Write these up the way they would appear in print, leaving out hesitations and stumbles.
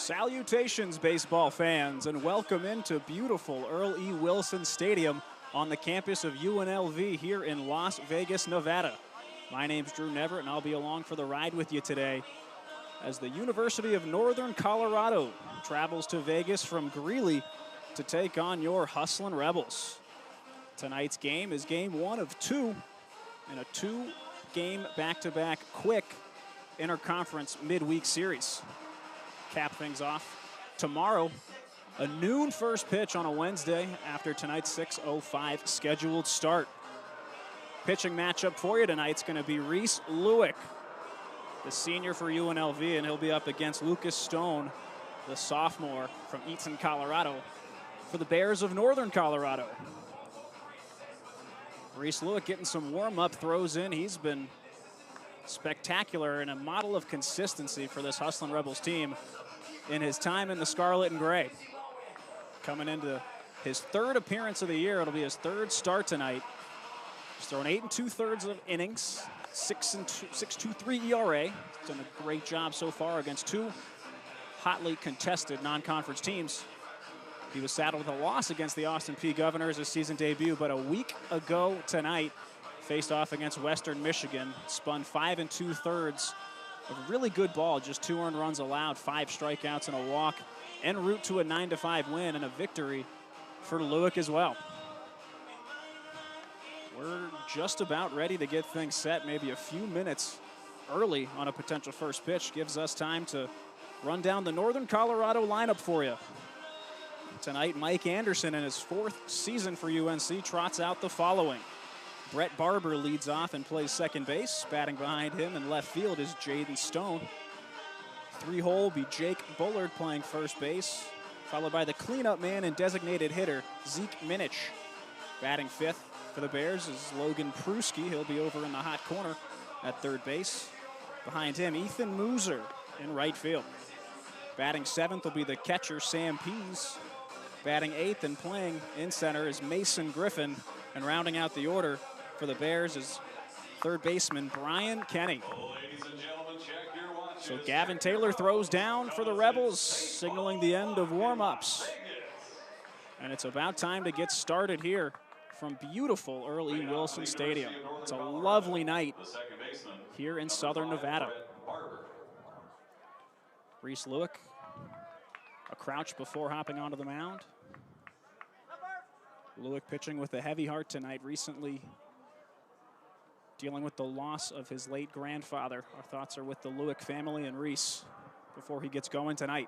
Salutations, baseball fans, and welcome into beautiful Earl E. Wilson Stadium on the campus of UNLV here in Las Vegas, Nevada. My name's Drew Neverett, and I'll be along for the ride with you today as the University of Northern Colorado travels to Vegas from Greeley to take on your Hustlin' Rebels. Tonight's game is game one of two in a two-game back-to-back quick interconference midweek series. Cap things off tomorrow, a noon first pitch on a Wednesday after tonight's 6:05 scheduled start. Pitching matchup for you tonight's going to be Reese Lewick, the senior for UNLV, and he'll be up against Lucas Stone, the sophomore from Eaton, Colorado, for the Bears of Northern Colorado. Reese Lewick getting some warm-up throws in. He's been spectacular and a model of consistency for this Hustlin' Rebels team in his time in the Scarlet and Gray. Coming into his third appearance of the year, it'll be his third start tonight. He's thrown 8 2/3 of innings, 6.23 ERA. He's done a great job so far against two hotly contested non-conference teams. He was saddled with a loss against the Austin Peay Governors, his season debut, but a week ago tonight, faced off against Western Michigan, spun 5 2/3 of really good ball, just 2 earned runs allowed, 5 strikeouts and a walk, en route to a 9-5 win and a victory for Lewick as well. We're just about ready to get things set, maybe a few minutes early on a potential first pitch. Gives us time to run down the Northern Colorado lineup for you. Tonight, Mike Anderson, in his 4th season for UNC, trots out the following. Brett Barber leads off and plays second base. Batting behind him in left field is Jaden Stone. 3-hole will be Jake Bullard playing first base, followed by the cleanup man and designated hitter, Zeke Minich. Batting 5th for the Bears is Logan Pruski. He'll be over in the hot corner at third base. Behind him, Ethan Mooser in right field. Batting 7th will be the catcher, Sam Pease. Batting 8th and playing in center is Mason Griffin. And rounding out the order for the Bears is third baseman Brian Kenny. So Gavin Taylor throws down for the Rebels, signaling the end of warm-ups. And it's about time to get started here from beautiful Earl E. Wilson Stadium. It's a lovely night here in southern Nevada. Reese Lewick, a crouch before hopping onto the mound. Lewick pitching with a heavy heart tonight, recently dealing with the loss of his late grandfather. Our thoughts are with the Lewick family and Reese before he gets going tonight.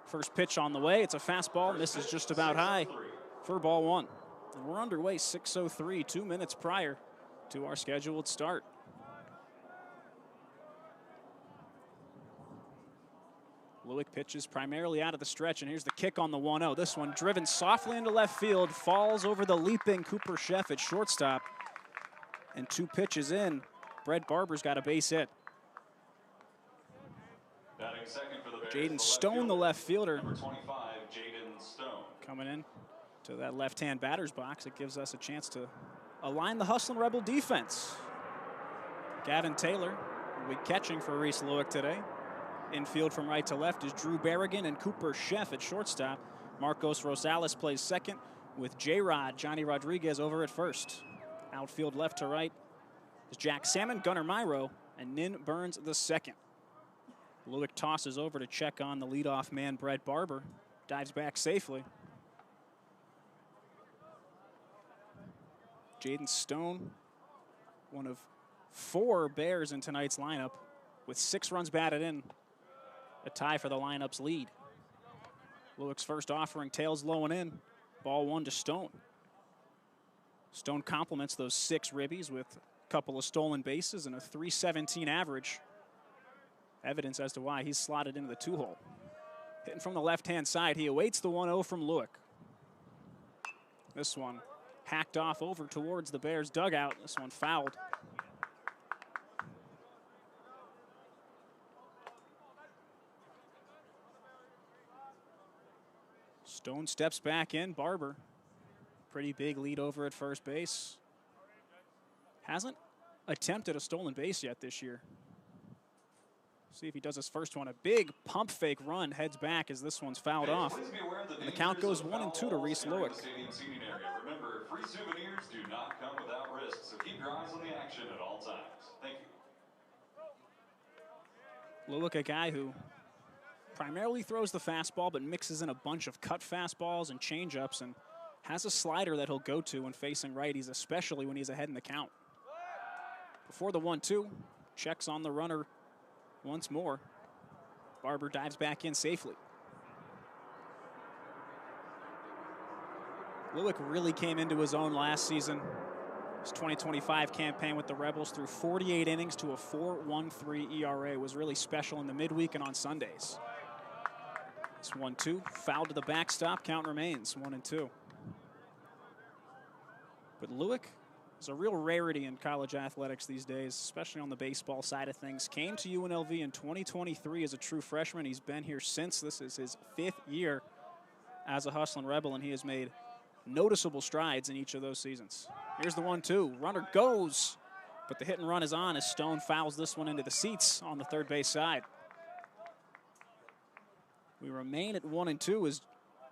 First pitch on the way. It's a fastball. Misses just about high for ball 1. And we're underway 6:03, 2 minutes prior to our scheduled start. Lewick pitches primarily out of the stretch, and here's the kick on the 1-0. This one driven softly into left field, falls over the leaping Cooper Sheff at shortstop. And 2 pitches in, Brett Barber's got a base hit. Jaden Stone, the left fielder, number 25, Jaden Stone, coming in to that left-hand batter's box. It gives us a chance to align the Hustlin' Rebel defense. Gavin Taylor will be catching for Reese Lewick today. Infield from right to left is Drew Berrigan and Cooper Sheff at shortstop. Marcos Rosales plays second with J-Rod, Johnny Rodriguez, over at first. Outfield left to right is Jack Salmon, Gunnar Myro, and Nin Burns the second. Lewick tosses over to check on the leadoff man, Brett Barber. Dives back safely. Jaden Stone, one of 4 Bears in tonight's lineup, with 6 runs batted in. A tie for the lineup's lead. Lewick's first offering tails low and in. Ball 1 to Stone. Stone complements those 6 ribbies with a couple of stolen bases and a .317 average. Evidence as to why he's slotted into the 2-hole. Hitting from the left-hand side, he awaits the 1-0 from Lewick. This one hacked off over towards the Bears' dugout. This one fouled. Stone steps back in. Barber, pretty big lead over at first base. Hasn't attempted a stolen base yet this year. See if he does his first one. A big pump fake run, heads back as this one's fouled off. And the count goes 1-2 to Reese Lewick. Remember, free souvenirs do not come without risk, so keep your eyes on the action at all times. Thank you. Lewick, a guy who primarily throws the fastball, but mixes in a bunch of cut fastballs and changeups, and has a slider that he'll go to when facing righties, especially when he's ahead in the count. Before the 1-2, checks on the runner once more. Barber dives back in safely. Lewick really came into his own last season. His 2025 campaign with the Rebels through 48 innings to a 4.13 ERA was really special in the midweek and on Sundays. This 1-2, foul to the backstop, count remains 1-2. But Lewick is a real rarity in college athletics these days, especially on the baseball side of things. Came to UNLV in 2023 as a true freshman. He's been here since. This is his 5th year as a Hustlin' Rebel, and he has made noticeable strides in each of those seasons. Here's the 1-2. Runner goes, but the hit and run is on as Stone fouls this one into the seats on the third base side. We remain at 1-2 as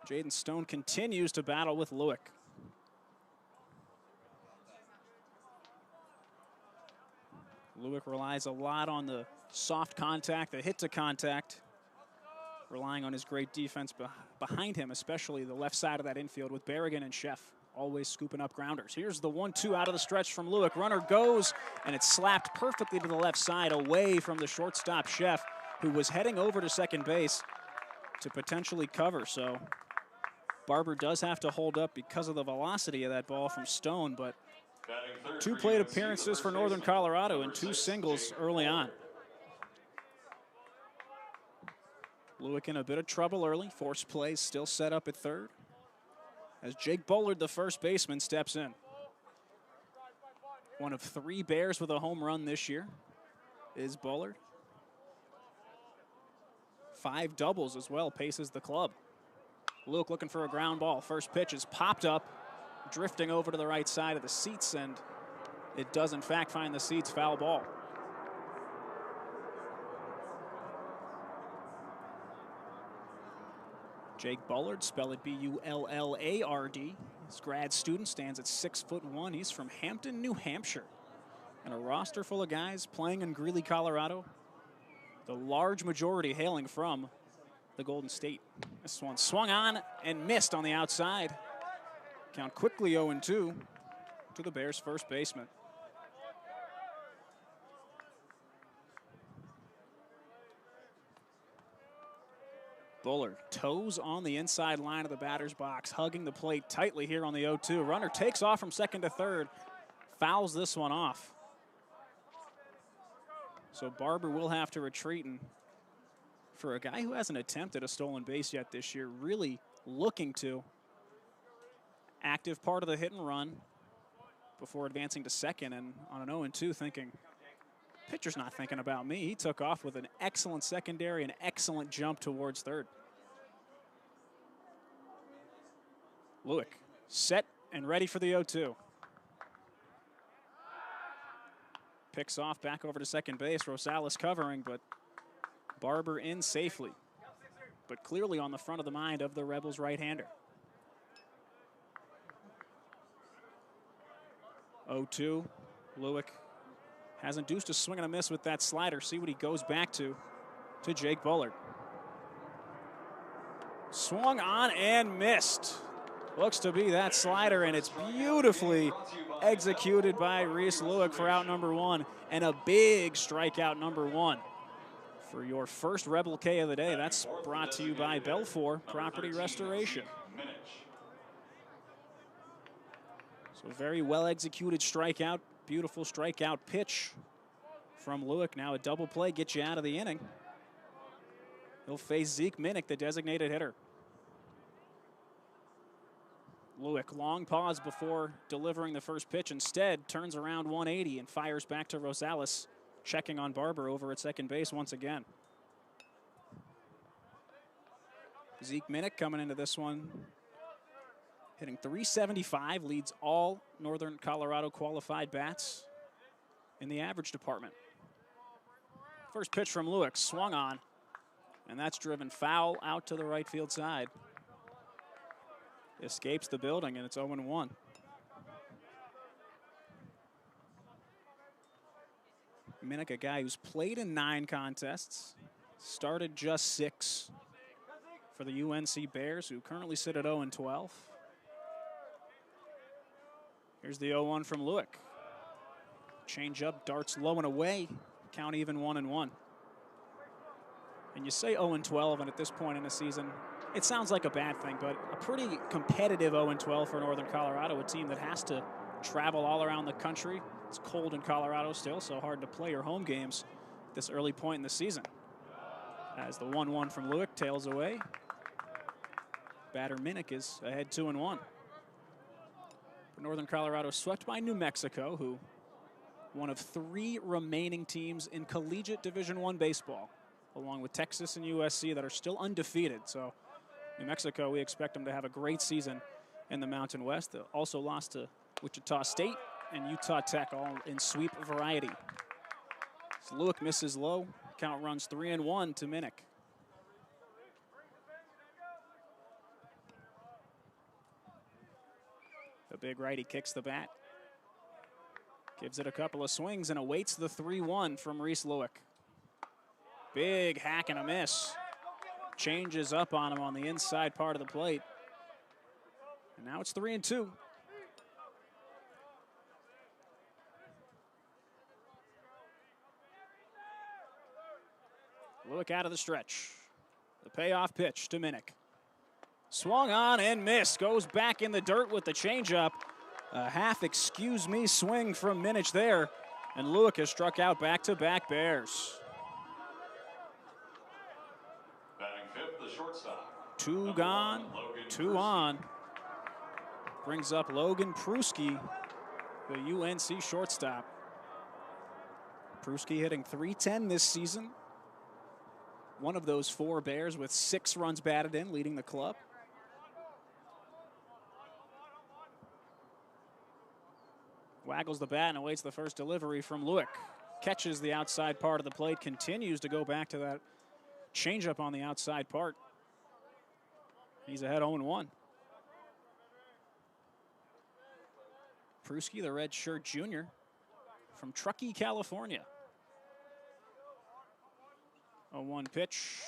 Jaden Stone continues to battle with Lewick. Lewick relies a lot on the soft contact, the hit to contact, relying on his great defense behind him, especially the left side of that infield with Berrigan and Sheff always scooping up grounders. Here's the 1-2 out of the stretch from Lewick. Runner goes, and it's slapped perfectly to the left side away from the shortstop Sheff, who was heading over to second base to potentially cover. So Barber does have to hold up because of the velocity of that ball from Stone, but 2 plate appearances for Northern Colorado and 2 singles early on. Lewick in a bit of trouble early. Forced plays still set up at third as Jake Bullard, the first baseman, steps in. One of 3 Bears with a home run this year is Bullard. 5 doubles as well, paces the club. Lewick looking for a ground ball. First pitch is popped up, drifting over to the right side of the seats, and it does in fact find the seats, foul ball. Jake Bullard, spell it B-U-L-L-A-R-D. His grad student, stands at 6'1". He's from Hampton, New Hampshire. And a roster full of guys playing in Greeley, Colorado. The large majority hailing from the Golden State. This one swung on and missed on the outside. Count quickly 0-2 to the Bears' first baseman. Bullard toes on the inside line of the batter's box, hugging the plate tightly here on the 0-2. Runner takes off from second to third, fouls this one off. So Barber will have to retreat, and for a guy who hasn't attempted a stolen base yet this year, really looking to. Active part of the hit and run before advancing to second, and on an 0-2 thinking, pitcher's not thinking about me. He took off with an excellent secondary, an excellent jump towards third. Lewick set and ready for the 0-2. Picks off back over to second base. Rosales covering, but Barber in safely. But clearly on the front of the mind of the Rebels right-hander. 0-2. Lewick has induced a swing and a miss with that slider. See what he goes back to Jake Bullard. Swung on and missed. Looks to be that slider, and it's beautifully executed by Reese Lewick for out number 1, and a big strikeout number 1. For your first Rebel K of the day, that's brought to you by Belfour Property Restoration. So very well executed strikeout, beautiful strikeout pitch from Lewick. Now a double play gets you out of the inning. He'll face Zeke Minnick, the designated hitter. Lewick, long pause before delivering the first pitch. Instead, turns around 180 and fires back to Rosales, checking on Barber over at second base once again. Zeke Minnick coming into this one, hitting .375, leads all Northern Colorado qualified bats in the average department. First pitch from Lewick, swung on, and that's driven foul out to the right field side. Escapes the building, and it's 0-1. Minnick, a guy who's played in 9 contests, started just 6 for the UNC Bears, who currently sit at 0-12. Here's the 0-1 from Lewick. Change up, darts low and away. Count even 1-1. And you say 0-12, and at this point in the season, it sounds like a bad thing, but a pretty competitive 0-12 for Northern Colorado, a team that has to travel all around the country. It's cold in Colorado still, so hard to play your home games at this early point in the season. As the 1-1 from Lewick tails away, batter Minnick is ahead 2-1. Northern Colorado swept by New Mexico, who one of 3 remaining teams in collegiate Division I baseball, along with Texas and USC, that are still undefeated. So New Mexico, we expect them to have a great season in the Mountain West. They also lost to Wichita State and Utah Tech, all in sweep variety. So Lewick misses low. Count runs 3-1 to Minnick. The big righty kicks the bat. Gives it a couple of swings and awaits the 3-1 from Reese Lewick. Big hack and a miss. Changes up on him on the inside part of the plate. And now it's 3-2. Lewick out of the stretch. The payoff pitch to Minnick. Swung on and missed. Goes back in the dirt with the changeup. A half excuse me swing from Minnick there. And Lewick has struck out back-to-back Bears. Batting fifth, the shortstop. 2 gone, 2 on. Brings up Logan Pruski, the UNC shortstop. Pruski hitting .310 this season. One of those 4 Bears with 6 runs batted in, leading the club. Waggles the bat and awaits the first delivery from Lewick. Catches the outside part of the plate, continues to go back to that changeup on the outside part. He's ahead 0-1. Pruski, the red shirt junior from Truckee, California. 0-1 pitch.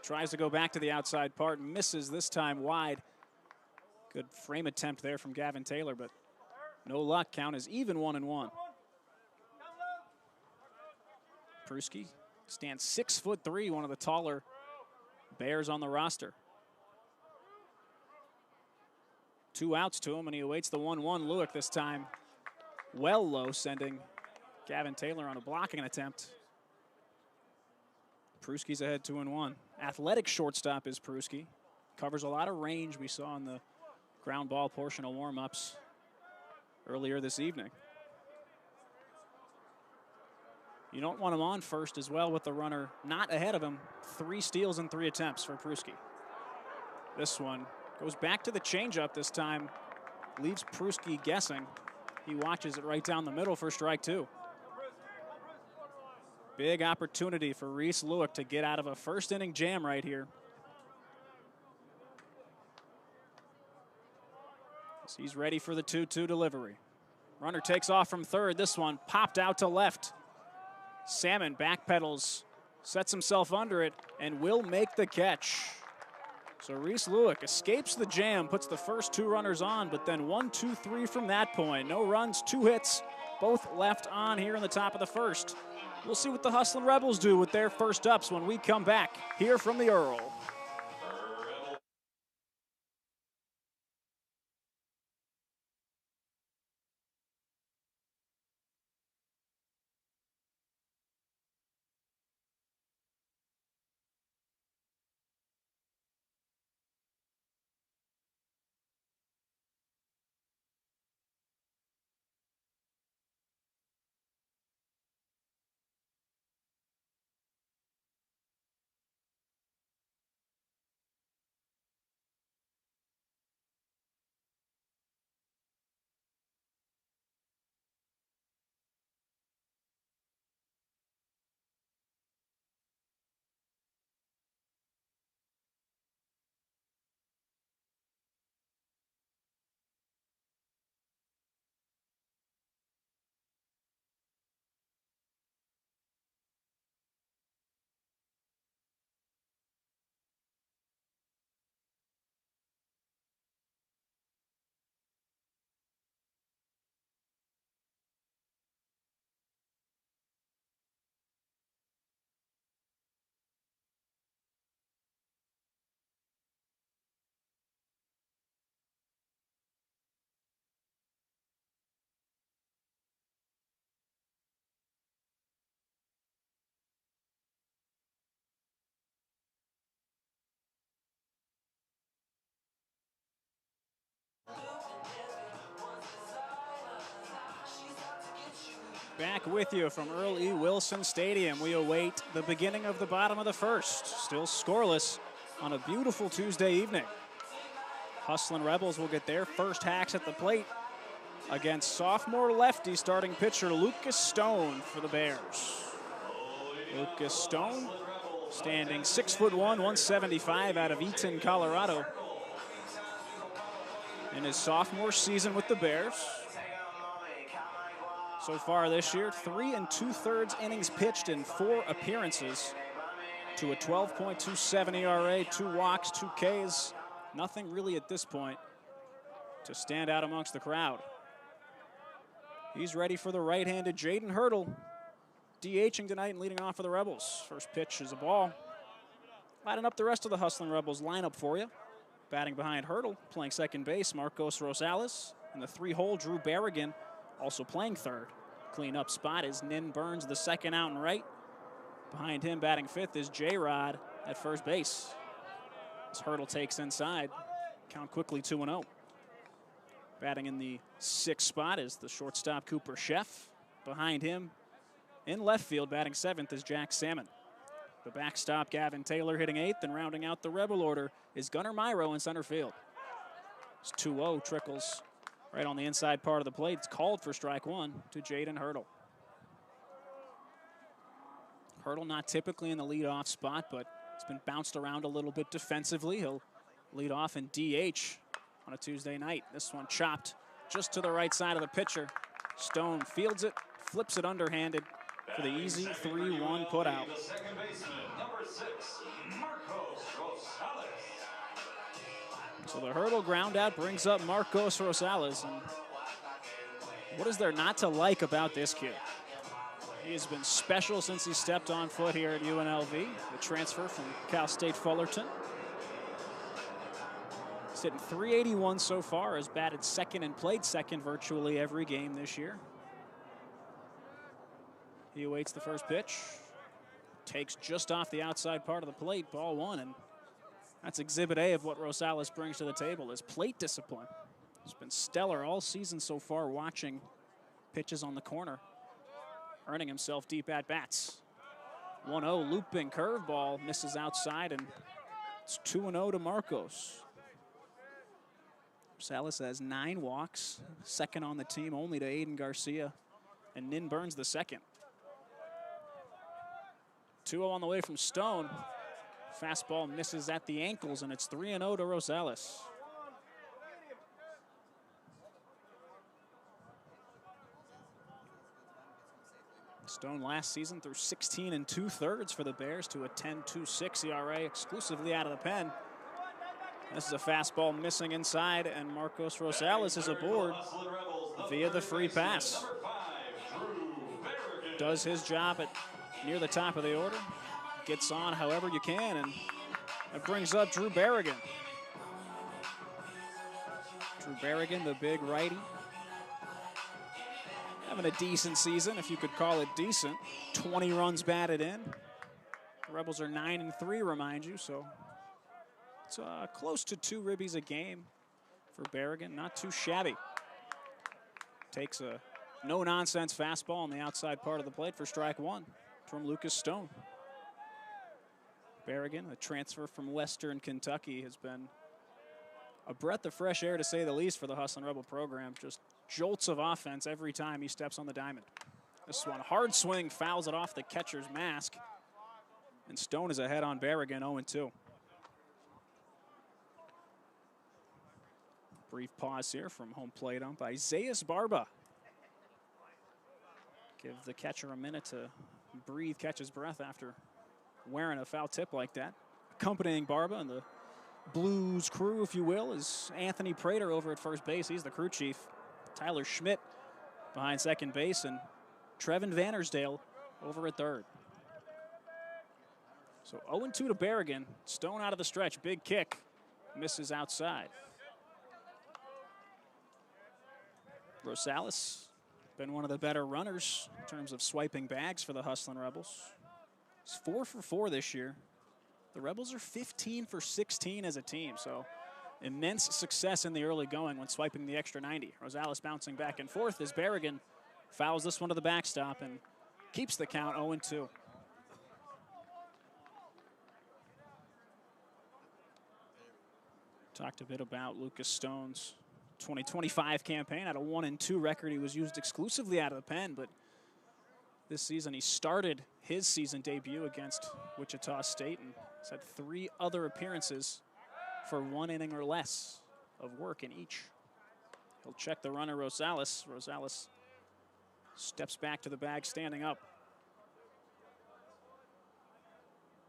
Tries to go back to the outside part, misses this time wide. Good frame attempt there from Gavin Taylor, but no luck. Count is even 1-1. Pruski stands 6'3", one of the taller Bears on the roster. 2 outs to him, and he awaits the 1-1. Lewick this time well low, sending Gavin Taylor on a blocking attempt. Pruski's ahead 2-1. Athletic shortstop is Pruski. Covers a lot of range we saw in the ground ball portion of warm-ups earlier this evening. You don't want him on first as well with the runner not ahead of him. 3 steals and 3 attempts for Pruski. This one goes back to the changeup this time. Leaves Pruski guessing. He watches it right down the middle for strike 2. Big opportunity for Reese Lewick to get out of a first inning jam right here. So he's ready for the 2-2 delivery. Runner takes off from third. This one popped out to left. Salmon backpedals, sets himself under it, and will make the catch. So Reese Lewick escapes the jam, puts the first 2 runners on, but then 1, 2, 3 from that point. No runs, 2 hits, both left on here in the top of the first. We'll see what the Hustlin' Rebels do with their first ups when we come back here from the Earl. Back with you from Earl E. Wilson Stadium. We await the beginning of the bottom of the first. Still scoreless on a beautiful Tuesday evening. Hustlin' Rebels will get their first hacks at the plate against sophomore lefty starting pitcher Lucas Stone for the Bears. Lucas Stone, standing 6'1", 175 out of Eaton, Colorado. In his sophomore season with the Bears. So far this year, 3 2/3 innings pitched in 4 appearances to a 12.27 ERA, 2 walks, 2 Ks. Nothing really at this point to stand out amongst the crowd. He's ready for the right-handed Jaden Hurdle, DHing tonight and leading off for the Rebels. First pitch is a ball. Lining up the rest of the Hustlin' Rebels lineup for you. Batting behind Hurdle, playing second base, Marcos Rosales. In the 3-hole, Drew Berrigan, also playing third. Clean-up spot is Nin Burns, the second out and right. Behind him, batting fifth, is J-Rod at first base. As Hurdle takes inside, count quickly 2-0. Batting in the 6th spot is the shortstop Cooper Sheff. Behind him, in left field, batting 7th, is Jack Salmon. The backstop, Gavin Taylor, hitting 8th, and rounding out the Rebel order is Gunnar Myro in center field. It's 2-0, trickles right on the inside part of the plate. It's called for strike 1 to Jaden Hurdle. Hurdle not typically in the leadoff spot, but it's been bounced around a little bit defensively. He'll lead off and DH on a Tuesday night. This one chopped just to the right side of the pitcher. Stone fields it, flips it underhanded for the easy 3-1 putout. The second baseman, number 6, Marcos Rosales. So the Hurdle ground out brings up Marcos Rosales. And what is there not to like about this kid? He has been special since he stepped on foot here at UNLV, the transfer from Cal State Fullerton. He's hitting .381 so far, has batted second and played second virtually every game this year. He awaits the first pitch. Takes just off the outside part of the plate, ball 1, and that's exhibit A of what Rosales brings to the table, is plate discipline. He's been stellar all season so far watching pitches on the corner, earning himself deep at-bats. 1-0 looping curveball, misses outside, and it's 2-0 to Marcos. Rosales has 9 walks, second on the team only to Aiden Garcia, and Nin Burns the second. 2-0 on the way from Stone. Fastball misses at the ankles, and it's 3-0 to Rosales. Stone last season threw 16 2/3 for the Bears to a 10.26 ERA exclusively out of the pen. This is a fastball missing inside, and Marcos Rosales is aboard via the free pass. Does his job at near the top of the order. Gets on however you can, and it brings up Drew Berrigan. Drew Berrigan, the big righty. Having a decent season, if you could call it decent. 20 runs batted in. The Rebels are 9-3, remind you, so it's close to 2 ribbies a game for Berrigan. Not too shabby. Takes a no-nonsense fastball on the outside part of the plate for strike 1 from Lucas Stone. Berrigan, a transfer from Western Kentucky, has been a breath of fresh air to say the least for the Hustlin' Rebel program. Just jolts of offense every time he steps on the diamond. This one, hard swing, fouls it off the catcher's mask. And Stone is ahead on Berrigan, 0-2. Brief pause here from home plate ump Isaias Barba. Give the catcher a minute to breathe, catch his breath after wearing a foul tip like that. Accompanying Barba and the Blues crew, if you will, is Anthony Prater over at first base. He's the crew chief. Tyler Schmidt behind second base, and Trevin Vandersdale over at third. So 0-2 to Berrigan. Stone out of the stretch. Big kick. Misses outside. Rosales, been one of the better runners in terms of swiping bags for the Hustlin' Rebels. He's 4 for 4 this year. The Rebels are 15 for 16 as a team, so immense success in the early going when swiping the extra 90. Rosales bouncing back and forth as Berrigan fouls this one to the backstop and keeps the count 0-2. Talked a bit about Lucas Stone's 2025 campaign. Had a 1-2 record. He was used exclusively out of the pen, but this season he started his season debut against Wichita State and has had 3 other appearances for 1 inning or less of work in each. He'll check the runner, Rosales. Rosales steps back to the bag, standing up.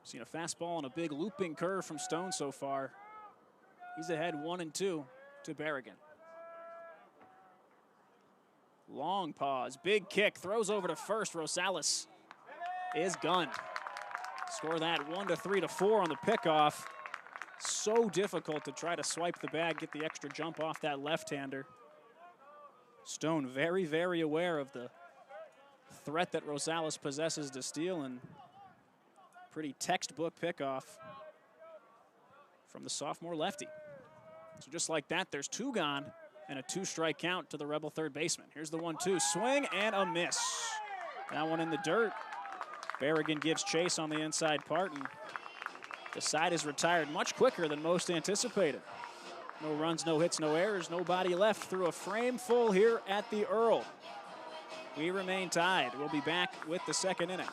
Seen a fastball and a big looping curve from Stone so far. He's ahead 1-2 to Berrigan. Long pause, big kick, throws over to first. Rosales is gunned. Score that 1-3-4 on the pickoff. So difficult to try to swipe the bag, get the extra jump off that left-hander. Stone very, very aware of the threat that Rosales possesses to steal, and pretty textbook pickoff from the sophomore lefty. So just like that, there's 2 gone and a 2-strike count to the Rebel third baseman. Here's the 1-2, swing and a miss. That one in the dirt. Berrigan gives chase on the inside part, and the side is retired much quicker than most anticipated. No runs, no hits, no errors, nobody left through a frame full here at the Earl. We remain tied. We'll be back with the second inning.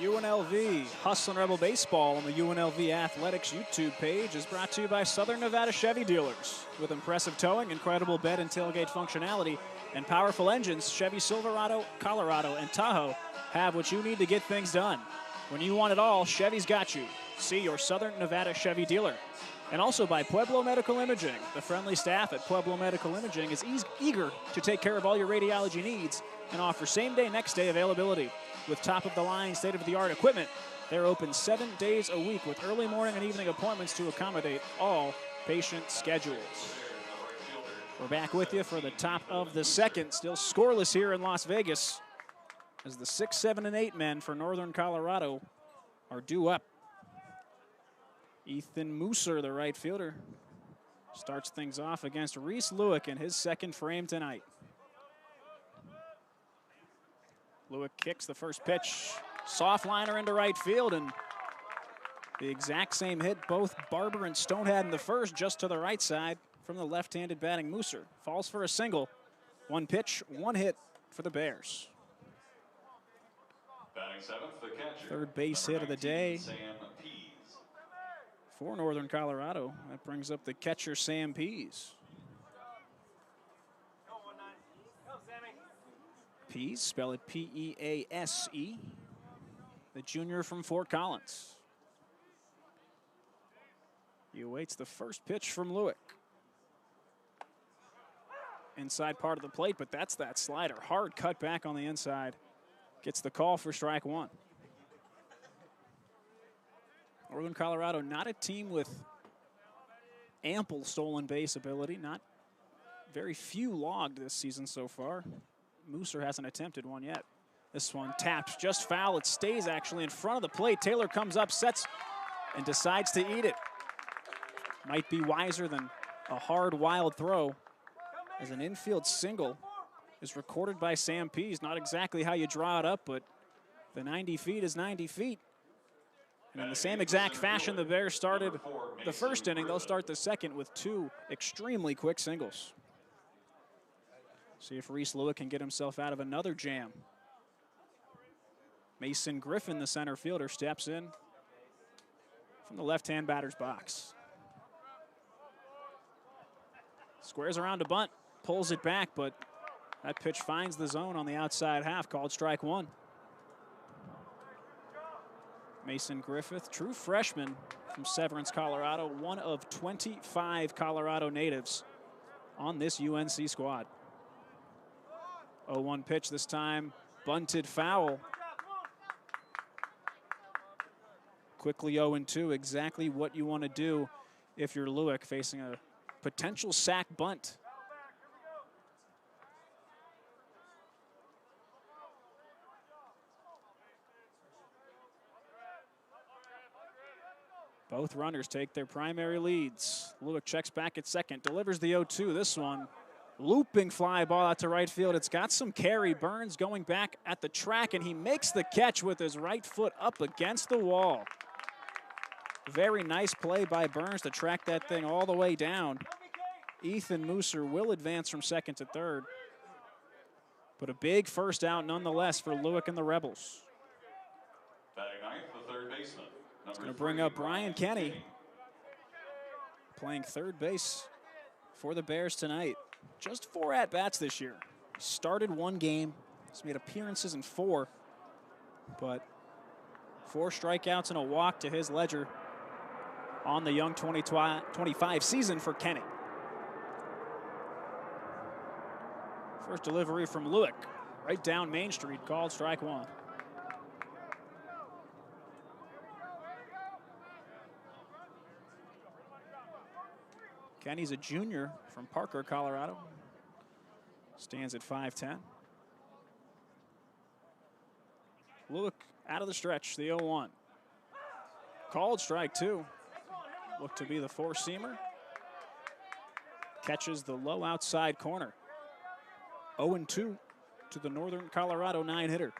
UNLV Hustlin' Rebel Baseball on the UNLV Athletics YouTube page is brought to you by Southern Nevada Chevy Dealers. With impressive towing, incredible bed and tailgate functionality, and powerful engines, Chevy Silverado, Colorado, and Tahoe have what you need to get things done. When you want it all, Chevy's got you. See your Southern Nevada Chevy dealer. And also by Pueblo Medical Imaging. The friendly staff at Pueblo Medical Imaging is eager to take care of all your radiology needs and offer same-day, next-day availability. With top-of-the-line, state-of-the-art equipment, they're open 7 days a week with early morning and evening appointments to accommodate all patient schedules. We're back with you for the top of the second. Still scoreless here in Las Vegas as the 6, 7, and 8 men for Northern Colorado are due up. Ethan Mooser, the right fielder, starts things off against Reese Lewick in his second frame tonight. Lewick kicks the first pitch, soft liner into right field, and the exact same hit both Barber and Stone had in the first, just to the right side from the left-handed batting Mooser. Falls for a single. 1 pitch, 1 hit for the Bears. Batting 7th, the catcher, third base hit of the day Sam Pease. for Northern Colorado. That brings up the catcher, Sam Pease. Pease, spell it P-E-A-S-E, the junior from Fort Collins. He awaits the first pitch from Lewick. Inside part of the plate, but that's that slider. Hard cut back on the inside. Gets the call for strike 1. Northern Colorado, not a team with ample stolen base ability. Not very few logged this season so far. Mooser hasn't attempted one yet. This one taps just foul. It stays actually in front of the plate. Taylor comes up, sets, and decides to eat it. Might be wiser than a hard, wild throw, as an infield single is recorded by Sam Pease. Not exactly how you draw it up, but the 90 feet is 90 feet. And in the same exact fashion the Bears started the first inning, they'll start the second with 2 extremely quick singles. See if Reese Lewick can get himself out of another jam. Mason Griffin, the center fielder, steps in from the left-hand batter's box. Squares around to bunt, pulls it back, but that pitch finds the zone on the outside half, called strike 1. Mason Griffith, true freshman from Severance, Colorado, one of 25 Colorado natives on this UNC squad. 0-1 pitch this time, bunted foul. Quickly 0-2, exactly what you want to do if you're Lewick facing a potential sack bunt. Both runners take their primary leads. Lewick checks back at second, delivers the 0-2. This one, looping fly ball out to right field. It's got some carry. Burns going back at the track, and he makes the catch with his right foot up against the wall. Very nice play by Burns to track that thing all the way down. Ethan Mooser will advance from second to third. But a big first out nonetheless for Lewick and the Rebels. Batting ninth, the third baseman. It's going to bring up Brian Kenny, playing third base for the Bears tonight. Just 4 at-bats this year. He started 1 game. He's made appearances in 4, but 4 strikeouts and a walk to his ledger on the young 2025 season for Kenny. First delivery from Lewick, right down Main Street, called strike 1. Kenny's a junior from Parker, Colorado. Stands at 5'10". Lewick out of the stretch, the 0-1. Called strike 2. Looked to be the 4-seamer. Catches the low outside corner. 0-2 to the Northern Colorado 9-hitter.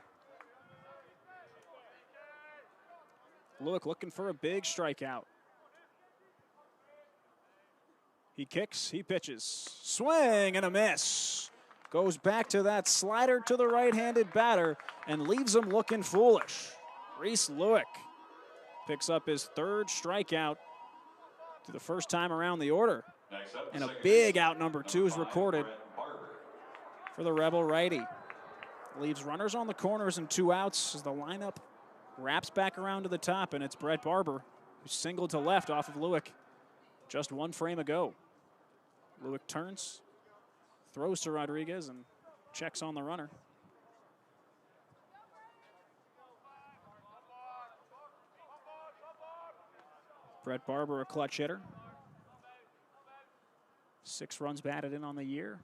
Lewick looking for a big strikeout. He kicks, he pitches. Swing and a miss. Goes back to that slider to the right-handed batter and leaves him looking foolish. Reese Lewick picks up his 3rd strikeout to the first time around the order. And a big out number 2 is recorded for the Rebel righty. Leaves runners on the corners and 2 outs as the lineup wraps back around to the top, and it's Brett Barber who singled to left off of Lewick just 1 frame ago. Lewick turns, throws to Rodriguez, and checks on the runner. Brett Barber, a clutch hitter. 6 runs batted in on the year.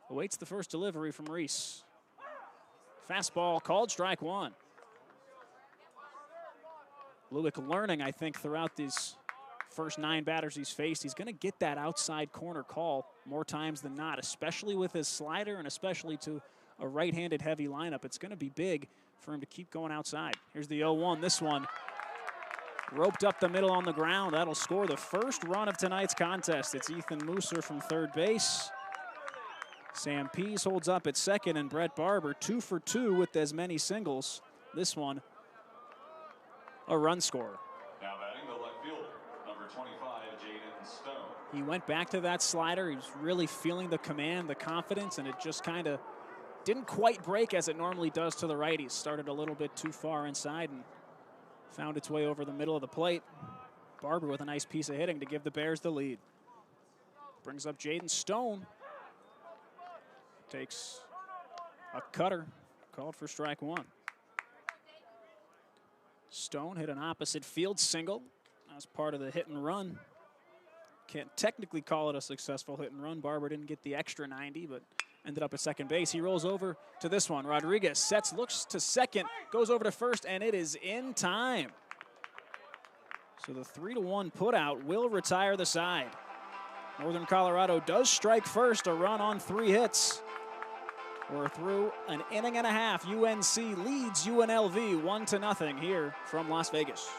Awaits the first delivery from Reese. Fastball called strike 1. Lewick learning, I think, throughout these first 9 batters he's faced. He's going to get that outside corner call more times than not, especially with his slider and especially to a right-handed heavy lineup. It's going to be big for him to keep going outside. Here's the 0-1. This one roped up the middle on the ground. That'll score the first run of tonight's contest. It's Ethan Mooser from third base. Sam Pease holds up at second, and Brett Barber 2 for 2 with as many singles. This one, a run scorer. Now batting the left fielder, number 25, Jaden Stone. He went back to that slider. He was really feeling the command, the confidence, and it just kind of didn't quite break as it normally does to the righties. Started a little bit too far inside and found its way over the middle of the plate. Barber with a nice piece of hitting to give the Bears the lead. Brings up Jaden Stone. Takes a cutter, called for strike 1. Stone hit an opposite field single as part of the hit and run. Can't technically call it a successful hit and run. Barber didn't get the extra 90, but ended up at second base. He rolls over to this one. Rodriguez sets, looks to second, goes over to first, and it is in time. So the 3-1 putout will retire the side. Northern Colorado does strike first, a run on 3 hits. We're through an inning and a half. UNC leads UNLV 1-0 here from Las Vegas.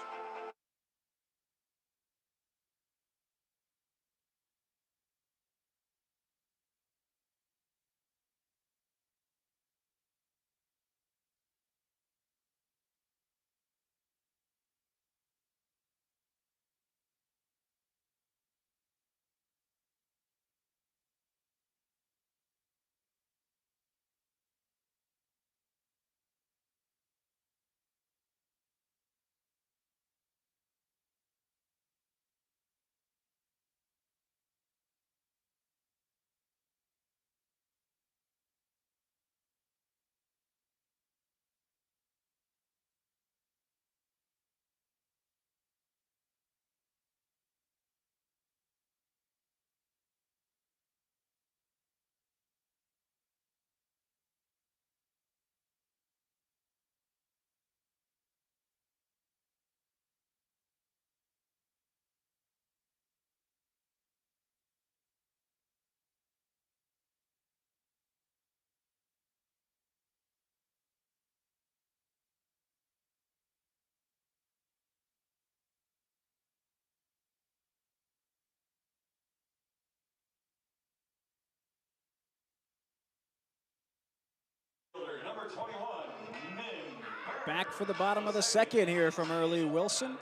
Back for the bottom of the second here from Earl E. Wilson.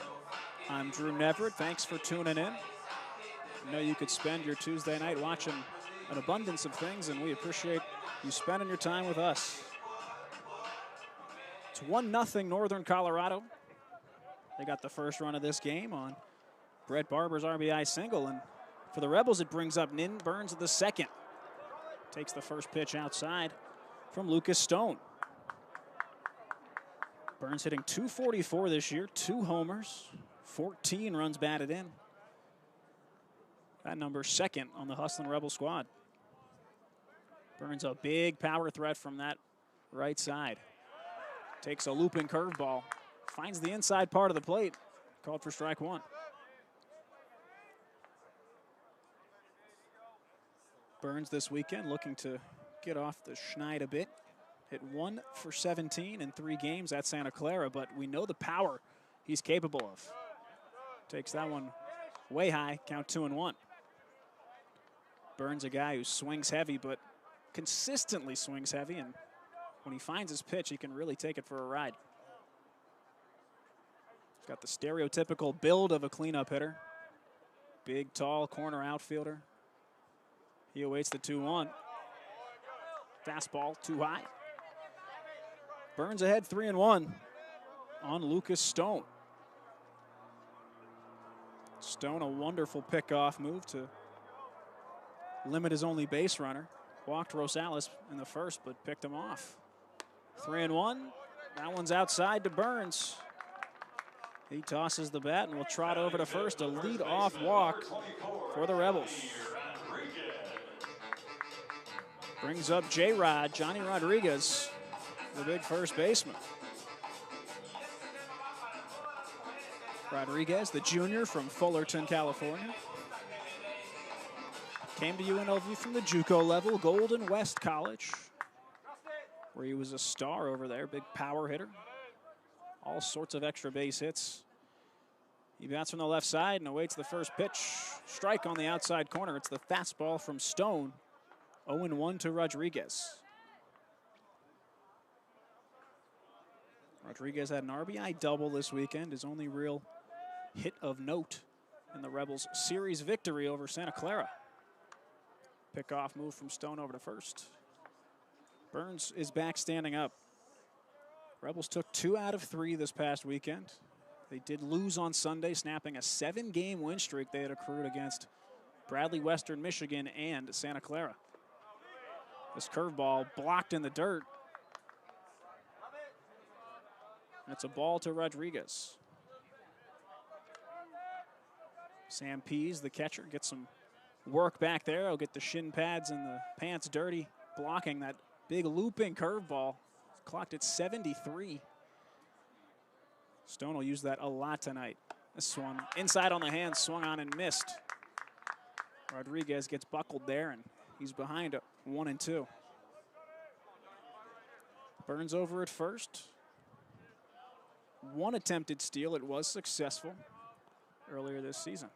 I'm Drew Neverett. Thanks for tuning in. I know you could spend your Tuesday night watching an abundance of things, and we appreciate you spending your time with us. It's 1-0 Northern Colorado. They got the first run of this game on Brett Barber's RBI single, and for the Rebels, it brings up Nin Burns at the second. Takes the first pitch outside from Lucas Stone. Burns hitting .244 this year, 2 homers, 14 runs batted in. That number second on the Hustlin' Rebel squad. Burns a big power threat from that right side. Takes a looping curveball, finds the inside part of the plate, called for strike one. Burns this weekend looking to get off the schneid a bit. Hit 1 for 17 in 3 games at Santa Clara, but we know the power he's capable of. Takes that one way high, count 2-1. Burns a guy who swings heavy, but consistently swings heavy, and when he finds his pitch, he can really take it for a ride. He's got the stereotypical build of a cleanup hitter. Big, tall, corner outfielder. He awaits the 2-1. Fastball too high. Burns ahead 3-1 on Lucas Stone. Stone, a wonderful pickoff move to limit his only base runner. Walked Rosales in the first, but picked him off. 3-1. That one's outside to Burns. He tosses the bat and will trot over to first. A lead-off walk for the Rebels. Brings up J-Rod, Johnny Rodriguez, the big first baseman. Rodriguez, the junior from Fullerton, California. Came to UNLV from the JUCO level, Golden West College, where he was a star over there, big power hitter. All sorts of extra base hits. He bats from the left side and awaits the first pitch. Strike on the outside corner. It's the fastball from Stone. 0-1 to Rodriguez. Rodriguez had an RBI double this weekend, his only real hit of note in the Rebels' series victory over Santa Clara. Pickoff move from Stone over to first. Burns is back standing up. Rebels took 2 out of 3 this past weekend. They did lose on Sunday, snapping a 7-game win streak they had accrued against Bradley Western Michigan and Santa Clara. This curveball blocked in the dirt. And it's a ball to Rodriguez. Sam Pease, the catcher, gets some work back there. He'll get the shin pads and the pants dirty, blocking that big looping curveball. Clocked at 73. Stone will use that a lot tonight. This one inside on the hand, swung on and missed. Rodriguez gets buckled there, and he's behind 1-2. Burns over at first. One attempted steal. It was successful earlier this season.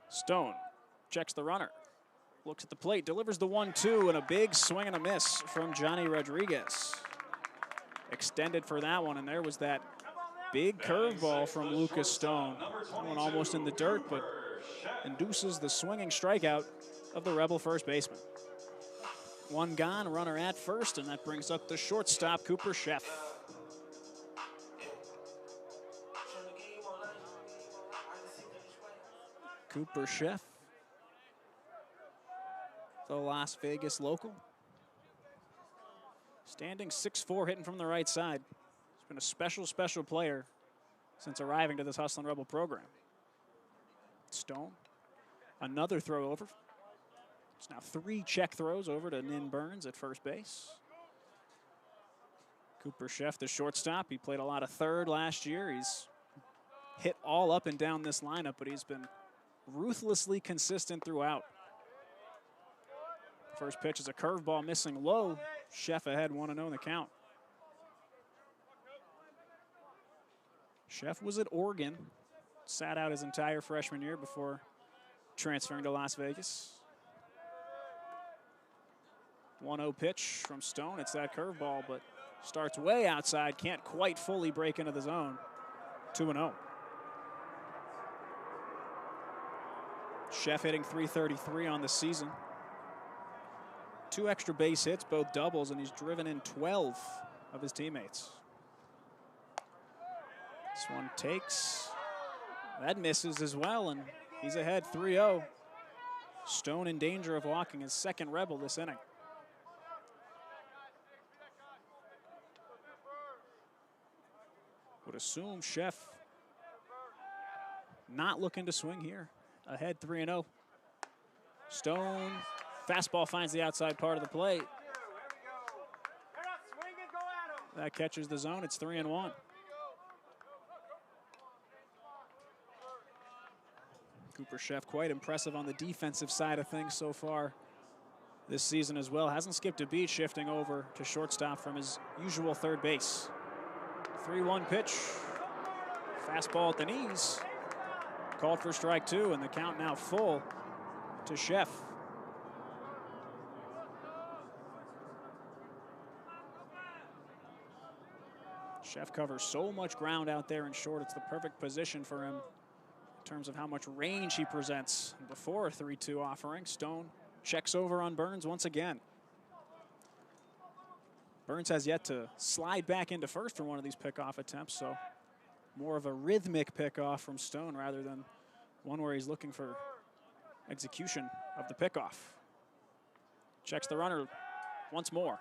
Stone checks the runner. Looks at the plate, delivers the 1-2, and a big swing and a miss from Johnny Rodriguez. Extended for that one, and there was that big curveball from Lucas Stone. That one almost in the dirt, but induces the swinging strikeout of the Rebel first baseman. One gone, runner at first, and that brings up the shortstop, Cooper Sheff. Cooper Sheff, the Las Vegas local. Standing 6'4", hitting from the right side. He's been a special player since arriving to this Hustlin' Rebel program. Stone, another throw over. It's now 3 check throws over to Nin Burns at first base. Cooper Sheff, the shortstop. He played a lot of third last year. He's hit all up and down this lineup, but he's been ruthlessly consistent throughout. First pitch is a curveball missing low. Sheff ahead 1-0 in the count. Sheff was at Oregon, sat out his entire freshman year before transferring to Las Vegas. 1-0 pitch from Stone. It's that curveball, but Starts way outside, can't quite fully break into the zone. 2-0. Sheff hitting .333 on the season. 2 extra base hits, both doubles, and he's driven in 12 of his teammates. This one takes. That misses as well, and he's ahead 3-0. Stone in danger of walking his second rebel this inning. Would assume Sheff not looking to swing here. Ahead 3-0. Stone, fastball finds the outside part of the plate. That catches the zone, it's 3-1. Cooper Sheff quite impressive on the defensive side of things so far this season as well. Hasn't skipped a beat, shifting over to shortstop from his usual third base. 3-1 pitch. Fastball at the knees. Called for strike 2, and the count now full to Sheff. Sheff covers so much ground out there in short. It's the perfect position for him in terms of how much range he presents. Before a 3-2 offering, Stone checks over on Burns once again. Burns has yet to slide back into first for one of these pickoff attempts, so more of a rhythmic pickoff from Stone rather than one where he's looking for execution of the pickoff. Checks the runner once more.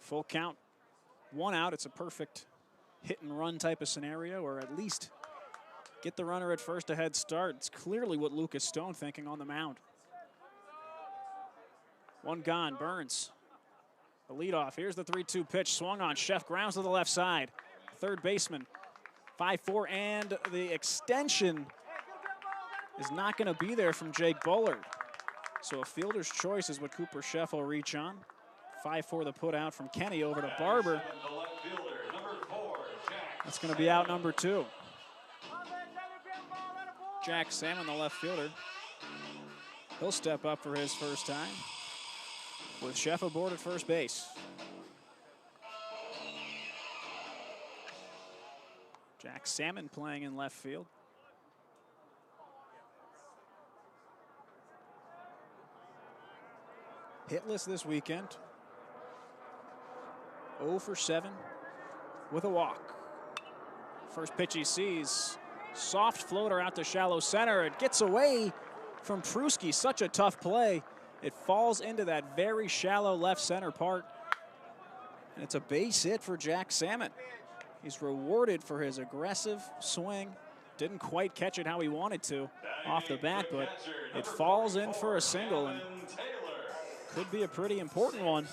Full count, 1 out. It's a perfect hit and run type of scenario, or at least get the runner at first, a head start. It's clearly what Lucas Stone thinking on the mound. 1 gone, Burns. The leadoff, here's the 3-2 pitch, swung on, Sheff grounds to the left side. Third baseman, 5-4, and the extension is not gonna be there from Jake Bullard. So a fielder's choice is what Cooper Sheff will reach on. 5-4 the put out from Kenny over to Barber. That's gonna be out number 2. Jack Salmon, the left fielder. He'll step up for his first time with Sheff aboard at first base. Jack Salmon playing in left field. Hitless this weekend. 0 for 7 with a walk. First pitch he sees, soft floater out to shallow center. It gets away from Pruski, such a tough play. It falls into that very shallow left center part, and it's a base hit for Jack Salmon. He's rewarded for his aggressive swing. Didn't quite catch it how he wanted to off the bat, but it falls in for a single, and could be a pretty important one,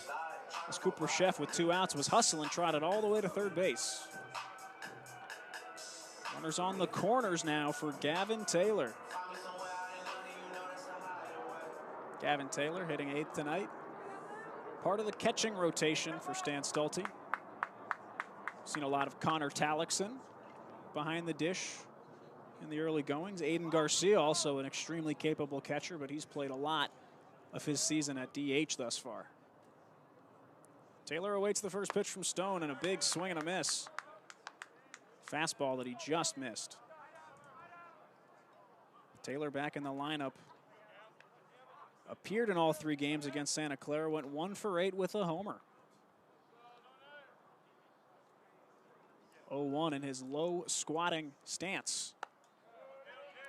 as Cooper Sheff with 2 outs was hustling, trotted all the way to third base. Runners on the corners now for Gavin Taylor. Gavin Taylor hitting 8th tonight. Part of the catching rotation for Stan Stulte. Seen a lot of Connor Tallickson behind the dish in the early goings. Aiden Garcia, also an extremely capable catcher, but he's played a lot of his season at DH thus far. Taylor awaits the first pitch from Stone, and a big swing and a miss. Fastball that he just missed. Taylor back in the lineup. Appeared in all 3 games against Santa Clara, went 1 for 8 with a homer. 0-1 in his low squatting stance.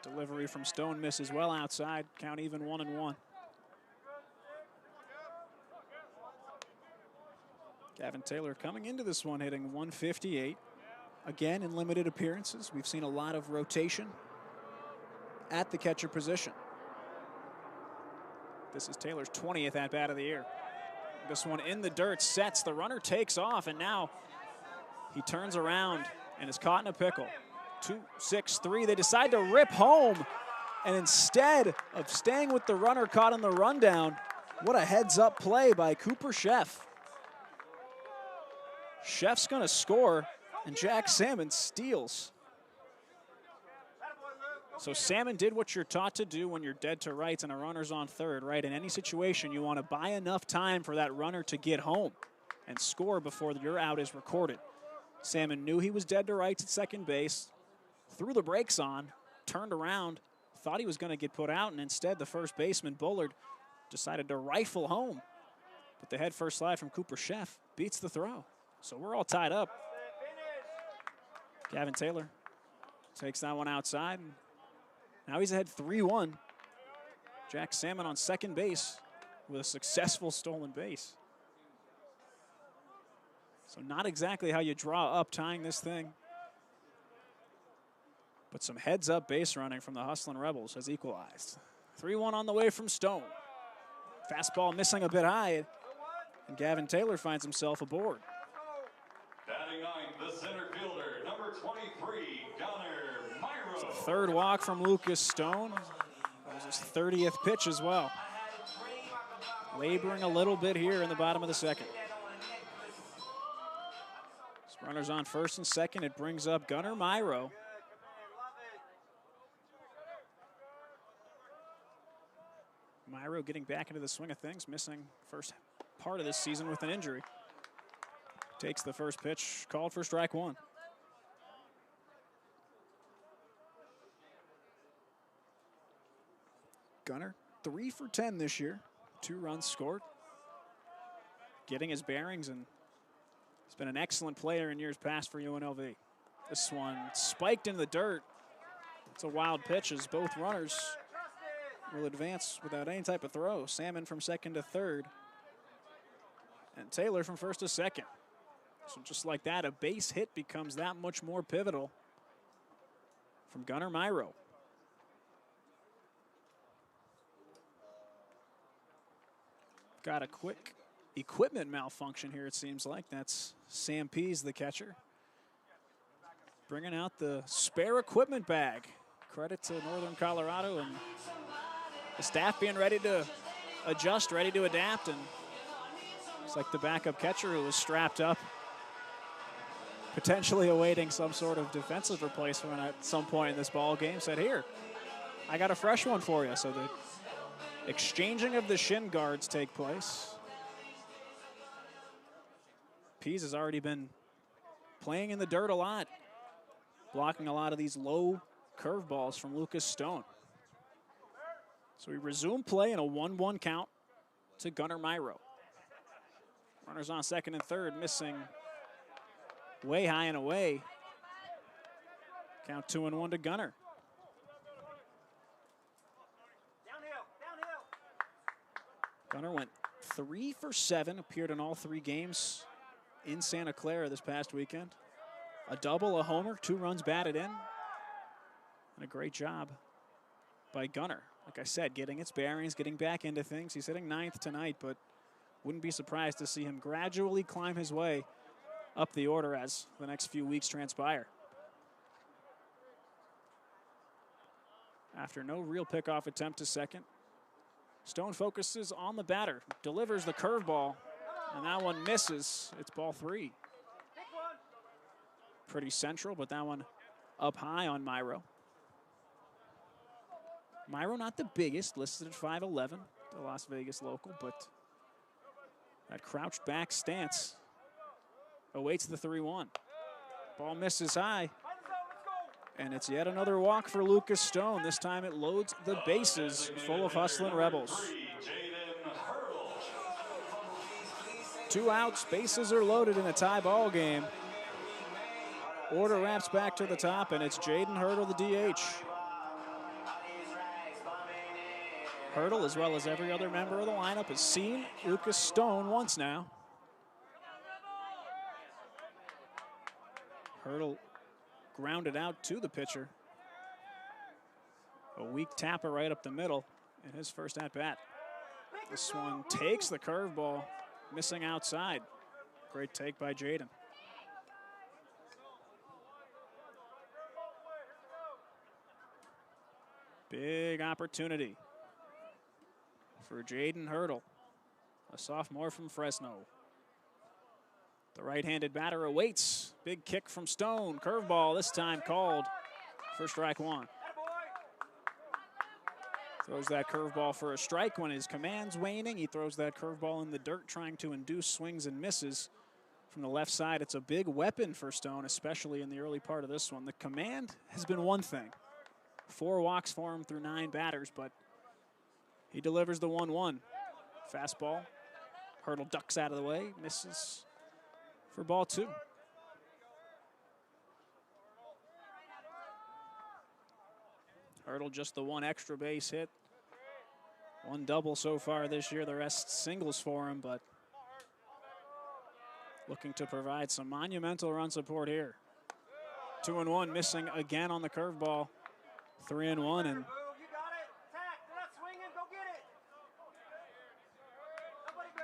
Delivery from Stone misses well outside, count even 1-1. Gavin Taylor coming into this one hitting .158. Again, in limited appearances, we've seen a lot of rotation at the catcher position. This is Taylor's 20th at-bat of the year. This one in the dirt, sets, the runner takes off, and now he turns around and is caught in a pickle. 2-6-3, they decide to rip home, and instead of staying with the runner caught in the rundown, what a heads-up play by Cooper Sheff. Sheff's gonna score, and Jack Salmon steals. So Salmon did what you're taught to do when you're dead to rights and a runner's on third, right? In any situation, you want to buy enough time for that runner to get home and score before your out is recorded. Salmon knew he was dead to rights at second base, threw the brakes on, turned around, thought he was going to get put out, and instead the first baseman, Bullard, decided to rifle home. But the head first slide from Cooper Sheff beats the throw. So we're all tied up. Gavin Taylor takes that one outside. And now he's ahead 3-1. Jack Salmon on second base with a successful stolen base. So not exactly how you draw up tying this thing. But some heads-up base running from the Hustlin' Rebels has equalized. 3-1 on the way from Stone. Fastball missing a bit high, and Gavin Taylor finds himself aboard. Batting ninth, the center fielder, number 23, Gunnar Myro. It's a third walk from Lucas Stone. That was his 30th pitch as well. Laboring a little bit here in the bottom of the second. As runners on first and second, it brings up Gunnar Myro. Myro getting back into the swing of things, missing first part of this season with an injury. Takes the first pitch, called for strike one. Gunnar, 3 for 10 this year, 2 runs scored. Getting his bearings, and he's been an excellent player in years past for UNLV. This one spiked in the dirt. It's a wild pitch as both runners will advance without any type of throw. Salmon from second to third, and Taylor from first to second. So just like that, a base hit becomes that much more pivotal from Gunnar Myro. Got a quick equipment malfunction here, it seems like. That's Sam Pease, the catcher, bringing out the spare equipment bag. Credit to Northern Colorado and the staff being ready to adjust, ready to adapt, and it's like the backup catcher who was strapped up, potentially awaiting some sort of defensive replacement at some point in this ball game, said, "Here, I got a fresh one for you." So the exchanging of the shin guards take place. Pease has already been playing in the dirt a lot, blocking a lot of these low curveballs from Lucas Stone. So we resume play in a 1-1 count to Gunnar Myro. Runners on second and third, missing way high and away. Count 2-1 to Gunnar. Gunnar went 3 for 7, appeared in all 3 games in Santa Clara this past weekend. A double, a homer, 2 runs batted in. And a great job by Gunnar. Like I said, getting its bearings, getting back into things. He's hitting 9th tonight, but wouldn't be surprised to see him gradually climb his way up the order as the next few weeks transpire. After no real pickoff attempt to second, Stone focuses on the batter, delivers the curveball, and that one misses. It's ball 3. Pretty central, but that one up high on Myro. Myro not the biggest, listed at 5'11", the Las Vegas local, but that crouched back stance awaits the 3-1. Ball misses high, and it's yet another walk for Lucas Stone. This time it loads the bases full of Hustlin' Rebels. 2 outs, bases are loaded in a tie ball game. Order wraps back to the top, and it's Jaden Hurdle, the DH. Hurdle, as well as every other member of the lineup, has seen Lucas Stone once now. Hurdle grounded out to the pitcher. A weak tapper right up the middle in his first at-bat. This one takes the curveball, missing outside. Great take by Jaden. Big opportunity for Jaden Hurdle, a sophomore from Fresno. The right-handed batter awaits. Big kick from Stone. Curveball, this time called for strike 1. Throws that curveball for a strike. When his command's waning, he throws that curveball in the dirt, trying to induce swings and misses. From the left side, it's a big weapon for Stone, especially in the early part of this one. The command has been one thing. 4 walks for him through 9 batters, but he delivers the 1-1. Fastball. Hurdle ducks out of the way, misses for ball 2. Hurdle just the 1 extra base hit. 1 double so far this year, the rest singles for him, but looking to provide some monumental run support here. 2-1, missing again on the curveball. 3-1, and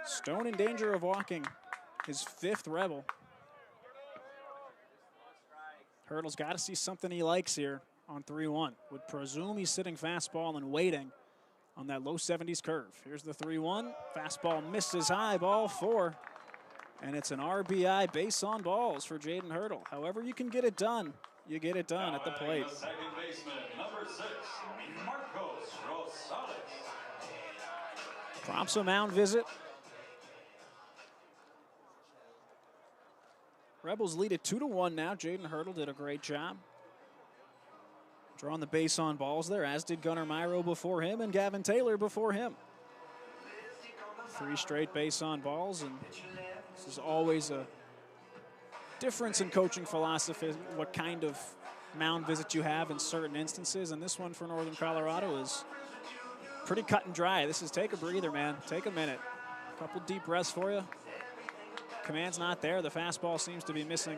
Stone in danger of walking his 5th Rebel. Hurdle's got to see something he likes here on 3-1. Would presume he's sitting fastball and waiting on that low 70s curve. Here's the 3-1. Fastball misses high, ball 4. And it's an RBI base on balls for Jaden Hurdle. However you can get it done, you get it done at the plate. The second baseman, number 6, Marcos Rosales. Prompts a mound visit. Rebels lead it 2-1 now. Jaden Hurdle did a great job drawing the base on balls there, as did Gunnar Myro before him and Gavin Taylor before him. 3 straight base on balls, and this is always a difference in coaching philosophy, what kind of mound visit you have in certain instances, and this one for Northern Colorado is pretty cut and dry. This is take a breather, man. Take a minute. A couple deep breaths for you. Command's not there. The fastball seems to be missing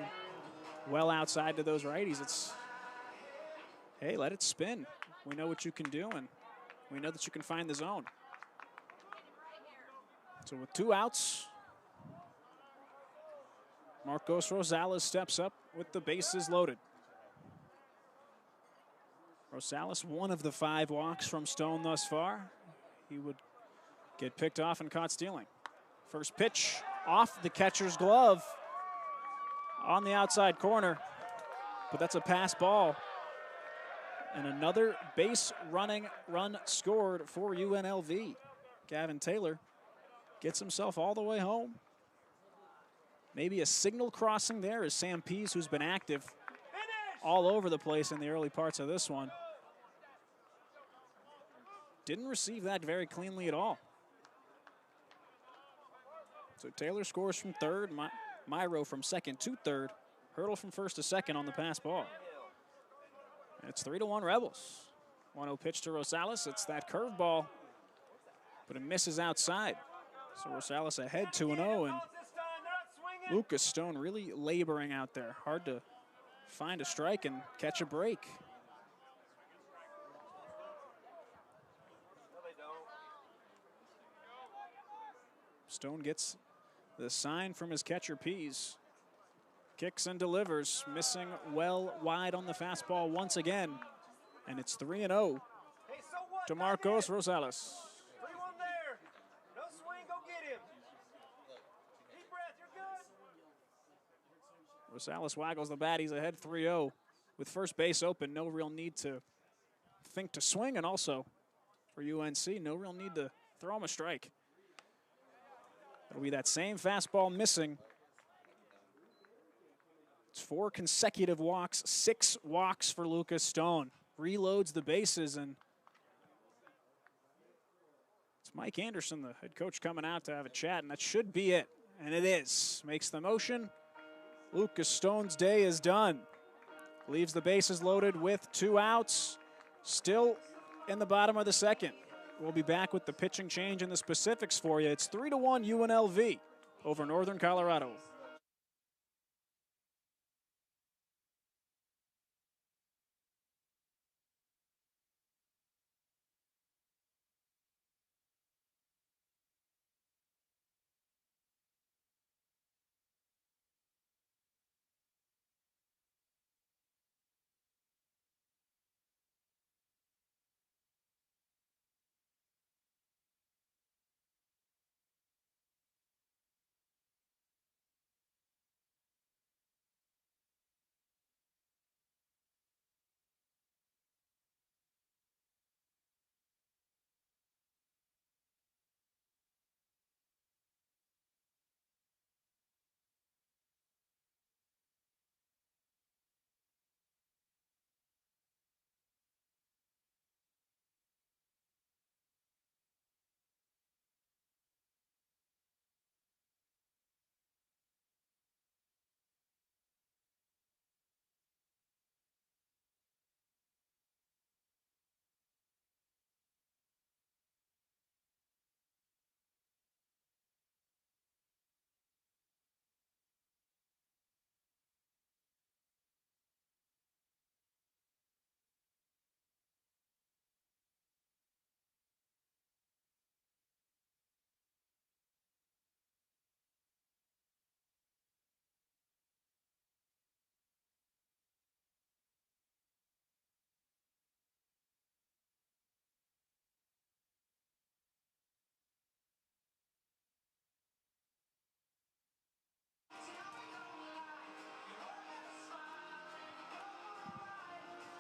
well outside to those righties. It's, hey, let it spin. We know what you can do, and we know that you can find the zone. So with 2 outs, Marcos Rosales steps up with the bases loaded. Rosales, 1 of the 5 walks from Stone thus far. He would get picked off and caught stealing. First pitch off the catcher's glove on the outside corner, but that's a pass ball. And another base running run scored for UNLV. Gavin Taylor gets himself all the way home. Maybe a signal crossing there is Sam Pease, who's been active all over the place in the early parts of this one. Didn't receive that very cleanly at all. So Taylor scores from third, Myro from second to third, Hurdle from first to second on the pass ball. And it's 3-1 Rebels. 1-0 pitch to Rosales. It's that curveball, but it misses outside. So Rosales ahead 2-0, and Lucas Stone really laboring out there. Hard to find a strike and catch a break. Stone gets the sign from his catcher Pease. Kicks and delivers, missing well wide on the fastball once again. And it's 3-0 to Marcos Rosales. 3-1 there. No swing, go get him. Deep breath, you're good. Rosales waggles the bat, he's ahead 3-0. With first base open, no real need to think to swing, and also for UNC, no real need to throw him a strike. It'll be that same fastball missing. It's 4 consecutive walks, 6 walks for Lucas Stone. Reloads the bases, and it's Mike Anderson, the head coach, coming out to have a chat, and that should be it. And it is. Makes the motion. Lucas Stone's day is done. Leaves the bases loaded with 2 outs. Still in the bottom of the second. We'll be back with the pitching change and the specifics for you. It's 3-1 UNLV over Northern Colorado.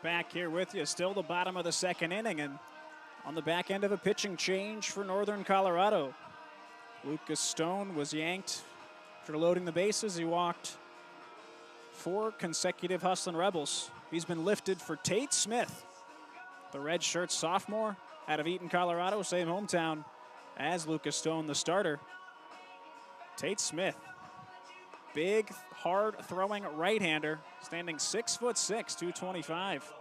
Back here with you, still the bottom of the second inning, and on the back end of a pitching change for Northern Colorado. Lucas Stone was yanked after loading the bases. He walked 4 consecutive Hustlin' Rebels. He's been lifted for Tate Smith, the red shirt sophomore out of Eaton, Colorado, same hometown as Lucas Stone, the starter. Tate Smith, big, hard-throwing right-hander, standing 6'6", 225.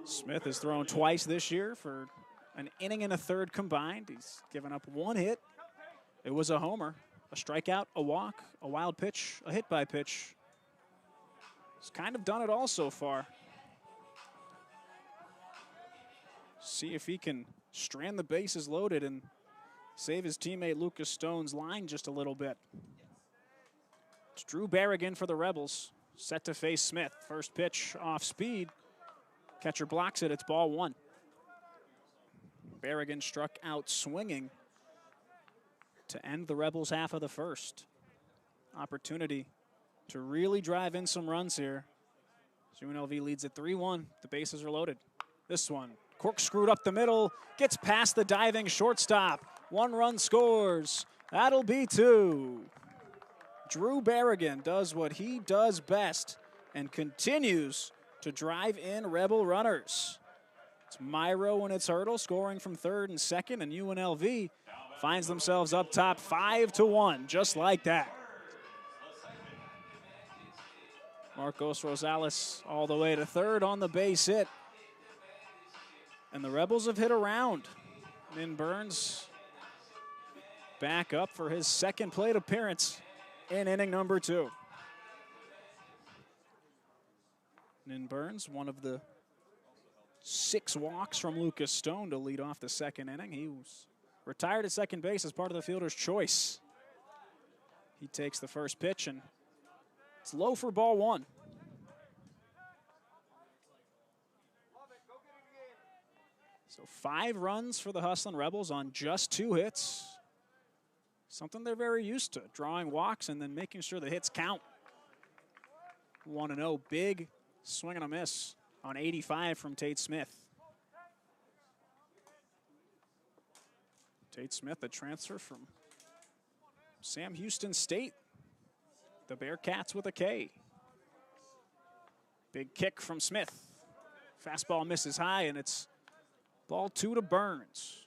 Smith has thrown twice this year for an inning and a third combined. He's given up 1 hit. It was a homer, a strikeout, a walk, a wild pitch, a hit by pitch. He's kind of done it all so far. See if he can strand the bases loaded and save his teammate Lucas Stone's line just a little bit. It's Drew Berrigan for the Rebels, set to face Smith. First pitch off speed. Catcher blocks it, it's ball 1. Berrigan struck out swinging to end the Rebels' half of the first. Opportunity to really drive in some runs here. UNLV leads at 3-1. The bases are loaded. This one, corkscrewed up the middle, gets past the diving shortstop. 1 run scores. That'll be 2. Drew Berrigan does what he does best and continues to drive in Rebel runners. It's Myro and its Hurdle scoring from third and second, and UNLV finds themselves up top 5-1, just like that. Marcos Rosales all the way to third on the base hit. And the Rebels have hit around. Min Burns back up for his second plate appearance in inning number 2. Min Burns, one of the 6 walks from Lucas Stone to lead off the second inning. He was retired at second base as part of the fielder's choice. He takes the first pitch, and it's low for ball 1. So 5 runs for the Hustlin' Rebels on just 2 hits. Something they're very used to, drawing walks and then making sure the hits count. 1-0, big swing and a miss on 85 from Tate Smith. Tate Smith, a transfer from Sam Houston State. The Bearcats with a K. Big kick from Smith. Fastball misses high, and it's ball 2 to Burns.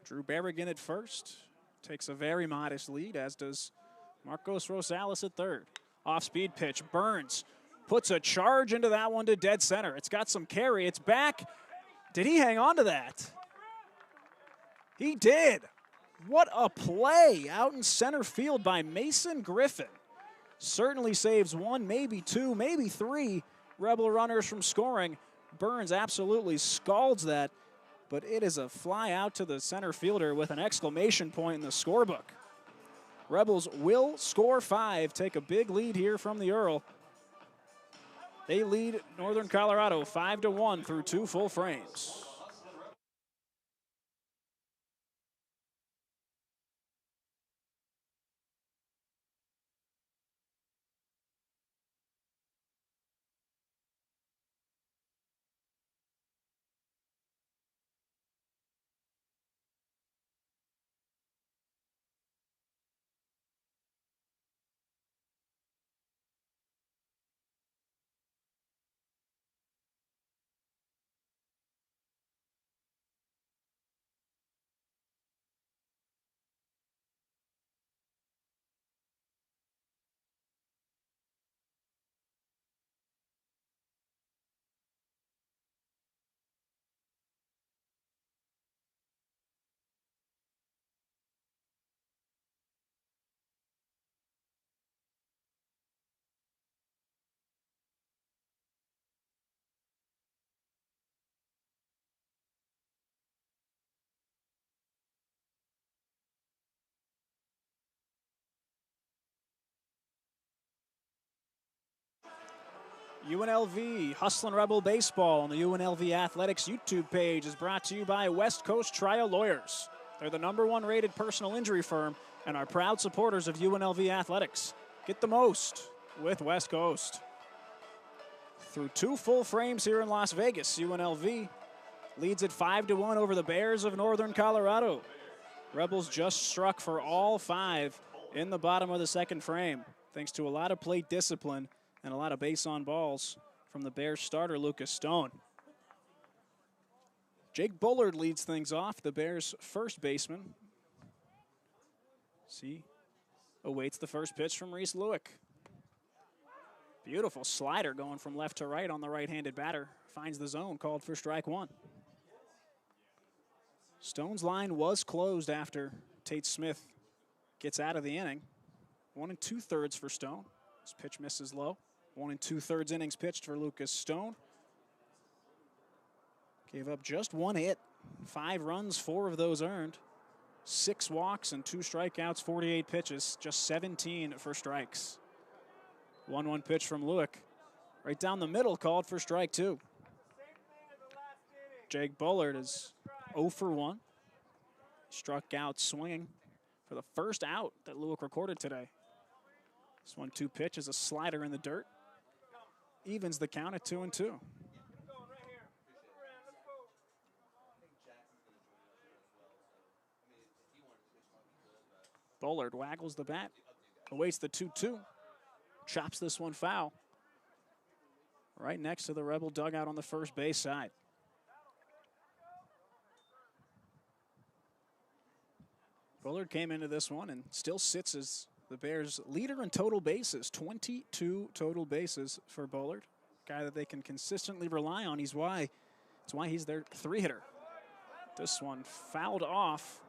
Drew Berrigan at first. Takes a very modest lead, as does Marcos Rosales at third. Off-speed pitch, Burns puts a charge into that one to dead center. It's got some carry, it's back. Did he hang on to that? He did. What a play out in center field by Mason Griffin. Certainly saves 1, maybe 2, maybe 3 Rebel runners from scoring. Burns absolutely scalds that, but it is a fly out to the center fielder with an exclamation point in the scorebook. Rebels will score 5, take a big lead here from the Earl. They lead Northern Colorado 5-1 through 2 full frames. UNLV Hustlin' Rebel Baseball on the UNLV Athletics YouTube page is brought to you by West Coast Trial Lawyers. They're the #1 rated personal injury firm and are proud supporters of UNLV athletics. Get the most with West Coast. Through 2 full frames here in Las Vegas, UNLV leads at 5-1 over the Bears of Northern Colorado. Rebels just struck for all 5 in the bottom of the second frame, thanks to a lot of plate discipline and a lot of base on balls from the Bears starter, Lucas Stone. Jake Bullard leads things off, the Bears' first baseman. See, awaits the first pitch from Reese Lewick. Beautiful slider going from left to right on the right-handed batter. Finds the zone, called for strike 1. Stone's line was closed after Tate Smith gets out of the inning. 1 2/3 for Stone. His pitch misses low. 1 2/3 innings pitched for Lucas Stone. Gave up just 1 hit, 5 runs, 4 of those earned. 6 walks and 2 strikeouts, 48 pitches, just 17 for strikes. 1-1 pitch from Lewick. Right down the middle, called for strike 2. Jake Bullard is 0 for 1. Struck out swinging for the first out that Lewick recorded today. This 1-2 pitch is a slider in the dirt. Evens the count at 2-2. Bullard waggles the bat, awaits the 2-2, chops this one foul. Right next to the Rebel dugout on the first base side. Bullard came into this one and still sits as the Bears' leader in total bases. 22 total bases for Bullard. Guy that they can consistently rely on. That's why he's their 3-hitter. This one fouled off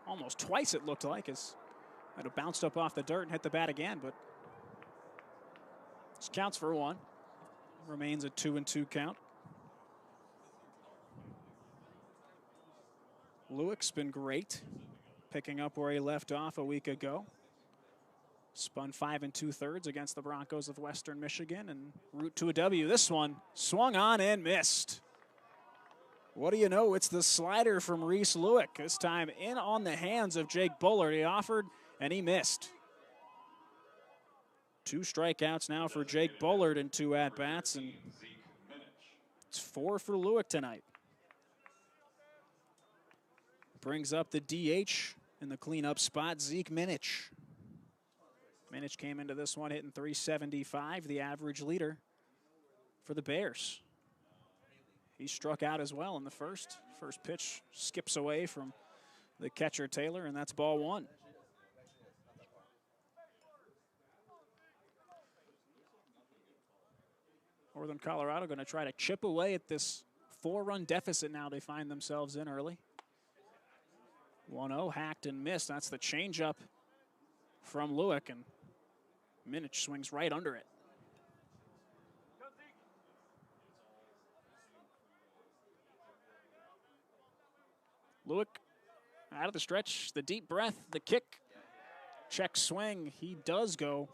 almost twice, it looked like, as might have bounced up off the dirt and hit the bat again, but this counts for 1. Remains a 2-2 count. Lewick's been great, picking up where he left off a week ago. Spun 5 2/3 against the Broncos of Western Michigan and route to a W. This one swung on and missed. What do you know? It's the slider from Reese Lewick. This time in on the hands of Jake Bullard. He offered and he missed. 2 strikeouts now for Jake Bullard in 2 at-bats, and it's 4 for Lewick tonight. Brings up the DH in the cleanup spot, Zeke Minich. Minich came into this one hitting .375, the average leader for the Bears. He struck out as well in the first. First pitch skips away from the catcher Taylor, and that's ball 1. Northern Colorado going to try to chip away at this 4-run deficit now they find themselves in early. 1-0, hacked and missed. That's the changeup from Lewick, and Minich swings right under it. Lewick out of the stretch, the deep breath, the kick, check swing. He does go.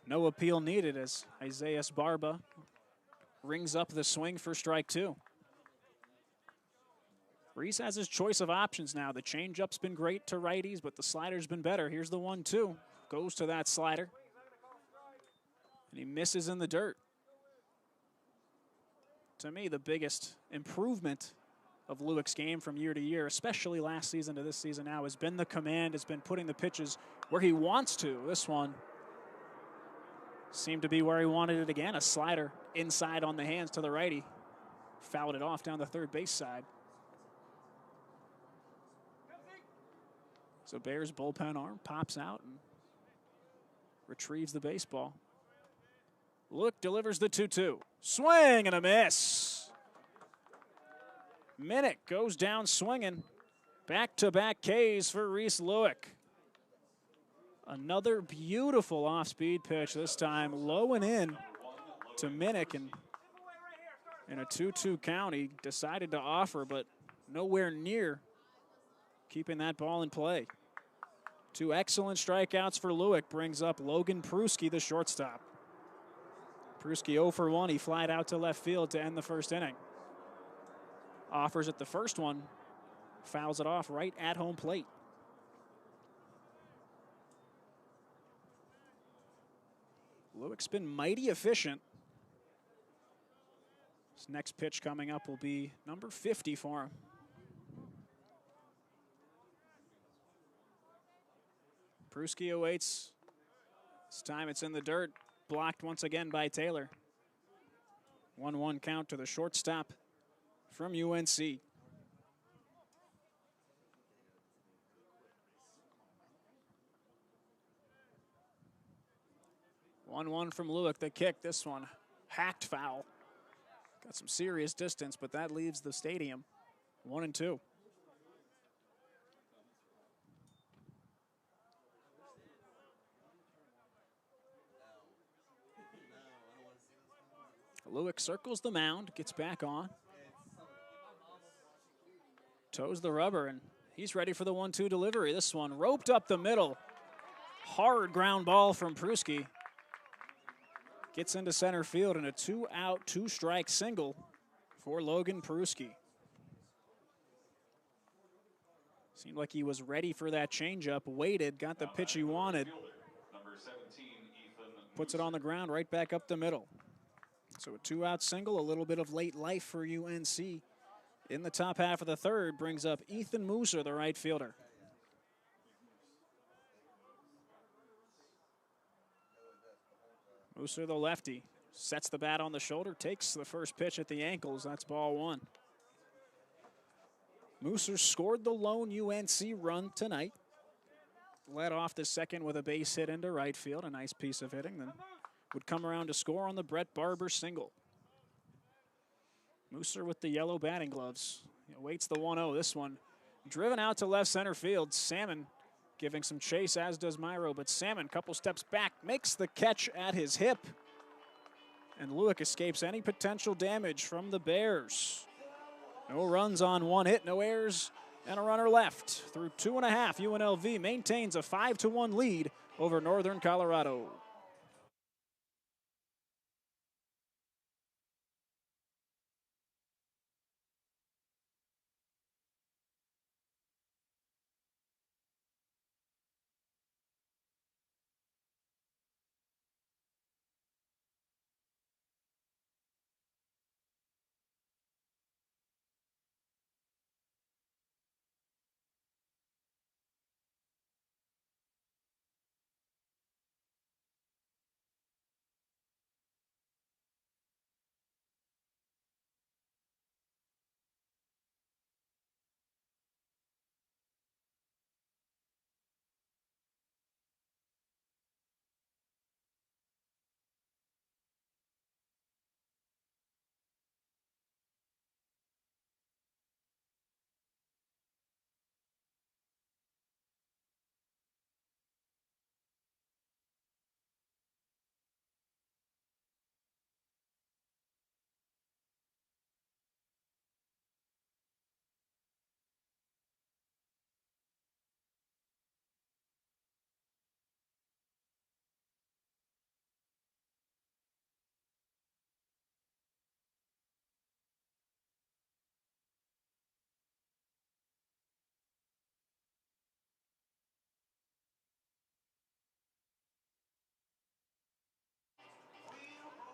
No appeal needed as Isaiah Barba rings up the swing for strike 2. Reese has his choice of options now. The changeup's been great to righties, but the slider's been better. Here's the 1-2. Goes to that slider. And he misses in the dirt. To me, the biggest improvement of Lewick's game from year to year, especially last season to this season now, has been the command, has been putting the pitches where he wants to. This one seemed to be where he wanted it again. A slider inside on the hands to the righty. Fouled it off down the third base side. So Bears bullpen arm pops out and retrieves the baseball. Lewick delivers the 2-2. Swing and a miss. Minich goes down swinging. Back-to-back Ks for Reese Lewick. Another beautiful off-speed pitch, this time low and in to Minich, and in a 2-2 count, he decided to offer, but nowhere near keeping that ball in play. 2 excellent strikeouts for Lewick brings up Logan Pruski, the shortstop. Pruski 0 for 1. He flied out to left field to end the first inning. Offers at the first one, fouls it off right at home plate. Lewick's been mighty efficient. His next pitch coming up will be number 50 for him. Pruski awaits. This time it's in the dirt. Blocked once again by Taylor. 1-1 count to the shortstop from UNC. One from Lewick, the kick. This one, hacked foul. Got some serious distance, but that leaves the stadium 1-2. Lewick circles the mound, gets back on. Toes the rubber, and he's ready for the 1-2 delivery. This one roped up the middle. Hard ground ball from Pruski. Gets into center field, and a 2-out, 2-strike single for Logan Pruski. Seemed like he was ready for that changeup, waited, got the pitch he wanted. Puts it on the ground, right back up the middle. So a 2-out single, a little bit of late life for UNC. In the top half of the third, brings up Ethan Mooser, the right fielder. Mooser, the lefty, sets the bat on the shoulder, takes the first pitch at the ankles. That's ball one. Mooser scored the lone UNC run tonight. Led off the second with a base hit into right field, a nice piece of hitting. Then would come around to score on the Brett Barber single. Mooser with the yellow batting gloves. He awaits the 1-0. This one driven out to left center field. Salmon giving some chase, as does Myro, but Salmon, couple steps back, makes the catch at his hip. And Lewick escapes any potential damage from the Bears. No runs on one hit, no errors, and a runner left. Through 2.5, UNLV maintains a 5-1 lead over Northern Colorado.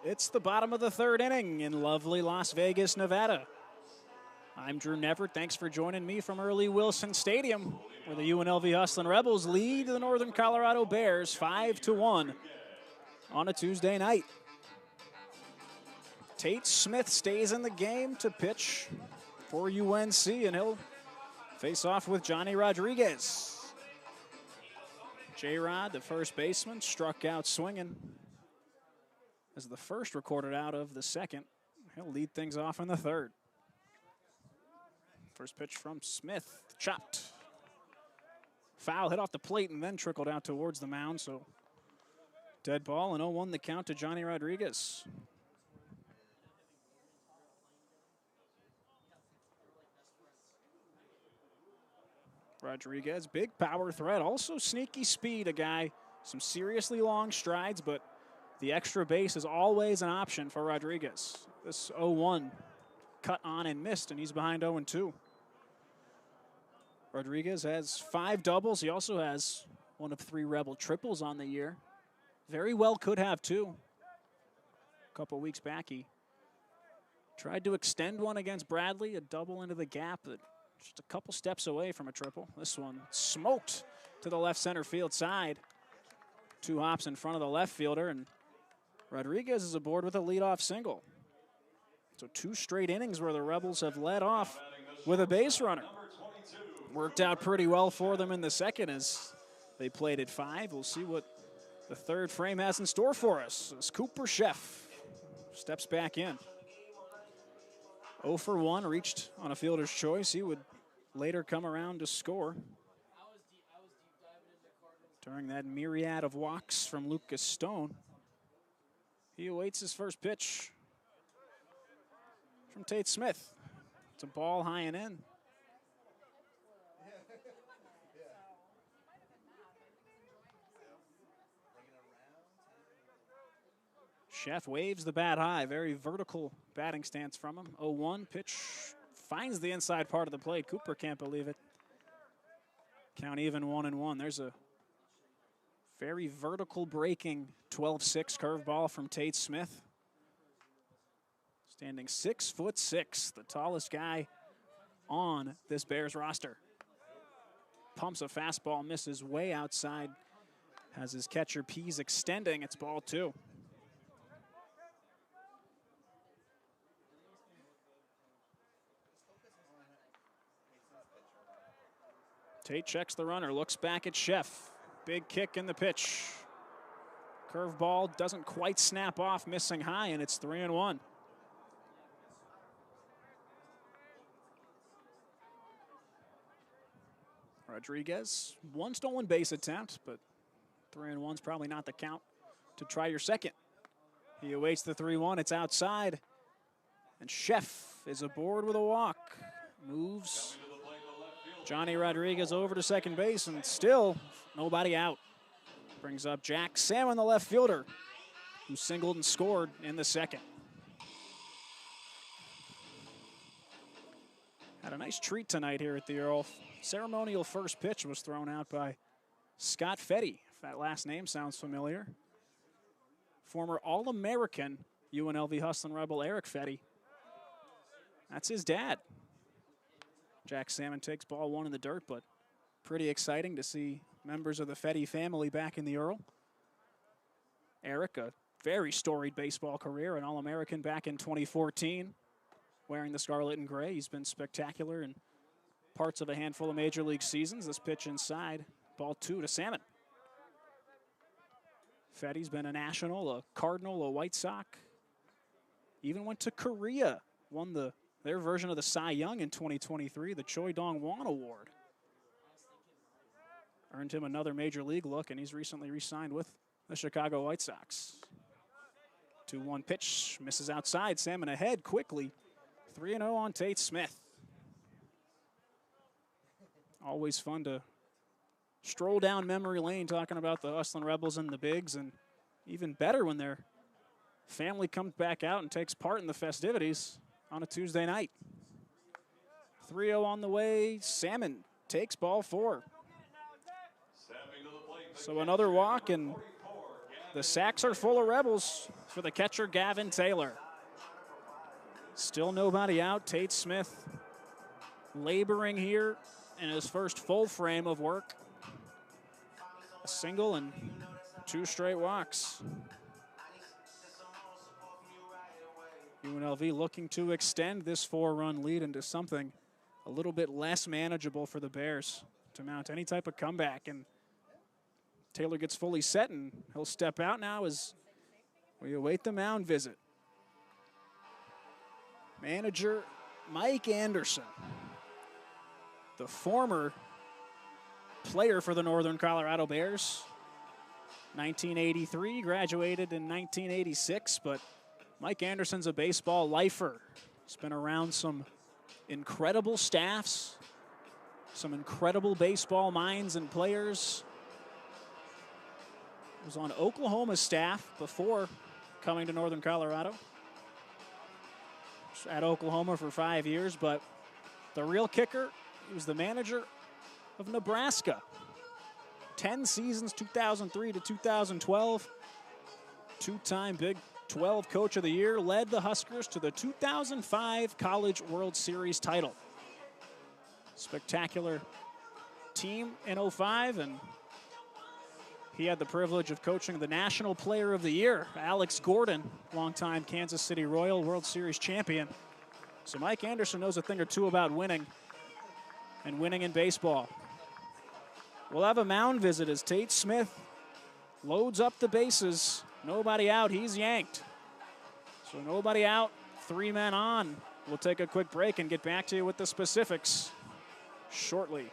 It's the bottom of the third inning in lovely Las Vegas, Nevada. I'm Drew Nevert. Thanks for joining me from Earl E. Wilson Stadium, where the UNLV Hustlin' Rebels lead the Northern Colorado Bears 5-1 on a Tuesday night. Tate Smith stays in the game to pitch for UNC, and he'll face off with Johnny Rodriguez. J-Rod, the first baseman, struck out swinging as the first recorded out of the second. He'll lead things off in the third. First pitch from Smith, chopped. Foul hit off the plate and then trickled out towards the mound, so dead ball, and 0-1 the count to Johnny Rodriguez. Rodriguez, big power threat, also sneaky speed, a guy, some seriously long strides, but the extra base is always an option for Rodriguez. This 0-1 cut on and missed, and he's behind 0-2. Rodriguez has 5 doubles. He also has one of 3 Rebel triples on the year. Very well could have 2. A couple weeks back, he tried to extend one against Bradley, a double into the gap, but just a couple steps away from a triple. This one smoked to the left center field side. 2 hops in front of the left fielder, and Rodriguez is aboard with a leadoff single. So 2 straight innings where the Rebels have led off with a base runner. Worked out pretty well for them in the second as they played at 5. We'll see what the third frame has in store for us as Cooper Sheff steps back in. 0 for 1, reached on a fielder's choice. He would later come around to score during that myriad of walks from Lucas Stone. He awaits his first pitch from Tate Smith. It's a ball high and in. Sheff waves the bat high, very vertical batting stance from him. 0-1, pitch finds the inside part of the plate. Cooper can't believe it. Count even 1-1. There's a very vertical breaking 12-6 curveball from Tate Smith. Standing 6'6", the tallest guy on this Bears roster. Pumps a fastball, misses way outside. Has his catcher Pease extending. It's ball 2. Tate checks the runner, looks back at Sheff. Big kick in the pitch. Curveball doesn't quite snap off, missing high, and it's 3-1. Rodriguez, 1 stolen base attempt, but 3-1's probably not the count to try your second. He awaits the 3-1, it's outside. And Sheff is aboard with a walk. Moves Johnny Rodriguez over to second base, and still nobody out. Brings up Jack Salmon, the left fielder, who singled and scored in the second. Had a nice treat tonight here at the Earl. Ceremonial first pitch was thrown out by Scott Fetty, if that last name sounds familiar. Former All-American UNLV Hustlin' Rebel Eric Fetty. That's his dad. Jack Salmon takes ball 1 in the dirt, but pretty exciting to see members of the Fetty family back in the Earl. Eric, a very storied baseball career, an All-American back in 2014, wearing the scarlet and gray. He's been spectacular in parts of a handful of major league seasons. This pitch inside, ball 2 to Salmon. Fetty's been a National, a Cardinal, a White Sox. Even went to Korea, won their version of the Cy Young in 2023, the Choi Dong-won Award. Earned him another major league look, and he's recently re-signed with the Chicago White Sox. 2-1 pitch, misses outside. Salmon ahead quickly. 3-0 on Tate Smith. Always fun to stroll down memory lane talking about the Hustlin' Rebels and the Bigs, and even better when their family comes back out and takes part in the festivities on a Tuesday night. 3-0 on the way. Salmon takes ball 4. So another walk, and the sacks are full of Rebels for the catcher Gavin Taylor. Still nobody out. Tate Smith laboring here in his first full frame of work. A single and 2 straight walks. UNLV looking to extend this 4-run lead into something a little bit less manageable for the Bears to mount any type of comeback. And Taylor gets fully set, and he'll step out now as we await the mound visit. Manager Mike Anderson, the former player for the Northern Colorado Bears. 1983, graduated in 1986, but Mike Anderson's a baseball lifer. He's been around some incredible staffs, some incredible baseball minds and players. He was on Oklahoma's staff before coming to Northern Colorado. At Oklahoma for 5 years, but the real kicker, he was the manager of Nebraska. 10 seasons, 2003 to 2012. Two-time Big 12 Coach of the Year, led the Huskers to the 2005 College World Series title. Spectacular team in 05, and he had the privilege of coaching the National Player of the Year, Alex Gordon, longtime Kansas City Royal World Series champion. So Mike Anderson knows a thing or two about winning, and winning in baseball. We'll have a mound visit as Tate Smith loads up the bases. Nobody out, he's yanked. So nobody out, 3 men on. We'll take a quick break and get back to you with the specifics shortly.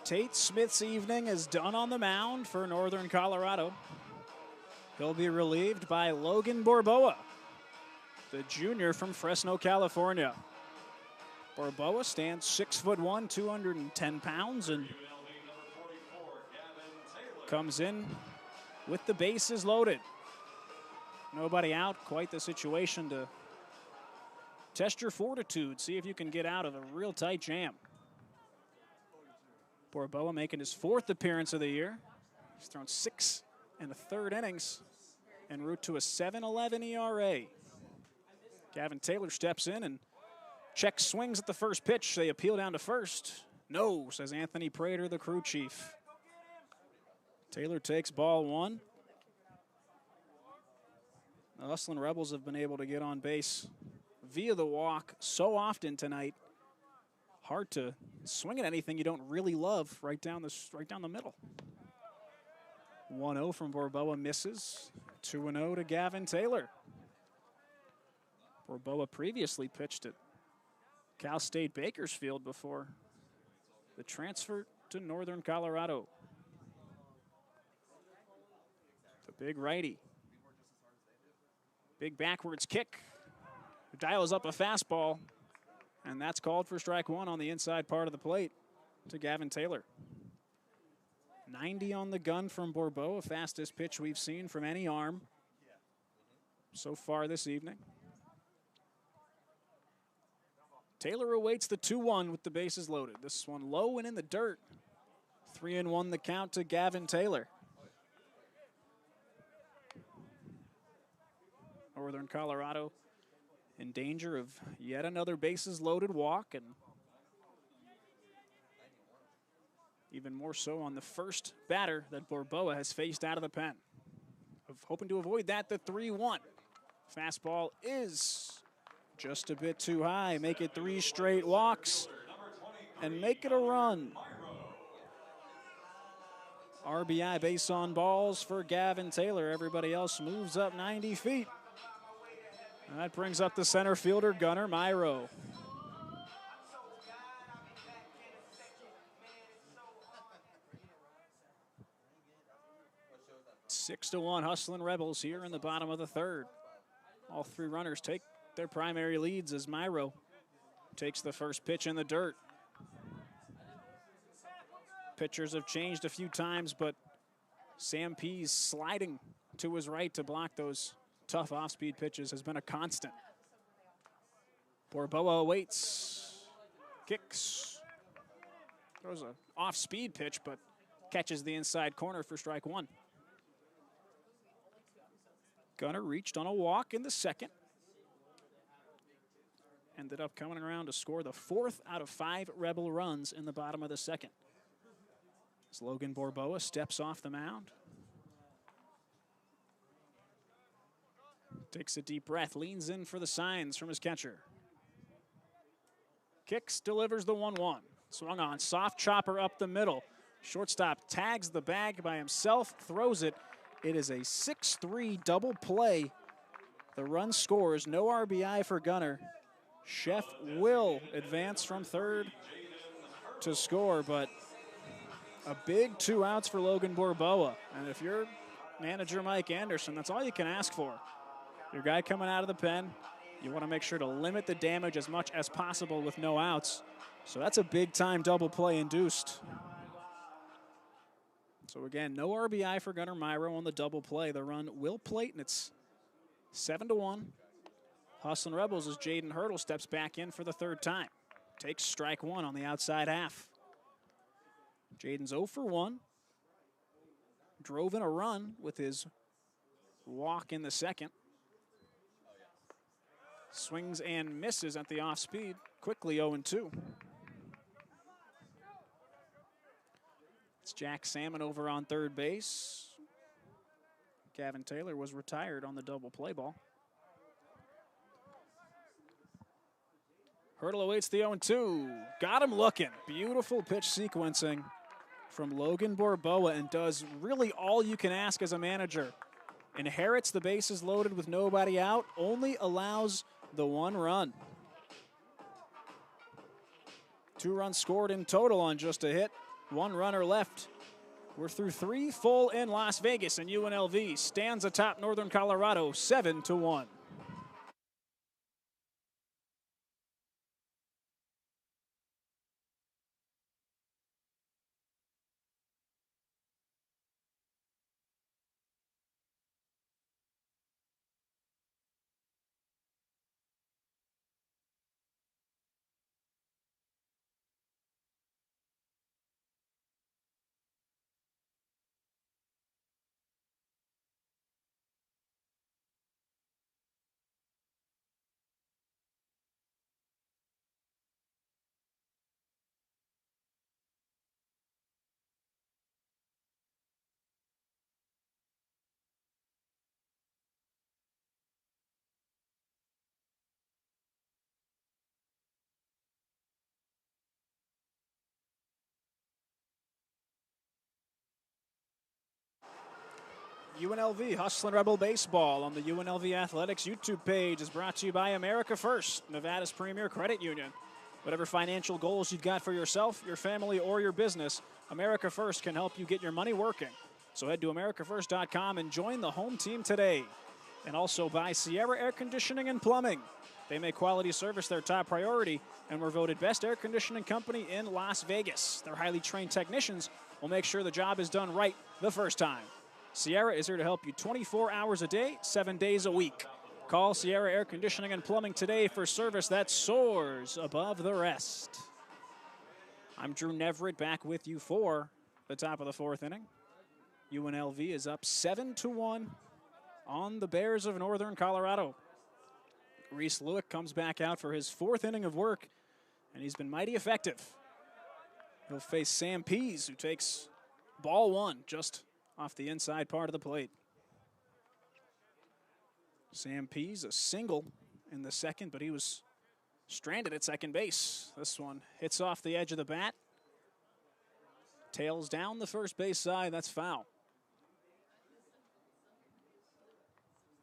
Tate Smith's evening is done on the mound for Northern Colorado. He'll be relieved by Logan Borboa, the junior from Fresno, California. Borboa stands 6'1", 210 pounds, and comes in with the bases loaded. Nobody out, quite the situation to test your fortitude, see if you can get out of a real tight jam. Borboa making his 4th appearance of the year. He's thrown 6 1/3 innings en route to a 7.11 ERA. Gavin Taylor steps in and checks swings at the first pitch. They appeal down to first. No, says Anthony Prater, the crew chief. Taylor takes ball 1. The Hustlin' Rebels have been able to get on base via the walk so often tonight. Hard to swing at anything you don't really love right down the middle. 1-0 from Borboa misses. 2-0 to Gavin Taylor. Borboa previously pitched at Cal State Bakersfield before the transfer to Northern Colorado. The big righty. Big backwards kick. Dials up a fastball. And that's called for strike 1 on the inside part of the plate to Gavin Taylor. 90 on the gun from Borboa, fastest pitch we've seen from any arm so far this evening. Taylor awaits the 2-1 with the bases loaded. This one low and in the dirt. 3-1 the count to Gavin Taylor. Northern Colorado in danger of yet another bases loaded walk, and even more so on the first batter that Borboa has faced out of the pen. Hoping to avoid that, the 3-1. Fastball is just a bit too high. Make it 3 straight walks and make it a run. RBI base on balls for Gavin Taylor. Everybody else moves up 90 feet. That brings up the center fielder, Gunnar Myro. Six to 1 Hustlin' Rebels here in the bottom of the 3rd. All 3 runners take their primary leads as Myro takes the first pitch in the dirt. Pitchers have changed a few times, but Sam Pease sliding to his right to block those tough off-speed pitches has been a constant. Borboa waits, kicks, throws an off-speed pitch, but catches the inside corner for strike one. Gunnar reached on a walk in the second. Ended up coming around to score the 4th out of 5 Rebel runs in the bottom of the second. As Logan Borboa steps off the mound. Takes a deep breath, leans in for the signs from his catcher. Kicks, delivers the 1-1. Swung on, soft chopper up the middle. Shortstop tags the bag by himself, throws it. It is a 6-3 double play. The run scores, no RBI for Gunnar. Chef will advance from third to score, but a big 2 outs for Logan Borboa. And if you're manager Mike Anderson, that's all you can ask for. Your guy coming out of the pen, you want to make sure to limit the damage as much as possible with no outs. So that's a big-time double play induced. So again, no RBI for Gunnar Myro on the double play. The run will plate, and it's 7-1. Hustlin' Rebels as Jaden Hurdle steps back in for the 3rd time. Takes strike one on the outside half. Jaden's 0 for 1. Drove in a run with his walk in the second. Swings and misses at the off speed. Quickly 0-2. It's Jack Salmon over on third base. Gavin Taylor was retired on the double play ball. Hurdle awaits the 0-2. Got him looking. Beautiful pitch sequencing from Logan Borboa, and does really all you can ask as a manager. Inherits the bases loaded with nobody out, only allows the 1 run. 2 runs scored in total on just a hit. 1 runner left. We're through 3 full in Las Vegas, and UNLV stands atop Northern Colorado 7-1. UNLV Hustlin' Rebel Baseball on the UNLV Athletics YouTube page is brought to you by America First, Nevada's premier credit union. Whatever financial goals you've got for yourself, your family, or your business, America First can help you get your money working. So head to americafirst.com and join the home team today. And also by Sierra Air Conditioning and Plumbing. They make quality service their top priority and were voted best air conditioning company in Las Vegas. Their highly trained technicians will make sure the job is done right the first time. Sierra is here to help you 24 hours a day, 7 days a week. Call Sierra Air Conditioning and Plumbing today for service that soars above the rest. I'm Drew Neverett back with you for the top of the 4th inning. UNLV is up 7-1 on the Bears of Northern Colorado. Reese Lewick comes back out for his 4th inning of work, and he's been mighty effective. He'll face Sam Pease, who takes ball 1 just off the inside part of the plate. Sam Pease, a single in the second, but he was stranded at second base. This one hits off the edge of the bat. Tails down the first base side, that's foul.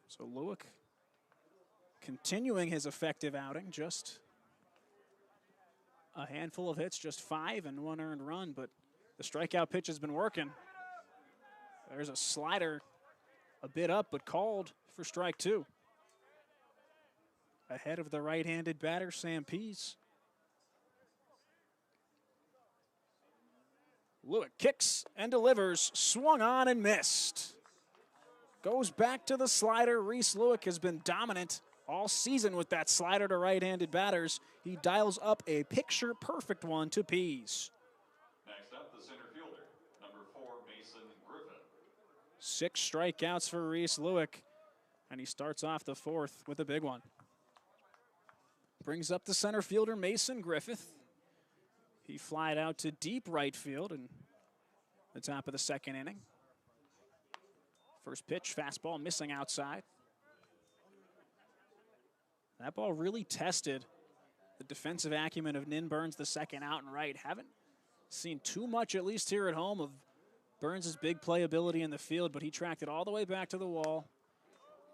So Lewick continuing his effective outing, just a handful of hits, just 5 and 1 earned run, but the strikeout pitch has been working. There's a slider a bit up, but called for strike 2. Ahead of the right-handed batter, Sam Pease. Lewick kicks and delivers, swung on and missed. Goes back to the slider. Reese Lewick has been dominant all season with that slider to right-handed batters. He dials up a picture-perfect one to Pease. Next up, the center fielder, number 4, Mason Griffin. 6 strikeouts for Reese Lewick, and he starts off the 4th with a big one. Brings up the center fielder, Mason Griffith. He flied out to deep right field in the top of the 2nd inning. First pitch, fastball missing outside. That ball really tested the defensive acumen of Nin Burns, the second out and right. Haven't seen too much, at least here at home, of Burns' big playability in the field, but he tracked it all the way back to the wall,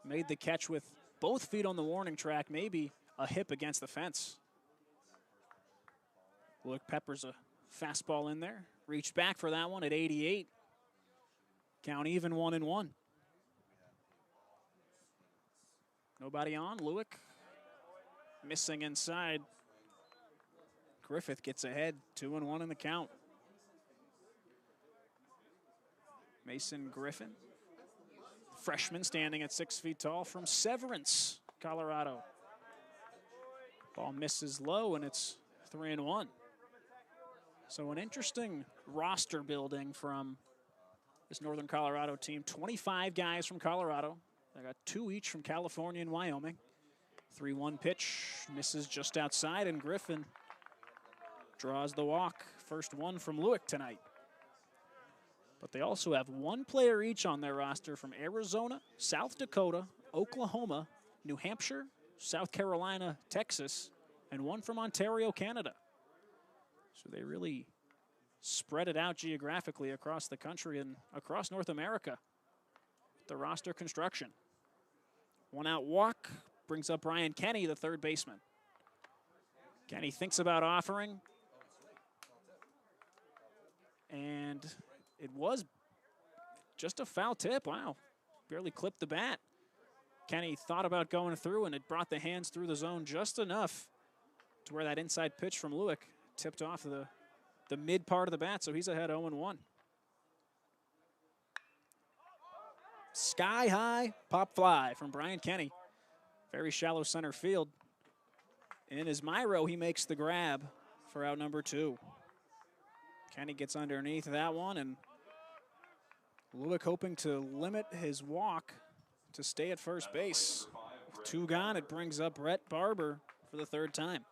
made the catch with both feet on the warning track, maybe a hip against the fence. Look, peppers a fastball in there. Reached back for that one at 88. Count even 1-1. Nobody on. Lewick missing inside. Griffith gets ahead, 2-1 in the count. Mason Griffin, freshman standing at 6 feet tall from Severance, Colorado. Ball misses low and it's 3-1. So an interesting roster building from this Northern Colorado team. 25 guys from Colorado. They got 2 each from California and Wyoming. 3-1 pitch, misses just outside, and Griffin draws the walk. First one from Lewick tonight. But they also have 1 player each on their roster from Arizona, South Dakota, Oklahoma, New Hampshire, South Carolina, Texas, and 1 from Ontario, Canada. So they really spread it out geographically across the country and across North America with the roster construction. 1 out walk brings up Brian Kenny, the third baseman. Kenny thinks about offering, and it was just a foul tip. Wow, barely clipped the bat. Kenny thought about going through, and it brought the hands through the zone just enough to where that inside pitch from Lewick tipped off the mid part of the bat, so he's ahead 0-1. Sky high pop fly from Brian Kenny. Very shallow center field. In his Myro, he makes the grab for out number 2. Kenny gets underneath that one, and Lewick hoping to limit his walk to stay at first base. With 2 gone, it brings up Brett Barber for the 3rd time.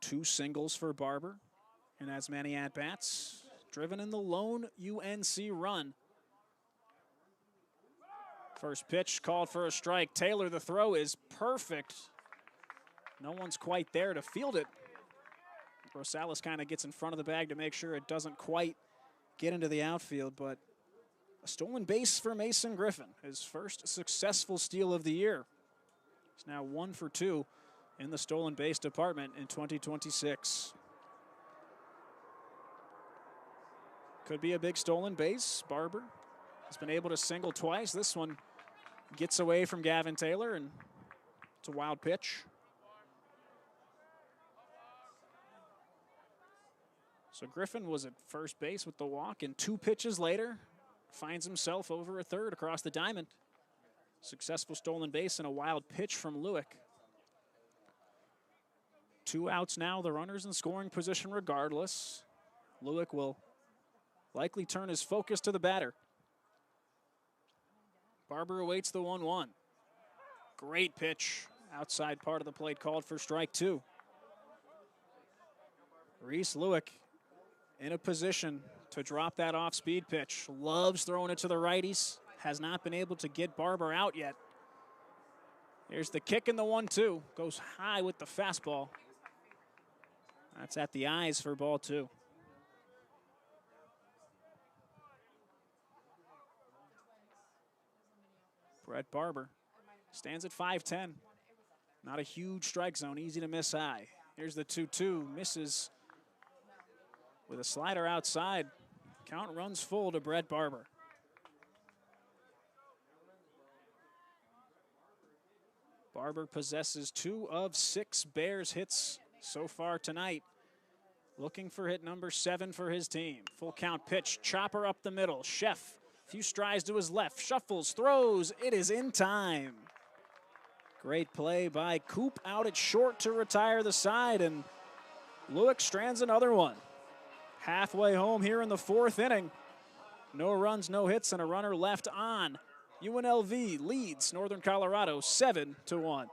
2 singles for Barber and as many at-bats. Driven in the lone UNC run. First pitch called for a strike. Taylor, the throw is perfect. No one's quite there to field it. Rosales kind of gets in front of the bag to make sure it doesn't quite get into the outfield, but a stolen base for Mason Griffin, his first successful steal of the year. He's now 1 for 2 in the stolen base department in 2026. Could be a big stolen base. Barber has been able to single twice. This one gets away from Gavin Taylor, and it's a wild pitch. So Griffin was at first base with the walk, and 2 pitches later finds himself over a third across the diamond. Successful stolen base and a wild pitch from Lewick. 2 outs now, the runners in scoring position regardless. Lewick will likely turn his focus to the batter. Barber awaits the 1-1. Great pitch. Outside part of the plate called for strike 2. Reese Lewick in a position to drop that off-speed pitch. Loves throwing it to the righties. Has not been able to get Barber out yet. Here's the kick in the 1-2. Goes high with the fastball. That's at the eyes for ball 2. Brett Barber stands at 5'10". Not a huge strike zone, easy to miss high. Here's the 2-2, misses with a slider outside. Count runs full to Brett Barber. Barber possesses 2 of 6 Bears hits so far tonight. looking for hit number 7 for his team. Full count pitch, chopper up the middle. Chef, few strides to his left, shuffles, throws, it is in time. Great play by Coop out at short to retire the side, and Lewick strands another one. Halfway home here in the 4th inning. No runs, no hits, and a runner left on. UNLV leads Northern Colorado 7-1.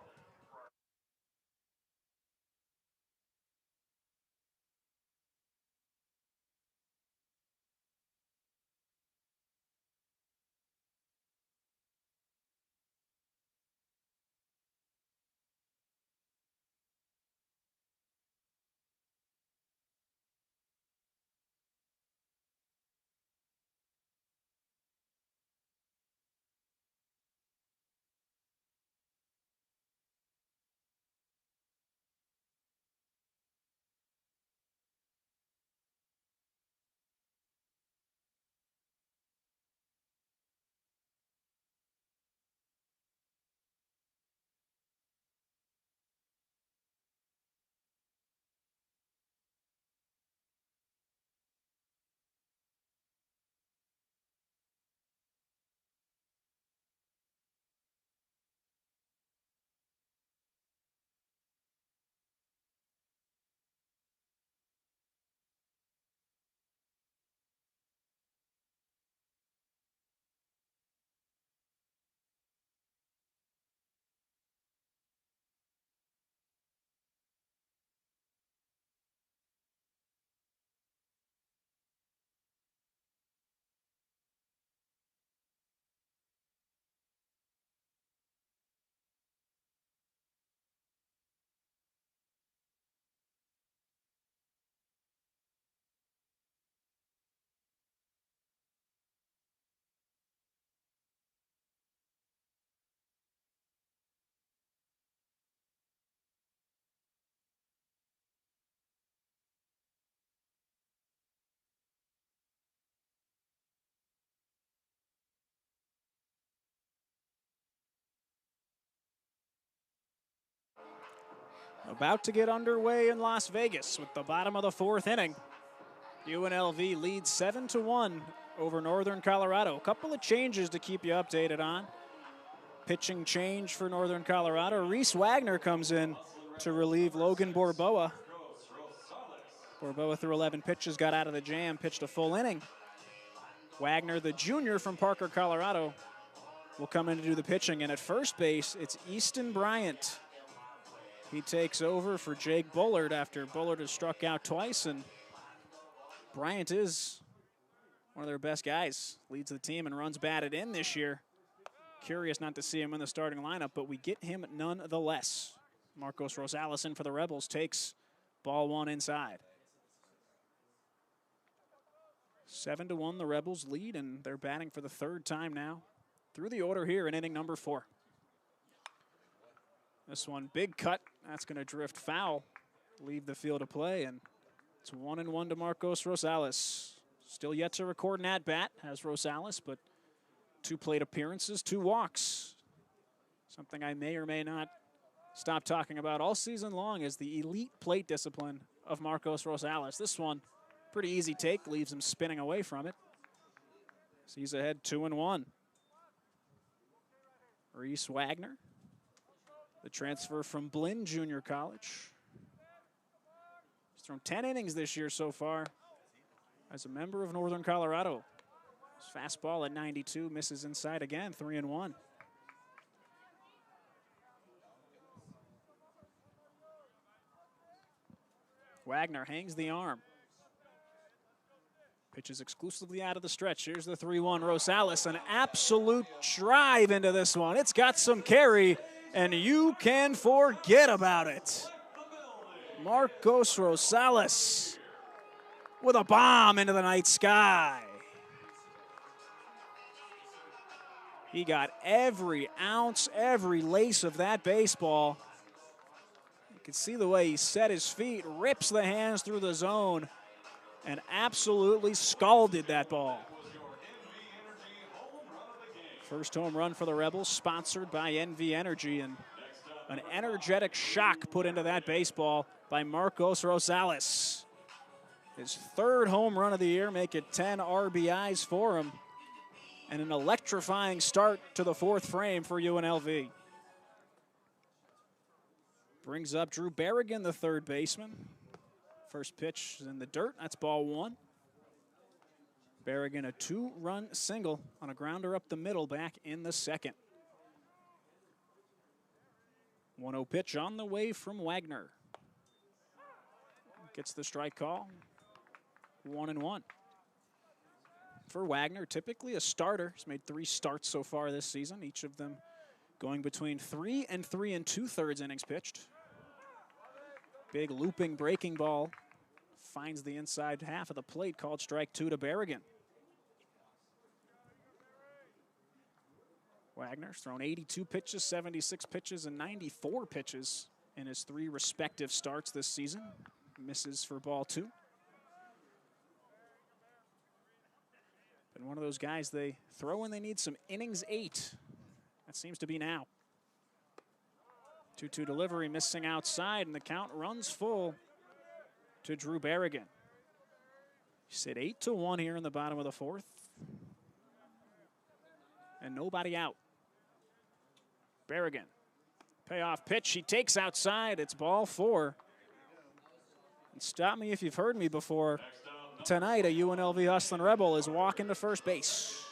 About to get underway in Las Vegas with the bottom of the 4th inning. UNLV leads 7-1 over Northern Colorado. A couple of changes to keep you updated on. Pitching change for Northern Colorado. Reese Wagner comes in to relieve Logan Borboa. Borboa threw 11 pitches, got out of the jam, pitched a full inning. Wagner, the junior from Parker, Colorado, will come in to do the pitching. And at first base, it's Easton Bryant. He takes over for Jake Bullard after Bullard has struck out twice, and Bryant is one of their best guys. Leads the team and runs batted in this year. Curious not to see him in the starting lineup, but we get him nonetheless. Marcos Rosales in for the Rebels, takes ball 1 inside. 7-1 the Rebels lead, and they're batting for the 3rd time now through the order here in inning number 4. This one, big cut. That's going to drift foul. Leave the field of play, and it's 1-1 to Marcos Rosales. Still yet to record an at-bat, has Rosales, but 2 plate appearances, 2 walks. Something I may or may not stop talking about all season long is the elite plate discipline of Marcos Rosales. This one, pretty easy take, leaves him spinning away from it. So he's ahead 2-1. Reese Wagner, the transfer from Blinn Junior College. He's thrown 10 innings this year so far as a member of Northern Colorado. His fastball at 92, misses inside again, 3-1. Wagner hangs the arm. Pitches exclusively out of the stretch. Here's the 3-1 Rosales, an absolute drive into this one. It's got some carry, and you can forget about it. Marcos Rosales with a bomb into the night sky. He got every ounce, every lace of that baseball. You can see the way he set his feet, rips the hands through the zone, and absolutely scalded that ball. First home run for the Rebels, sponsored by NV Energy, and an energetic shock put into that baseball by Marcos Rosales. His third home run of the year, make it 10 RBIs for him. And an electrifying start to the fourth frame for UNLV. Brings up Drew Berrigan, the third baseman. First pitch is in the dirt, that's ball one. Berrigan a two-run single on a grounder up the middle back in the second. 1-0 pitch on the way from Wagner. Gets the strike call. 1-1. For Wagner, typically a starter. He's made 3 starts so far this season, each of them going between 3 and 3 2/3 innings pitched. Big looping breaking ball finds the inside half of the plate, called strike 2 to Berrigan. Wagner's thrown 82 pitches, 76 pitches, and 94 pitches in his 3 respective starts this season. Misses for ball 2. Been one of those guys they throw when they need some innings 8. That seems to be now. 2-2 delivery, missing outside, and the count runs full to Drew Berrigan. You sit 8-1 here in the bottom of the fourth. And nobody out. Berrigan, payoff pitch, he takes outside, it's ball 4. And stop me if you've heard me before. Tonight, a UNLV Hustlin' Rebel is walking to first base.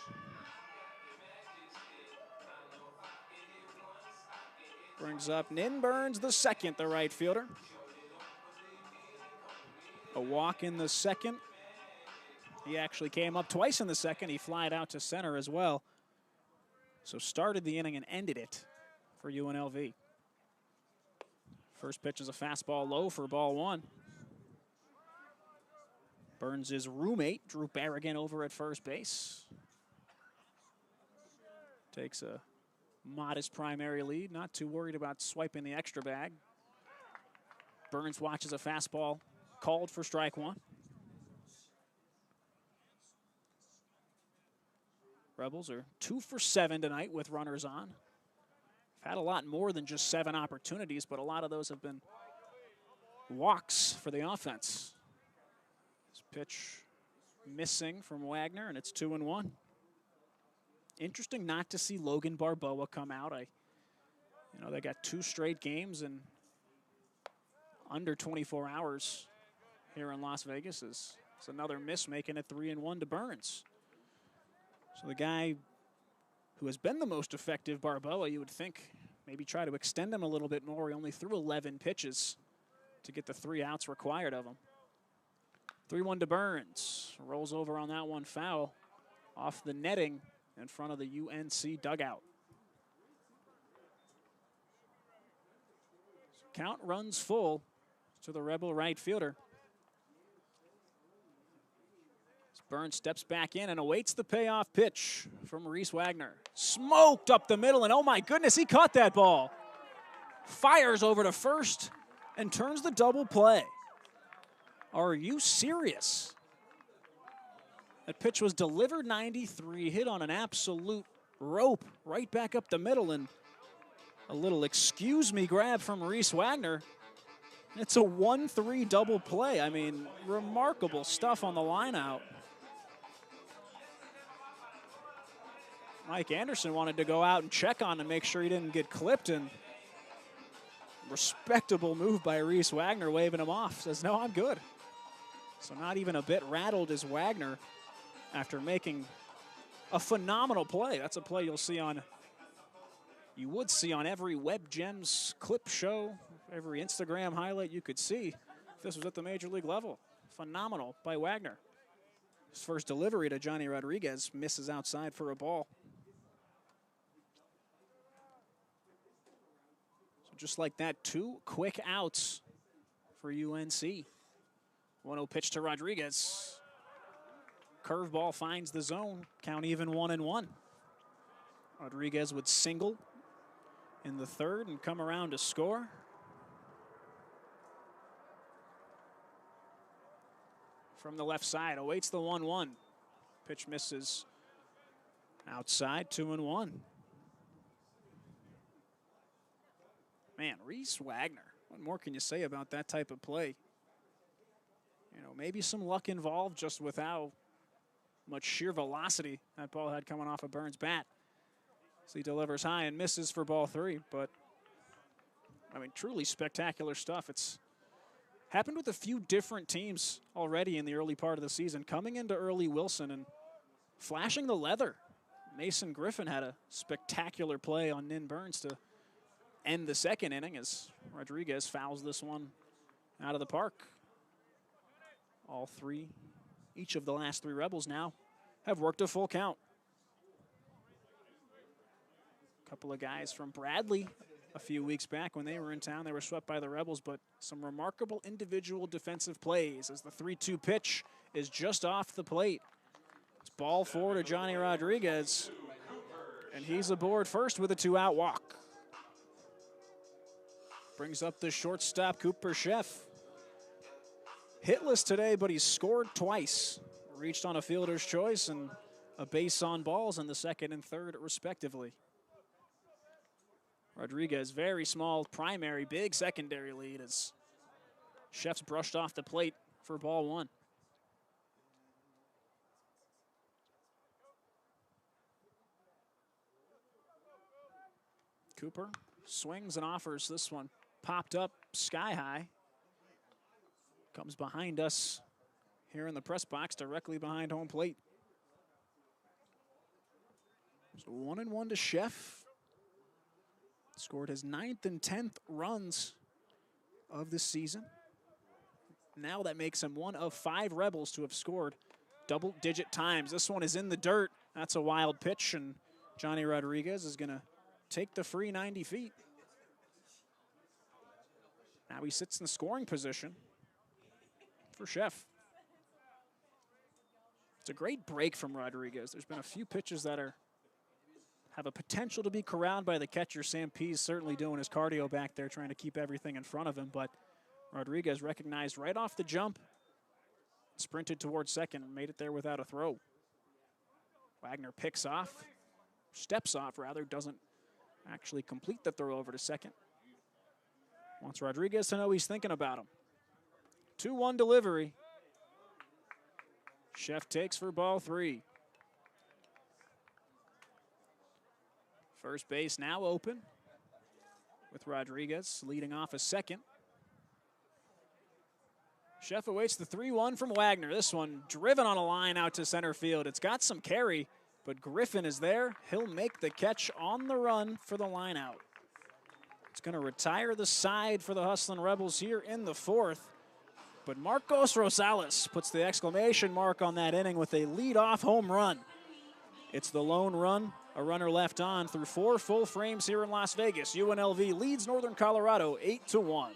Brings up Nin Burns, the second, the right fielder. A walk in the second. He actually came up twice in the second. He flied out to center as well. So started the inning and ended it for UNLV. First pitch is a fastball low for ball 1. Burns' roommate, Drew Berrigan, over at first base. Takes a modest primary lead, not too worried about swiping the extra bag. Burns watches a fastball called for strike 1. Rebels are 2 for 7 tonight with runners on. Had a lot more than just 7 opportunities, but a lot of those have been walks for the offense. This pitch missing from Wagner, and it's 2-1. Interesting not to see Logan Barboa come out. They got 2 straight games in under 24 hours here in Las Vegas. It's another miss, making it 3-1 to Burns. So the guy who has been the most effective, Barboa, you would think maybe try to extend him a little bit more. He only threw 11 pitches to get the 3 outs required of him. 3-1 to Burns. Rolls over on that one, foul off the netting in front of the UNC dugout. Count runs full to the Rebel right fielder. Burns steps back in and awaits the payoff pitch from Reese Wagner. Smoked up the middle, and oh my goodness, he caught that ball. Fires over to first and turns the double play. Are you serious? That pitch was delivered 93, hit on an absolute rope right back up the middle, and a little excuse me grab from Reese Wagner. It's a 1-3 double play. I mean, remarkable stuff on the line out. Mike Anderson wanted to go out and check on him, make sure he didn't get clipped, and respectable move by Reese Wagner, waving him off. Says, no, I'm good. So not even a bit rattled is Wagner after making a phenomenal play. That's a play you would see on every Web Gems clip show, every Instagram highlight you could see if this was at the major league level. Phenomenal by Wagner. His first delivery to Johnny Rodriguez misses outside for a ball. So just like that, 2 quick outs for UNC. 1-0 pitch to Rodriguez. Curveball finds the zone. Count even 1-1. Rodriguez would single in the third and come around to score. From the left side, awaits the 1-1. Pitch misses outside, 2-1. Man, Reese Wagner, what more can you say about that type of play? You know, maybe some luck involved just with how much sheer velocity that ball had coming off of Burns' bat. So he delivers high and misses for ball 3, but I mean, truly spectacular stuff. It's happened with a few different teams already in the early part of the season. Coming into Earl E. Wilson and flashing the leather. Mason Griffin had a spectacular play on Nin Burns to end the second inning as Rodriguez fouls this one out of the park. Each of the last 3 Rebels now have worked a full count. A couple of guys from Bradley a few weeks back when they were in town, they were swept by the Rebels, but some remarkable individual defensive plays as the 3-2 pitch is just off the plate. It's ball 4 to Johnny Rodriguez, and he's aboard first with a 2-out walk. Brings up the shortstop, Cooper Sheff. Hitless today, but he's scored twice. Reached on a fielder's choice and a base on balls in the second and third, respectively. Rodriguez, very small primary, big secondary lead as Sheff's brushed off the plate for ball 1. Cooper swings and offers this one. Popped up sky high. Comes behind us here in the press box, directly behind home plate. So 1-1 to Sheff. Scored his 9th and 10th runs of this season. Now that makes him one of 5 Rebels to have scored double-digit times. This one is in the dirt. That's a wild pitch, and Johnny Rodriguez is going to take the free 90 feet. Now he sits in scoring position for Sheff. It's a great break from Rodriguez. There's been a few pitches that have a potential to be corralled by the catcher. Sam Pease certainly doing his cardio back there, trying to keep everything in front of him, but Rodriguez recognized right off the jump, sprinted towards second, and made it there without a throw. Wagner picks off, steps off rather, doesn't actually complete the throw over to second. Wants Rodriguez to know he's thinking about him. 2-1 delivery. Sheff takes for ball 3. First base now open with Rodriguez leading off a second. Sheff awaits the 3-1 from Wagner. This one driven on a line out to center field. It's got some carry, but Griffin is there. He'll make the catch on the run for the line out. It's going to retire the side for the Hustlin' Rebels here in the 4th. But Marcos Rosales puts the exclamation mark on that inning with a lead-off home run. It's the lone run, a runner left on through 4 full frames here in Las Vegas. UNLV leads Northern Colorado 8-1.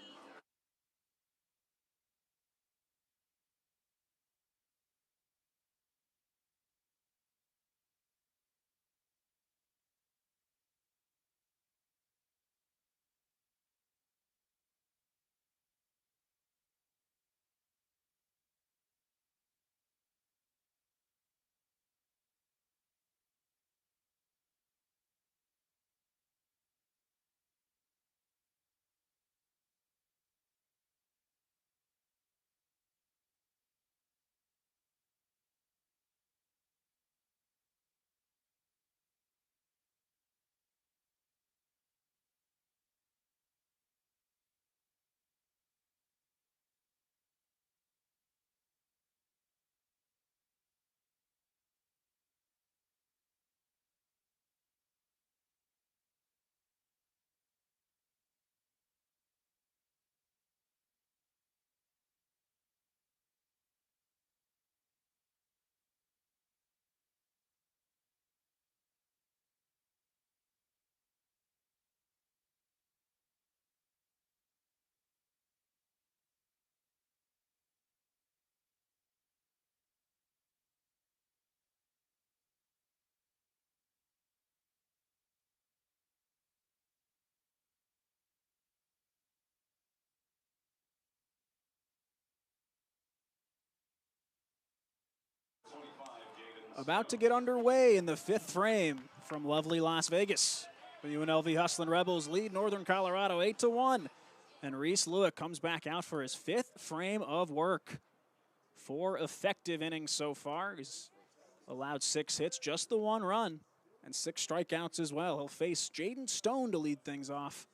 About to get underway in the 5th frame from lovely Las Vegas. The UNLV Hustlin' Rebels lead Northern Colorado 8-1. And Reese Lewick comes back out for his 5th frame of work. 4 effective innings so far. He's allowed 6 hits, just the 1 run, and 6 strikeouts as well. He'll face Jaden Stone to lead things off,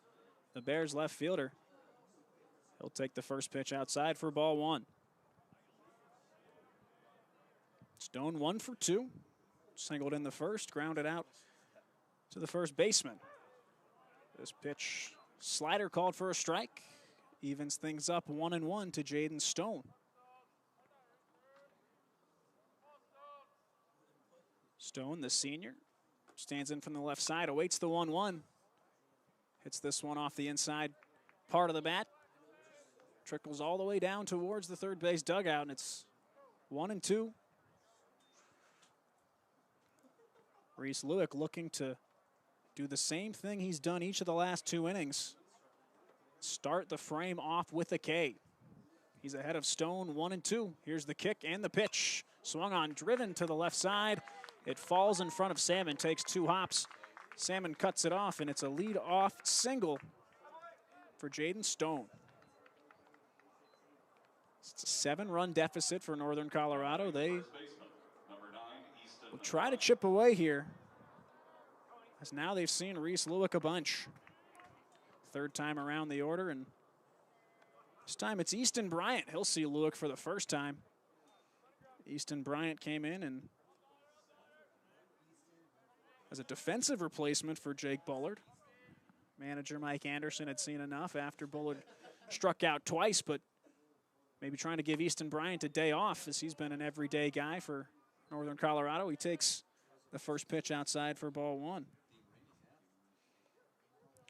the Bears left fielder. He'll take the first pitch outside for ball 1. Stone 1 for 2. Singled in the first, grounded out to the first baseman. This pitch, slider called for a strike. Evens things up 1-1 to Jaden Stone. Stone, the senior, stands in from the left side, awaits the 1-1. Hits this one off the inside part of the bat. Trickles all the way down towards the third base dugout, and it's 1-2. Reese Lewick looking to do the same thing he's done each of the last 2 innings. Start the frame off with a K. He's ahead of Stone 1-2. Here's the kick and the pitch. Swung on, driven to the left side. It falls in front of Salmon, takes 2 hops. Salmon cuts it off, and it's a lead-off single for Jaden Stone. It's a 7-run deficit for Northern Colorado. They will try to chip away here, as now they've seen Reese Lewick a bunch. 3rd time around the order, and this time it's Easton Bryant. He'll see Lewick for the first time. Easton Bryant came in and as a defensive replacement for Jake Bullard. Manager Mike Anderson had seen enough after Bullard struck out twice, but maybe trying to give Easton Bryant a day off, as he's been an everyday guy for Northern Colorado. He takes the first pitch outside for ball 1.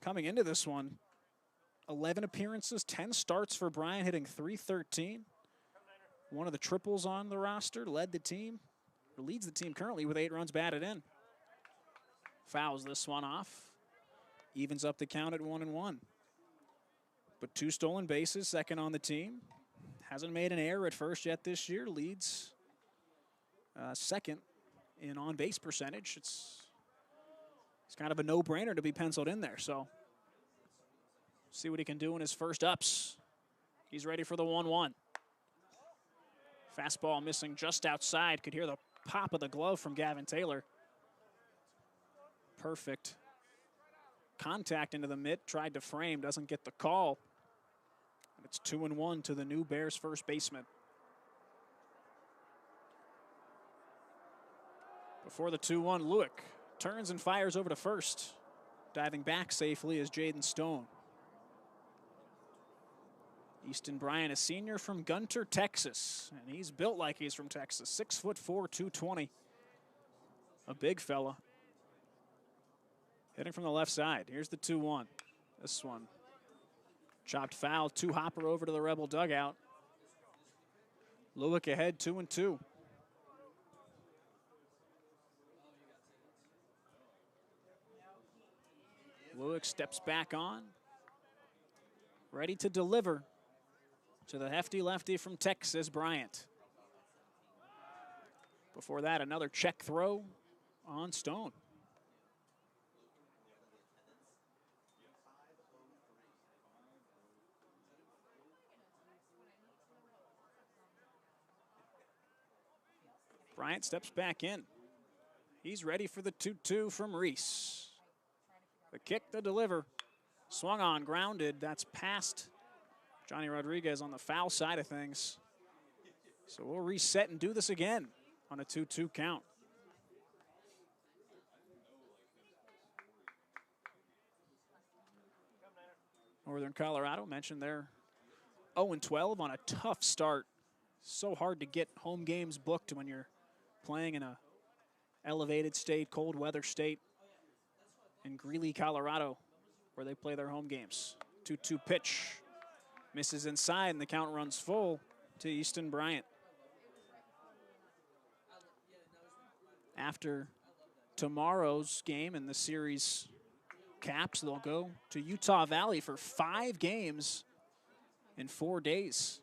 Coming into this one, 11 appearances, 10 starts for Bryant, hitting .313. One of the triples on the roster, leads the team currently with 8 runs batted in. Fouls this one off. Evens up the count at 1-1. But 2 stolen bases, second on the team. Hasn't made an error at first yet this year. Leads second in on-base percentage. It's kind of a no-brainer to be penciled in there. So see what he can do in his first ups. He's ready for the 1-1. Fastball missing just outside. Could hear the pop of the glove from Gavin Taylor. Perfect contact into the mitt. Tried to frame, doesn't get the call. And it's 2-1 to the new Bears first baseman. Before the 2-1, Lewick turns and fires over to first. Diving back safely is Jaden Stone. Easton Bryant, a senior from Gunter, Texas. And he's built like he's from Texas. 6'4", 220. A big fella. Hitting from the left side. Here's the 2-1. This one chopped foul. 2-hopper over to the Rebel dugout. Lewick ahead, 2-2. Lewick steps back on. Ready to deliver to the hefty lefty from Texas, Bryant. Before that, another check throw on Stone. Bryant steps back in. He's ready for the 2-2 from Reese. The kick, the deliver. Swung on, grounded. That's past Johnny Rodriguez on the foul side of things. So we'll reset and do this again on a 2-2 count. Northern Colorado mentioned they're 0-12 on a tough start. So hard to get home games booked when you're playing in a elevated state, cold weather state in Greeley, Colorado, where they play their home games. 2-2 pitch. Misses inside, and the count runs full to Easton Bryant. After tomorrow's game and the series caps, they'll go to Utah Valley for 5 games in 4 days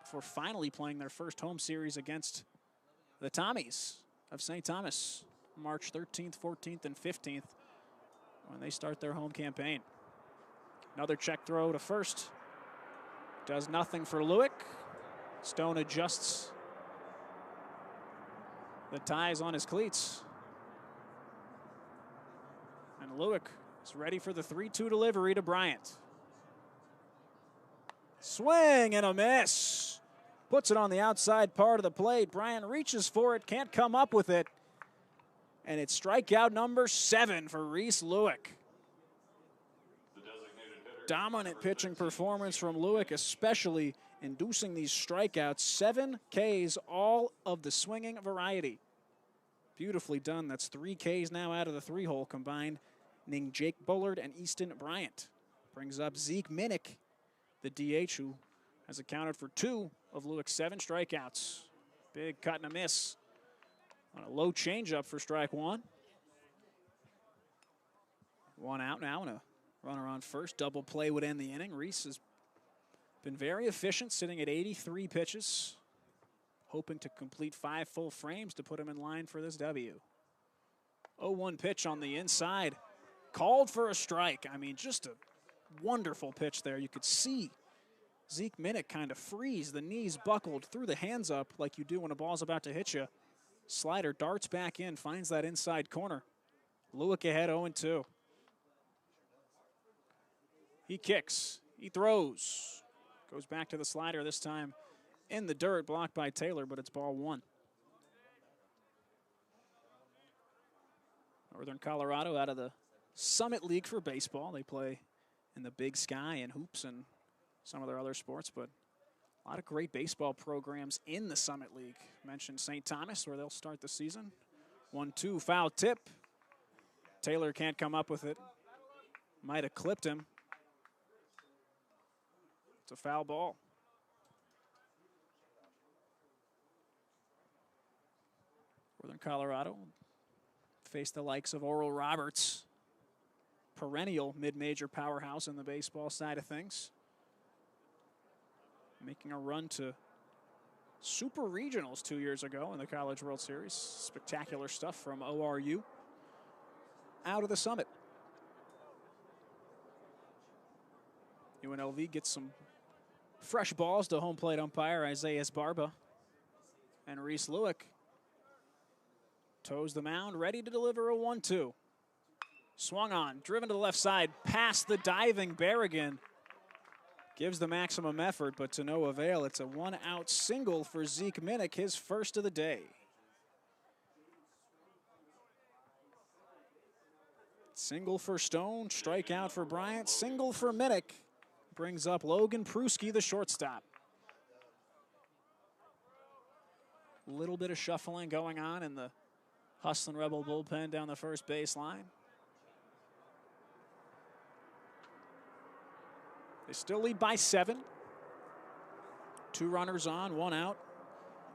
before finally playing their first home series against the Tommies of St. Thomas, March 13th, 14th, and 15th, when they start their home campaign. Another check throw to first. Does nothing for Lewick. Stone adjusts the ties on his cleats. And Lewick is ready for the 3-2 delivery to Bryant. Swing and a miss. Puts it on the outside part of the plate. Bryant reaches for it, can't come up with it. And it's strikeout number 7 for Reese Lewick. Dominant pitching performance from Lewick, especially inducing these strikeouts. 7 Ks, all of the swinging variety. Beautifully done. That's 3 Ks now out of the 3-hole combined, named Jake Bullard and Easton Bryant. Brings up Zeke Minnick, the DH, who has accounted for 2 of Lewick's 7 strikeouts. Big cut and a miss on a low changeup for strike 1. 1 out now and a runner on first. Double play would end the inning. Reese has been very efficient, sitting at 83 pitches, hoping to complete 5 full frames to put him in line for this W. 0-1 pitch on the inside. Called for a strike. I mean, just a wonderful pitch there. You could see Zeke Minnick kind of freeze, the knees buckled, threw the hands up like you do when a ball's about to hit you. Slider darts back in, finds that inside corner. Lewick ahead 0-2. He kicks, he throws. Goes back to the slider, this time in the dirt, blocked by Taylor, but it's ball 1. Northern Colorado out of the Summit League for baseball. They play in the Big Sky and hoops and some of their other sports, but a lot of great baseball programs in the Summit League. Mentioned St. Thomas, where they'll start the season. 1-2, foul tip. Taylor can't come up with it. Might have clipped him. It's a foul ball. Northern Colorado face the likes of Oral Roberts, perennial mid-major powerhouse in the baseball side of things. Making a run to Super Regionals 2 years ago in the College World Series. Spectacular stuff from ORU out of the Summit. UNLV gets some fresh balls to home plate umpire Isaiah Barba. And Reese Lewick toes the mound, ready to deliver a 1-2. Swung on, driven to the left side, past the diving Berrigan. Gives the maximum effort, but to no avail. It's a 1-out single for Zeke Minnick, his first of the day. Single for Stone, strikeout for Bryant, single for Minnick. Brings up Logan Pruski, the shortstop. A little bit of shuffling going on in the Hustlin' Rebel bullpen down the first baseline. They still lead by 7. 2 runners on, 1 out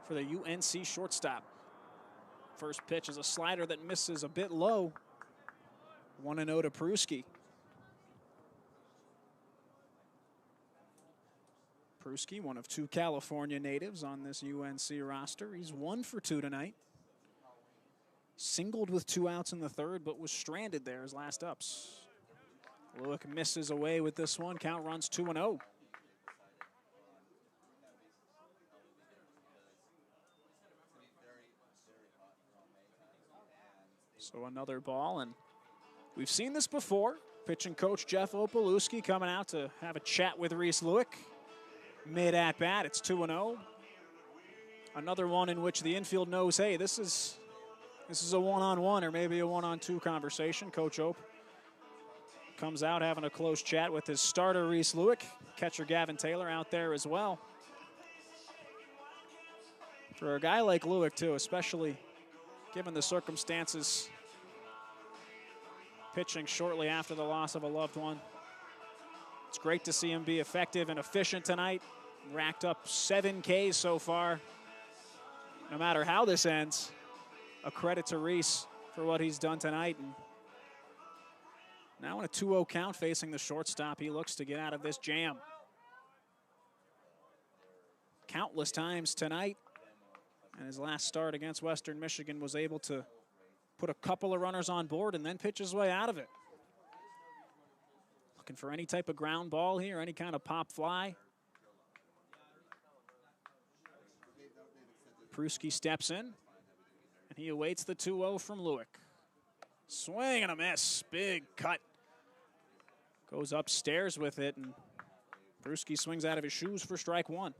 for the UNC shortstop. First pitch is a slider that misses a bit low. 1-0 to Pruski. Pruski, one of 2 California natives on this UNC roster. He's 1 for 2 tonight. Singled with 2 outs in the third, but was stranded there as last ups. Lewick misses away with this one. Count runs 2-0. So another ball, and we've seen this before. Pitching coach Jeff Opalewski coming out to have a chat with Reese Lewick. Mid at bat, it's 2-0. Another one in which the infield knows, hey, this is a one-on-one or maybe a one-on-2 conversation. Coach Ope comes out having a close chat with his starter, Reese Lewick. Catcher Gavin Taylor out there as well. For a guy like Lewick, too, especially given the circumstances, pitching shortly after the loss of a loved one. It's great to see him be effective and efficient tonight. Racked up 7 Ks so far. No matter how this ends, a credit to Reese for what he's done tonight. And now in a 2-0 count facing the shortstop, he looks to get out of this jam. Countless times tonight, and his last start against Western Michigan was able to put a couple of runners on board and then pitch his way out of it. Looking for any type of ground ball here, any kind of pop fly. Pruski steps in, And he awaits the 2-0 from Lewick. Swing and a miss. Big cut. Goes upstairs with it, and Brewski swings out of his shoes for strike one.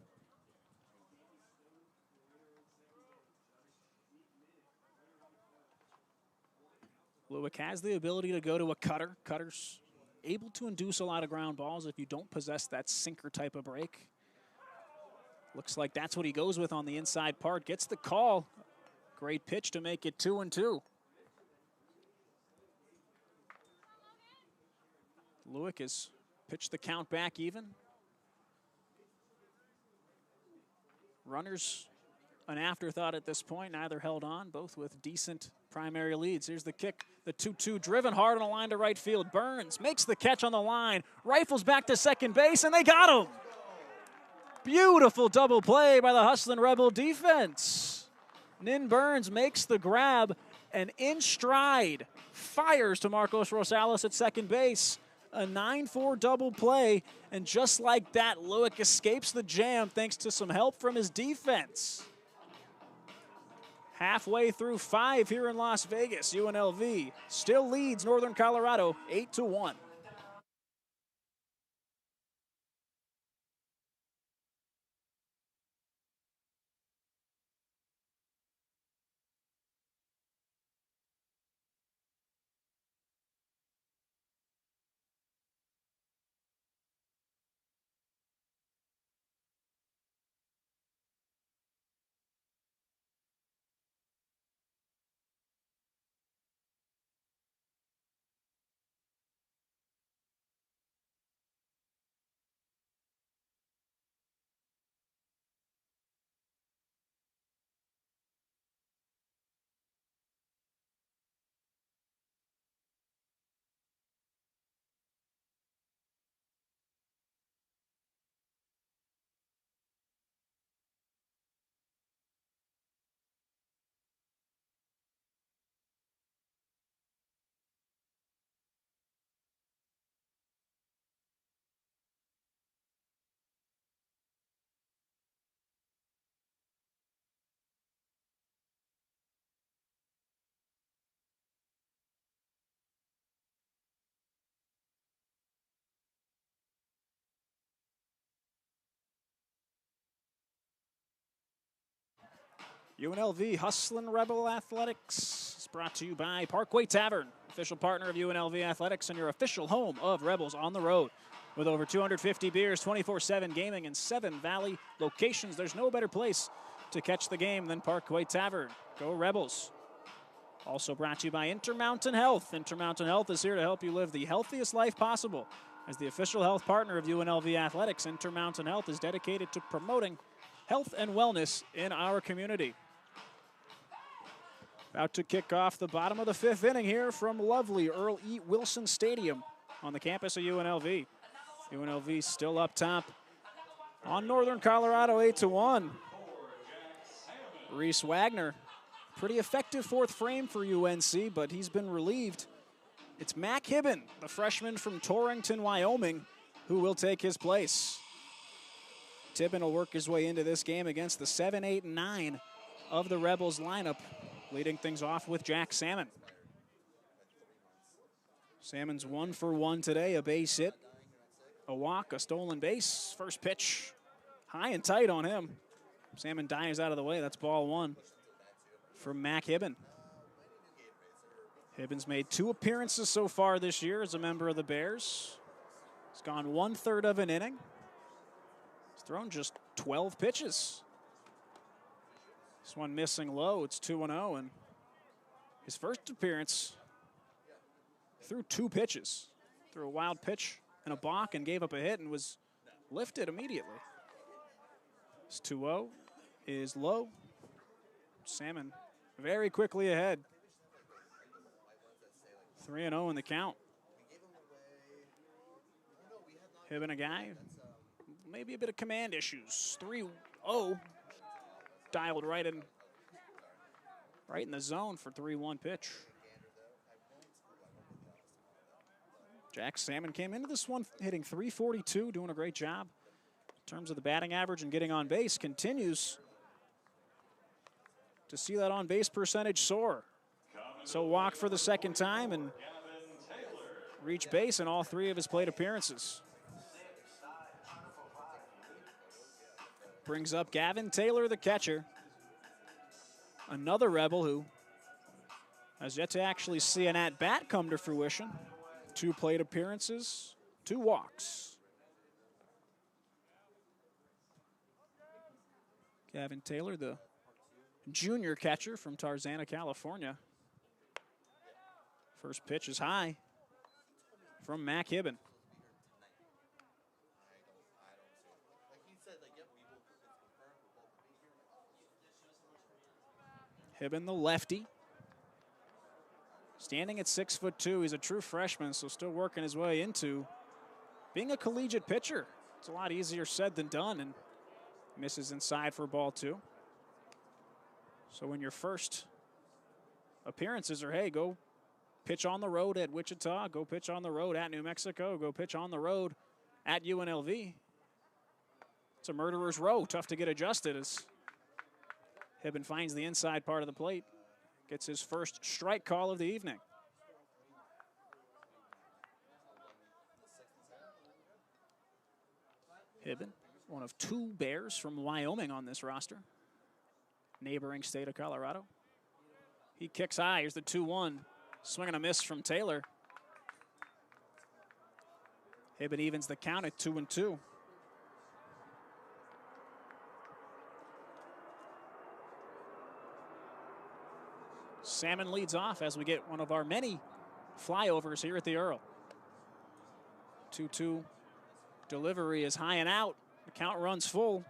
Lewick has the ability to go to a cutter. Cutter's able to induce a lot of ground balls if you don't possess that sinker type of break. Looks like that's what he goes with on the inside part. Gets the call. Great pitch to make it 2-2. Lewick has pitched the count back even. Runners an afterthought at this point, neither held on, both with decent primary leads. Here's the kick, the 2-2, driven hard on a line to right field. Burns makes the catch on the line, rifles back to second base, and they got him. Beautiful double play by the Hustlin' Rebel defense. Nin Burns makes the grab, and in stride, fires to Marcos Rosales at second base. A 9-4 double play, and just like that, Lewick escapes the jam thanks to some help from his defense. Halfway through 5 here in Las Vegas, UNLV still leads Northern Colorado 8-1. UNLV Hustlin' Rebel Athletics is brought to you by Parkway Tavern, official partner of UNLV Athletics and your official home of Rebels on the road. With over 250 beers, 24/7 gaming, and 7 Valley locations, there's no better place to catch the game than Parkway Tavern. Go Rebels. Also brought to you by Intermountain Health. Intermountain Health is here to help you live the healthiest life possible. As the official health partner of UNLV Athletics, Intermountain Health is dedicated to promoting health and wellness in our community. About to kick off the bottom of the 5th inning here from lovely Earl E. Wilson Stadium on the campus of UNLV. UNLV still up top on Northern Colorado 8-1. Reese Wagner, pretty effective 4th frame for UNC, but he's been relieved. It's Mac Hibben, the freshman from Torrington, Wyoming, who will take his place. Tibbin will work his way into this game against the 7, 8, and 9 of the Rebels lineup, leading things off with Jack Salmon. Salmon's 1 for 1 today, a base hit, a walk, a stolen base. First pitch, high and tight on him. Salmon dives out of the way. That's ball 1 for Mac Hibben. Hibben's made 2 appearances so far this year as a member of the Bears. He's gone 1/3 of an inning. He's thrown just 12 pitches. This one missing low. It's 2-0, and his first appearance threw 2 pitches. Threw a wild pitch and a balk and gave up a hit and was lifted immediately. This 2-0 is low. Salmon very quickly ahead. 3-0 in the count. Hibben, a guy, maybe a bit of command issues. 3-0. Dialed right in the zone for 3-1 pitch. Jack Salmon came into this one hitting .342, doing a great job in terms of the batting average and getting on base. Continues to see that on base percentage soar. So walk for the second time and reach base in all 3 of his plate appearances. Brings up Gavin Taylor, the catcher. Another Rebel who has yet to actually see an at-bat come to fruition. 2 plate appearances, 2 walks. Gavin Taylor, the junior catcher from Tarzana, California. First pitch is high from Mac Hibben. Hibben, the lefty. Standing at 6'2", he's a true freshman, so still working his way into being a collegiate pitcher. It's a lot easier said than done, and misses inside for ball 2. So when your first appearances are, hey, go pitch on the road at Wichita, go pitch on the road at New Mexico, go pitch on the road at UNLV. It's a murderer's row, tough to get adjusted as Hibben finds the inside part of the plate. Gets his first strike call of the evening. Hibben, one of 2 Bears from Wyoming on this roster. Neighboring state of Colorado. He kicks high. Here's the 2-1. Swing and a miss from Taylor. Hibben evens the count at 2-2. Salmon leads off as we get one of our many flyovers here at the Earl. 2-2 delivery is high and out. The count runs full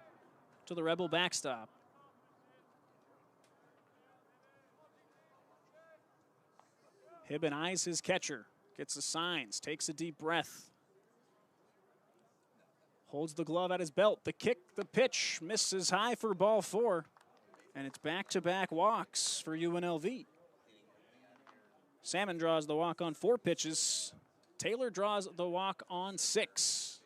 to the Rebel backstop. Hibben eyes his catcher, gets the signs, takes a deep breath. Holds the glove at his belt. The kick, the pitch, misses high for ball 4. And it's back-to-back walks for UNLV. Salmon draws the walk on 4 pitches. Taylor draws the walk on 6.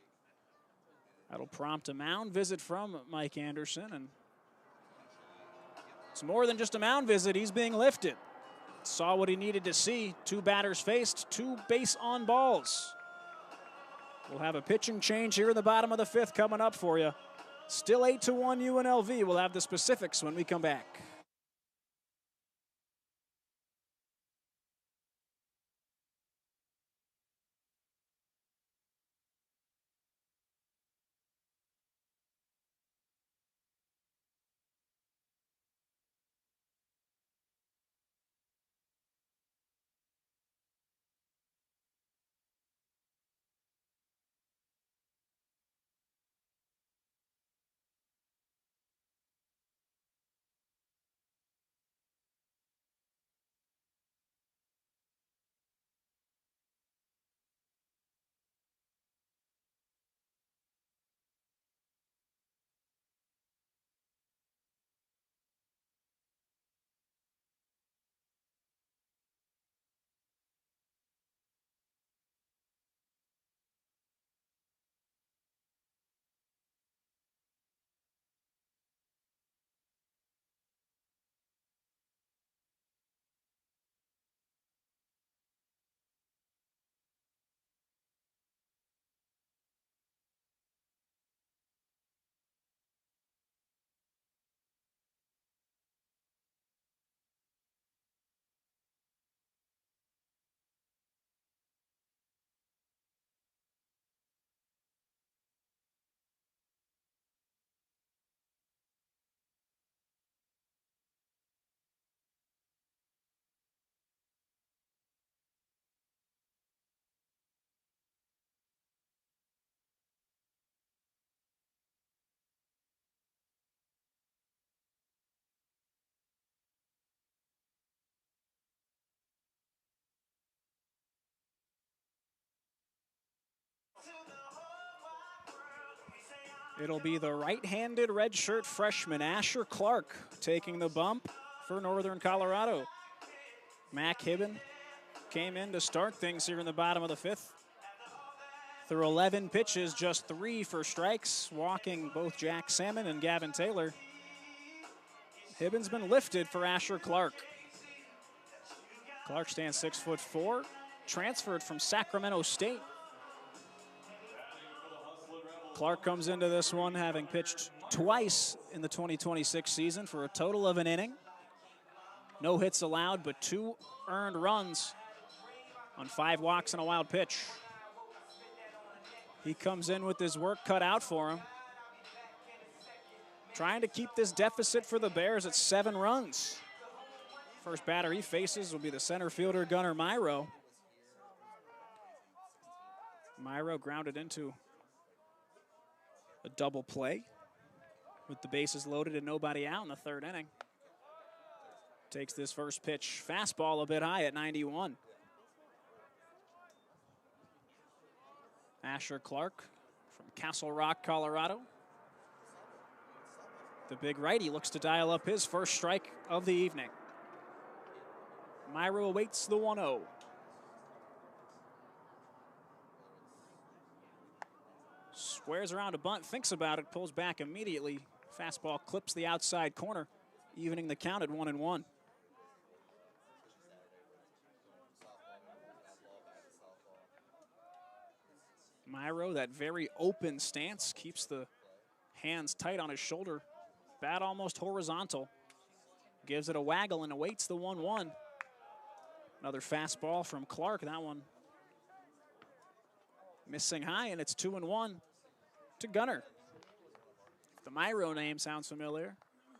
That'll prompt a mound visit from Mike Anderson. And it's more than just a mound visit. He's being lifted. Saw what he needed to see. 2 batters faced, 2 base on balls. We'll have a pitching change here in the bottom of the 5th coming up for you. Still 8-1 UNLV. We'll have the specifics when we come back. It'll be the right-handed redshirt freshman Asher Clark taking the bump for Northern Colorado. Mac Hibben came in to start things here in the bottom of the 5th. Through 11 pitches, just 3 for strikes, walking both Jack Salmon and Gavin Taylor. Hibbins been lifted for Asher Clark. Clark stands 6'4", transferred from Sacramento State. Clark comes into this one having pitched twice in the 2026 season for a total of an inning. No hits allowed, but 2 earned runs on 5 walks and a wild pitch. He comes in with his work cut out for him, trying to keep this deficit for the Bears at 7 runs. First batter he faces will be the center fielder, Gunnar Myro. Myro grounded into a double play with the bases loaded and nobody out in the 3rd inning. Takes this first pitch, fastball a bit high at 91. Asher Clark from Castle Rock, Colorado. The big righty looks to dial up his first strike of the evening. Myro awaits the 1-0. Squares around a bunt, thinks about it, pulls back immediately. Fastball clips the outside corner, evening the count at 1-1. Myro, that very open stance, keeps the hands tight on his shoulder. Bat almost horizontal. Gives it a waggle and awaits the 1-1. Another fastball from Clark. That one missing high, and it's 2-1 to Gunnar. If the Myro name sounds familiar,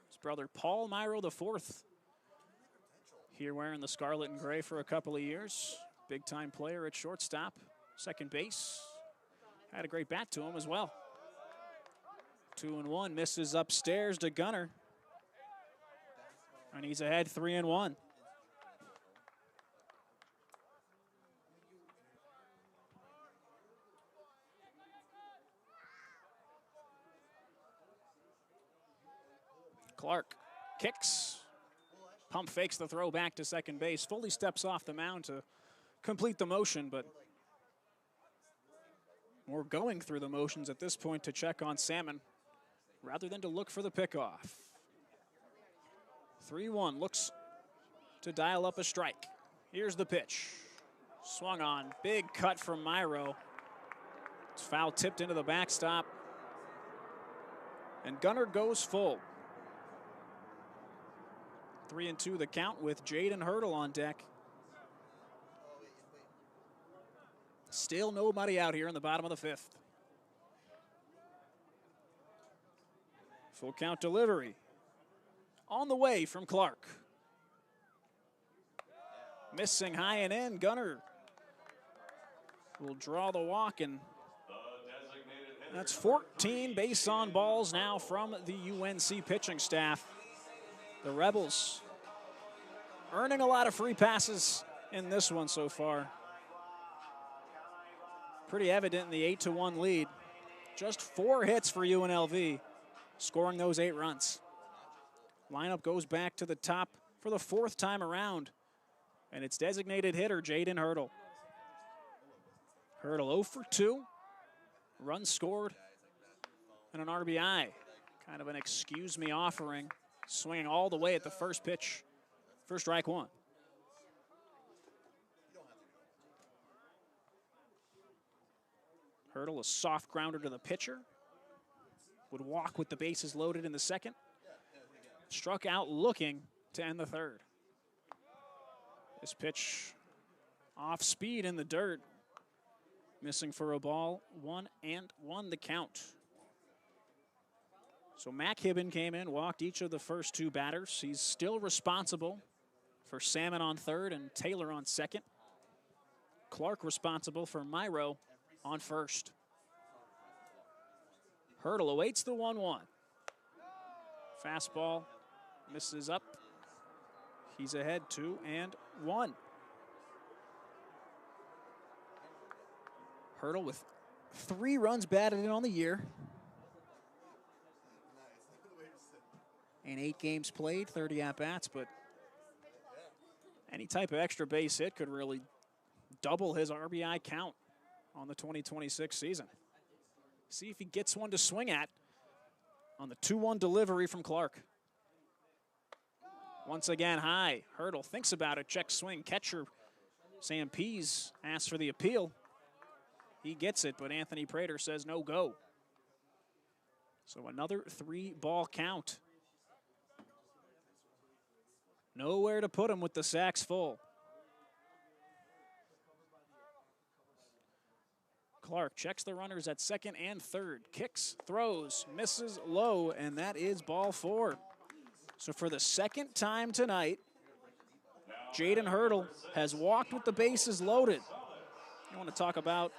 his brother Paul Myro IV. Here wearing the scarlet and gray for a couple of years. Big-time player at shortstop, second base. Had a great bat to him as well. 2-1, misses upstairs to Gunnar. And he's ahead 3-1. Clark kicks, pump fakes the throw back to second base, fully steps off the mound to complete the motion, but more going through the motions at this point to check on Salmon rather than to look for the pickoff. 3-1, looks to dial up a strike. Here's the pitch. Swung on, big cut from Myro. It's foul tipped into the backstop. And Gunnar goes full. 3-2 the count with Jaden Hurdle on deck. Still nobody out here in the bottom of the 5th. Full count delivery. On the way from Clark. Missing high and in. Gunnar will draw the walk, and that's 14 base on balls now from the UNC pitching staff. The Rebels earning a lot of free passes in this one so far. Pretty evident in the 8-1 lead. Just 4 hits for UNLV, scoring those 8 runs. Lineup goes back to the top for the 4th time around, and it's designated hitter Jaden Hurdle. Hurdle 0 for 2, runs scored, and an RBI. Kind of an excuse me offering, swinging all the way at the first pitch for strike 1. Hurdle, a soft grounder to the pitcher. Would walk with the bases loaded in the 2nd. Struck out looking to end the 3rd. This pitch off speed in the dirt. Missing for a ball, 1-1 the count. So Mac Hibben came in, walked each of the first 2 batters. He's still responsible for Salmon on 3rd and Taylor on 2nd. Clark responsible for Myro on 1st. Hurdle awaits the 1-1. Fastball misses up. He's ahead 2-1. Hurdle with 3 runs batted in on the year. And 8 games played, 30 at-bats, but any type of extra base hit could really double his RBI count on the 2026 season. See if he gets one to swing at on the 2-1 delivery from Clark. Once again, high. Hurdle thinks about it. Check swing. Catcher Sam Pease asks for the appeal. He gets it, but Anthony Prater says no go. So another 3-ball count. Nowhere to put him with the sacks full. Clark checks the runners at second and third. Kicks, throws, misses low, and that is ball 4. So for the second time tonight, Jaden Hurdle has walked with the bases loaded. You want to talk about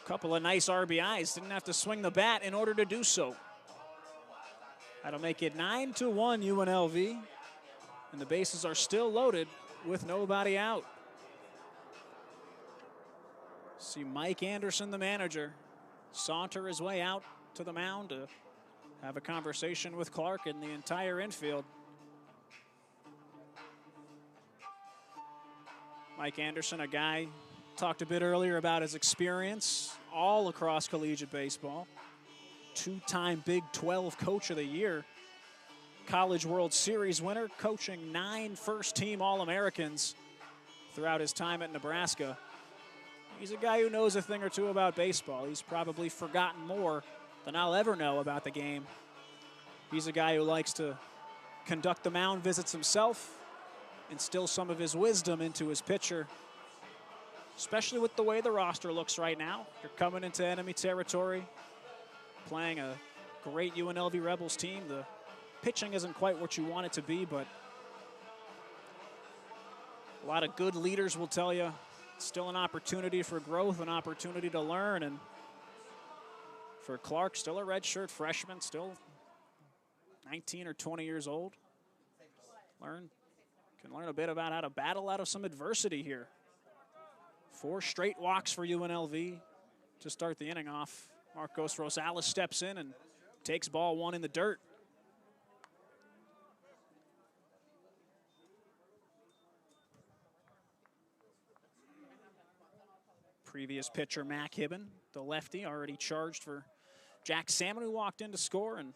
a couple of nice RBIs. Didn't have to swing the bat in order to do so. That'll make it 9-1 UNLV. And the bases are still loaded with nobody out. See Mike Anderson, the manager, saunter his way out to the mound to have a conversation with Clark and the entire infield. Mike Anderson, a guy, talked a bit earlier about his experience all across collegiate baseball. 2-time Big 12 Coach of the Year. College World Series winner, coaching 9 first-team All-Americans throughout his time at Nebraska. He's a guy who knows a thing or two about baseball. He's probably forgotten more than I'll ever know about the game. He's a guy who likes to conduct the mound visits himself, instill some of his wisdom into his pitcher, especially with the way the roster looks right now. You're coming into enemy territory, playing a great UNLV Rebels team. The pitching isn't quite what you want it to be, but a lot of good leaders will tell you still an opportunity for growth, an opportunity to learn. And for Clark, still a redshirt freshman, still 19 or 20 years old. Can learn a bit about how to battle out of some adversity here. 4 straight walks for UNLV to start the inning off. Marcos Rosales steps in and takes ball 1 in the dirt. Previous pitcher, Mac Hibben, the lefty, already charged for Jack Salmon, who walked in to score, and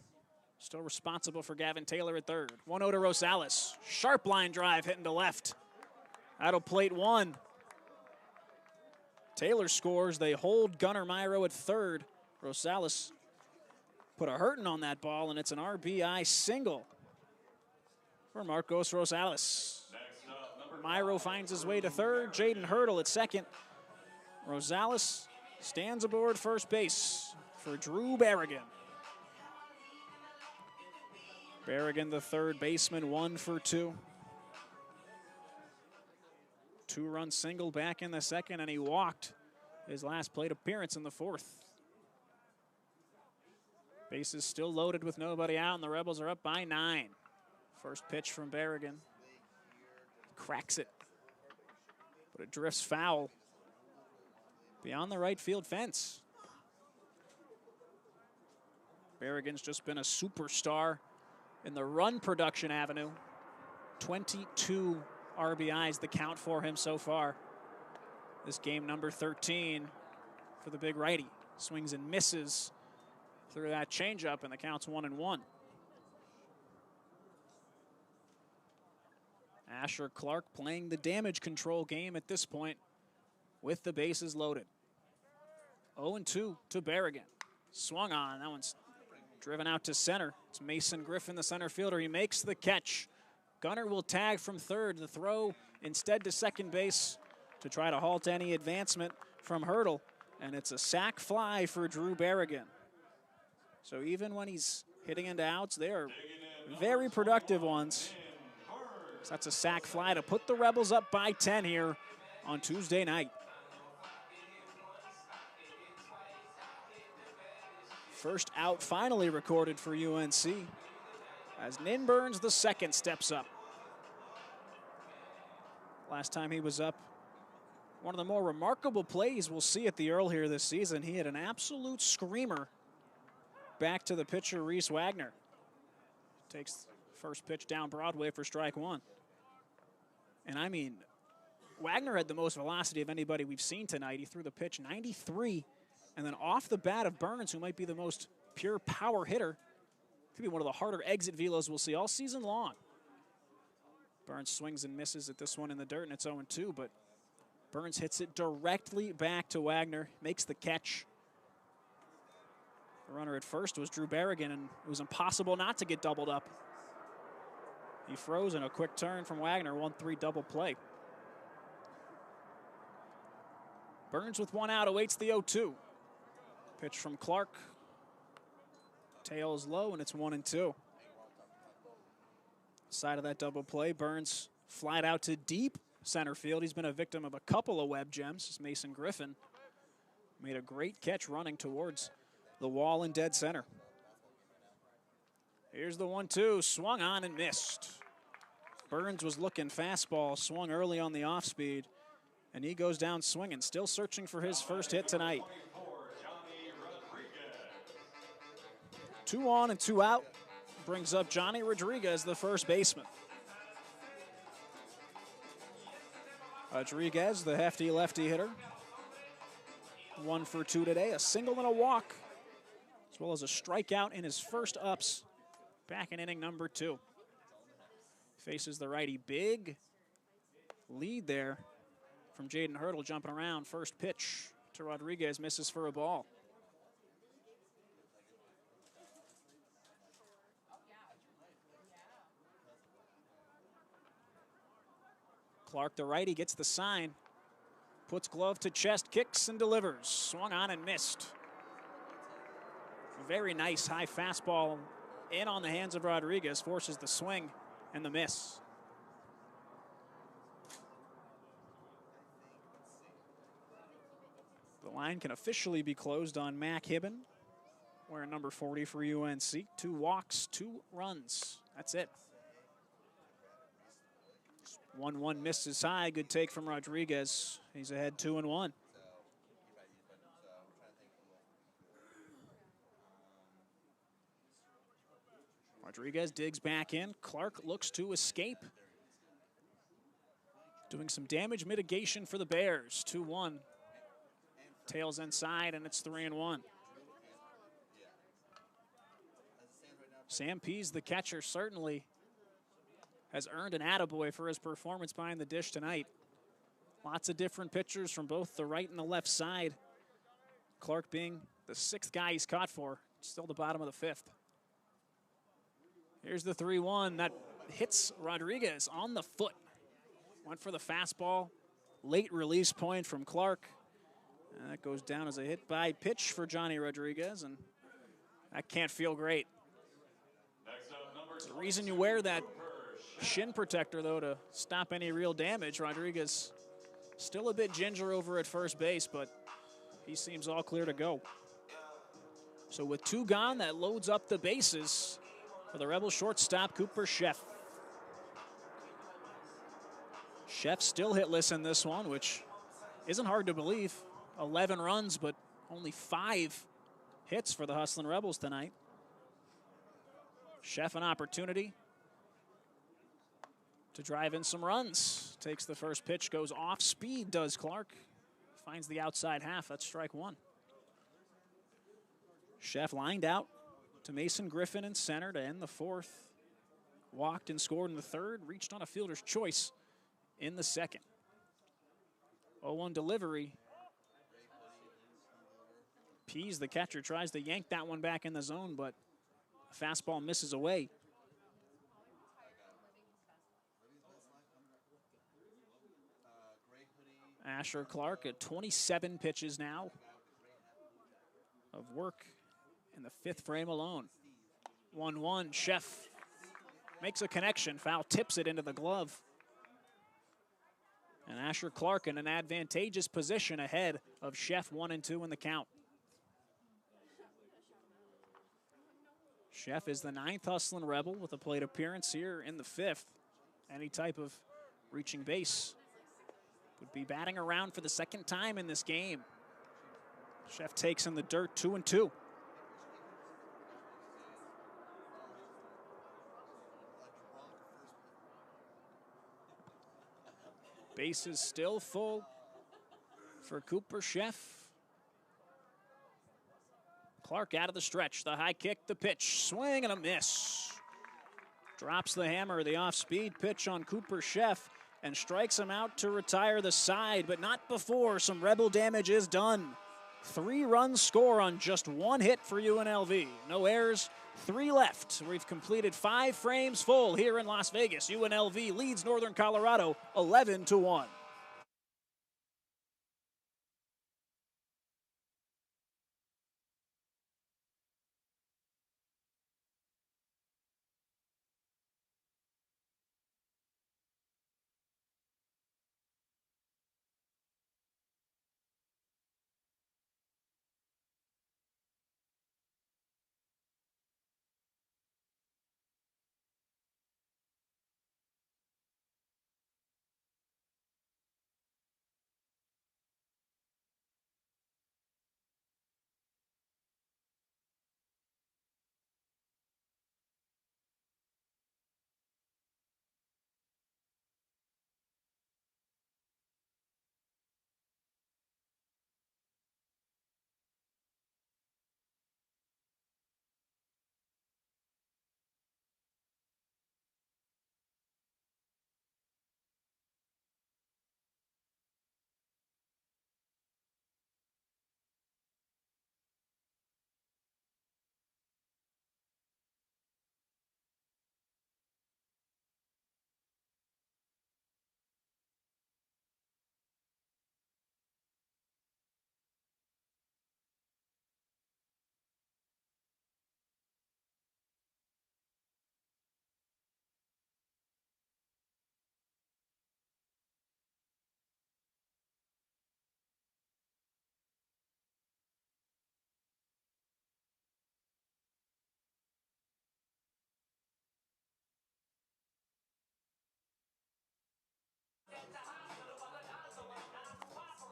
still responsible for Gavin Taylor at third. 1-0 to Rosales. Sharp line drive hitting to left. That'll plate 1. Taylor scores. They hold Gunnar Myro at third. Rosales put a hurting on that ball, and it's an RBI single for Marcos Rosales. Myro finds his way to third. Jaden Hurdle at second. Rosales stands aboard first base for Drew Berrigan. Berrigan, the third baseman, 1 for 2. 2-run single back in the second, and he walked his last plate appearance in the 4th. Bases still loaded with nobody out, and the Rebels are up by 9. First pitch from Berrigan. Cracks it, but it drifts foul beyond the right field fence. Berrigan's just been a superstar in the run production avenue. 22 RBIs the count for him so far. This game number 13 for the big righty. Swings and misses through that changeup, and the count's 1-1. Asher Clark playing the damage control game at this point with the bases loaded. 0-2 to Berrigan. Swung on. That one's driven out to center. It's Mason Griffin, the center fielder. He makes the catch. Gunnar will tag from third. The throw instead to second base to try to halt any advancement from Hurdle. And it's a sac fly for Drew Berrigan. So even when he's hitting into outs, they are very productive ones. So that's a sac fly to put the Rebels up by 10 here on Tuesday night. First out finally recorded for UNC as Ninburns, the second, steps up. Last time he was up, one of the more remarkable plays we'll see at the Earl here this season. He had an absolute screamer back to the pitcher, Reese Wagner. Takes first pitch down Broadway for strike 1. And I mean, Wagner had the most velocity of anybody we've seen tonight. He threw the pitch 93, and then off the bat of Burns, who might be the most pure power hitter. Could be one of the harder exit velos we'll see all season long. Burns swings and misses at this one in the dirt, and it's 0-2, but Burns hits it directly back to Wagner, makes the catch. The runner at first was Drew Berrigan, and it was impossible not to get doubled up. He froze in a quick turn from Wagner, 1-3 double play. Burns with one out awaits the 0-2. Pitch from Clark. Tails low, and it's 1-2. Side of that double play, Burns flied out to deep center field. He's been a victim of a couple of web gems. Mason Griffin made a great catch running towards the wall in dead center. Here's the 1-2, swung on and missed. Burns was looking fastball, swung early on the off speed, and he goes down swinging, still searching for his first hit tonight. 2 on and 2 out brings up Johnny Rodriguez, the first baseman. Rodriguez, the hefty lefty hitter, 1 for 2 today, a single and a walk, as well as a strikeout in his first ups back in inning number 2. Faces the righty. Big lead there from Jaden Hurdle jumping around. First pitch to Rodriguez, misses for a ball. Clark, the righty, gets the sign. Puts glove to chest, kicks and delivers. Swung on and missed. Very nice high fastball in on the hands of Rodriguez, forces the swing and the miss. The line can officially be closed on Mac Hibben, wearing number 40 for UNC. 2 walks, 2 runs. That's it. 1-1 misses high. Good take from Rodriguez. He's ahead 2-1. Rodriguez digs back in. Clark looks to escape. Doing some damage mitigation for the Bears. 2-1. Tails inside, and it's 3-1. Sam Pease, the catcher, certainly has earned an attaboy for his performance behind the dish tonight. Lots of different pitchers from both the right and the left side. Clark being the 6th guy he's caught for. Still the bottom of the 5th. Here's the 3-1 that hits Rodriguez on the foot. Went for the fastball. Late release point from Clark. And that goes down as a hit by pitch for Johnny Rodriguez, and that can't feel great. There's a reason you wear that shin protector, though, to stop any real damage. Rodriguez still a bit ginger over at first base, but he seems all clear to go. So with 2 gone, that loads up the bases for the Rebel shortstop, Cooper Sheff. Sheff still hitless in this one, which isn't hard to believe. 11 runs, but only 5 hits for the Hustlin' Rebels tonight. Sheff an opportunity to drive in some runs. Takes the first pitch, goes off speed, does Clark. Finds the outside half, that's strike 1. Sheff lined out to Mason Griffin in center to end the 4th. Walked and scored in the 3rd, reached on a fielder's choice in the 2nd. 0-1 delivery. Pease, the catcher, tries to yank that one back in the zone, but a fastball misses away. Asher Clark at 27 pitches now of work in the 5th frame alone. 1-1, Sheff makes a connection, foul tips it into the glove. And Asher Clark in an advantageous position ahead of Sheff, 1-2 in the count. Sheff is the 9th Hustlin' Rebel with a plate appearance here in the 5th. Any type of reaching base would be batting around for the 2nd time in this game. Sheff takes in the dirt, 2-2. Bases still full for Cooper Sheff. Clark out of the stretch, the high kick, the pitch, swing and a miss. Drops the hammer, the off-speed pitch on Cooper Sheff, and strikes him out to retire the side, but not before some Rebel damage is done. 3-run score on just 1 hit for UNLV. No errors, 3 left. We've completed 5 frames full here in Las Vegas. UNLV leads Northern Colorado 11-1.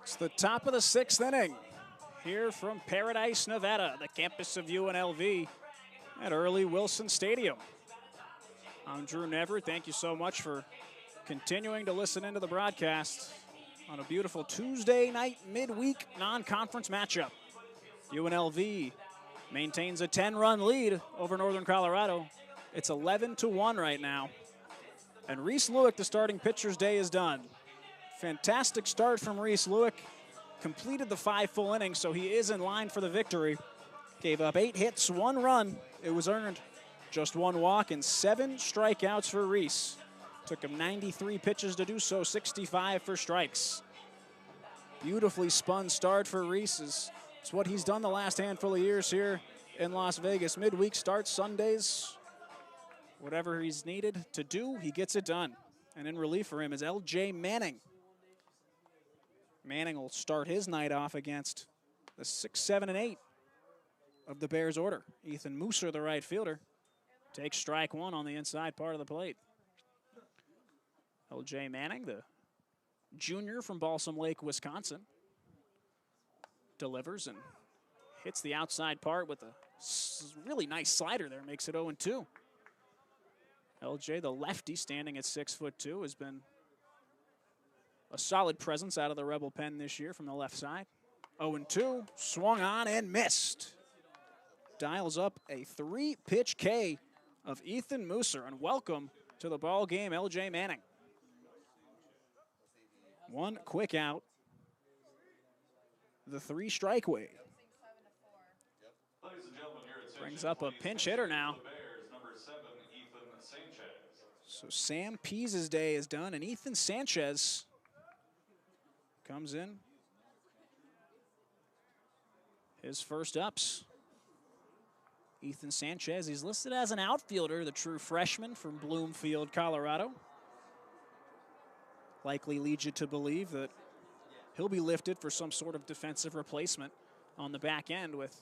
It's the top of the 6th inning here from Paradise, Nevada, the campus of UNLV at Earl E. Wilson Stadium. I'm Drew Never. Thank you so much for continuing to listen into the broadcast on a beautiful Tuesday night midweek non-conference matchup. UNLV maintains a 10-run lead over Northern Colorado. It's 11-1 right now. And Reese Lewick, the starting pitcher's day is done. Fantastic start from Reese Lewick. Completed the 5 full innings, so he is in line for the victory. Gave up 8 hits, 1 run. It was earned. Just 1 walk and 7 strikeouts for Reese. Took him 93 pitches to do so, 65 for strikes. Beautifully spun start for Reese. It's what he's done the last handful of years here in Las Vegas. Midweek starts, Sundays. Whatever he's needed to do, he gets it done. And in relief for him is L.J. Manning. Manning will start his night off against the 6, 7, and 8 of the Bears order. Ethan Mooser, the right fielder, takes strike 1 on the inside part of the plate. L.J. Manning, the junior from Balsam Lake, Wisconsin, delivers and hits the outside part with a really nice slider there, makes it 0-2. L.J., the lefty, standing at 6'2", has been a solid presence out of the Rebel pen this year from the left side. 0-2, swung on and missed. Dials up a 3-pitch K of Ethan Mooser, and welcome to the ball game, L.J. Manning. 1 quick out. The 3-strike way. Brings up a pinch hitter now. So Sam Pease's day is done, and Ethan Sanchez comes in. His first ups. Ethan Sanchez, he's listed as an outfielder, the true freshman from Bloomfield, Colorado. Likely leads you to believe that he'll be lifted for some sort of defensive replacement on the back end with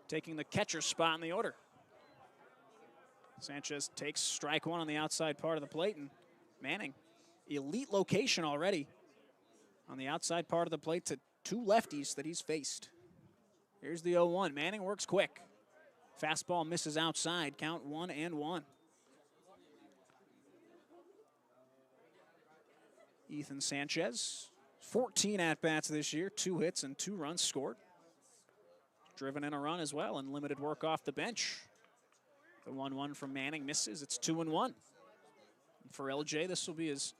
taking the catcher spot in the order. Sanchez takes strike 1 on the outside part of the plate, and Manning, elite location already on the outside part of the plate to 2 lefties that he's faced. Here's the 0-1. Manning works quick. Fastball misses outside. Count 1-1. Ethan Sanchez, 14 at-bats this year, 2 hits and 2 runs scored. Driven in a run as well and limited work off the bench. The 1-1 from Manning misses. It's 2-1. For LJ, this will be his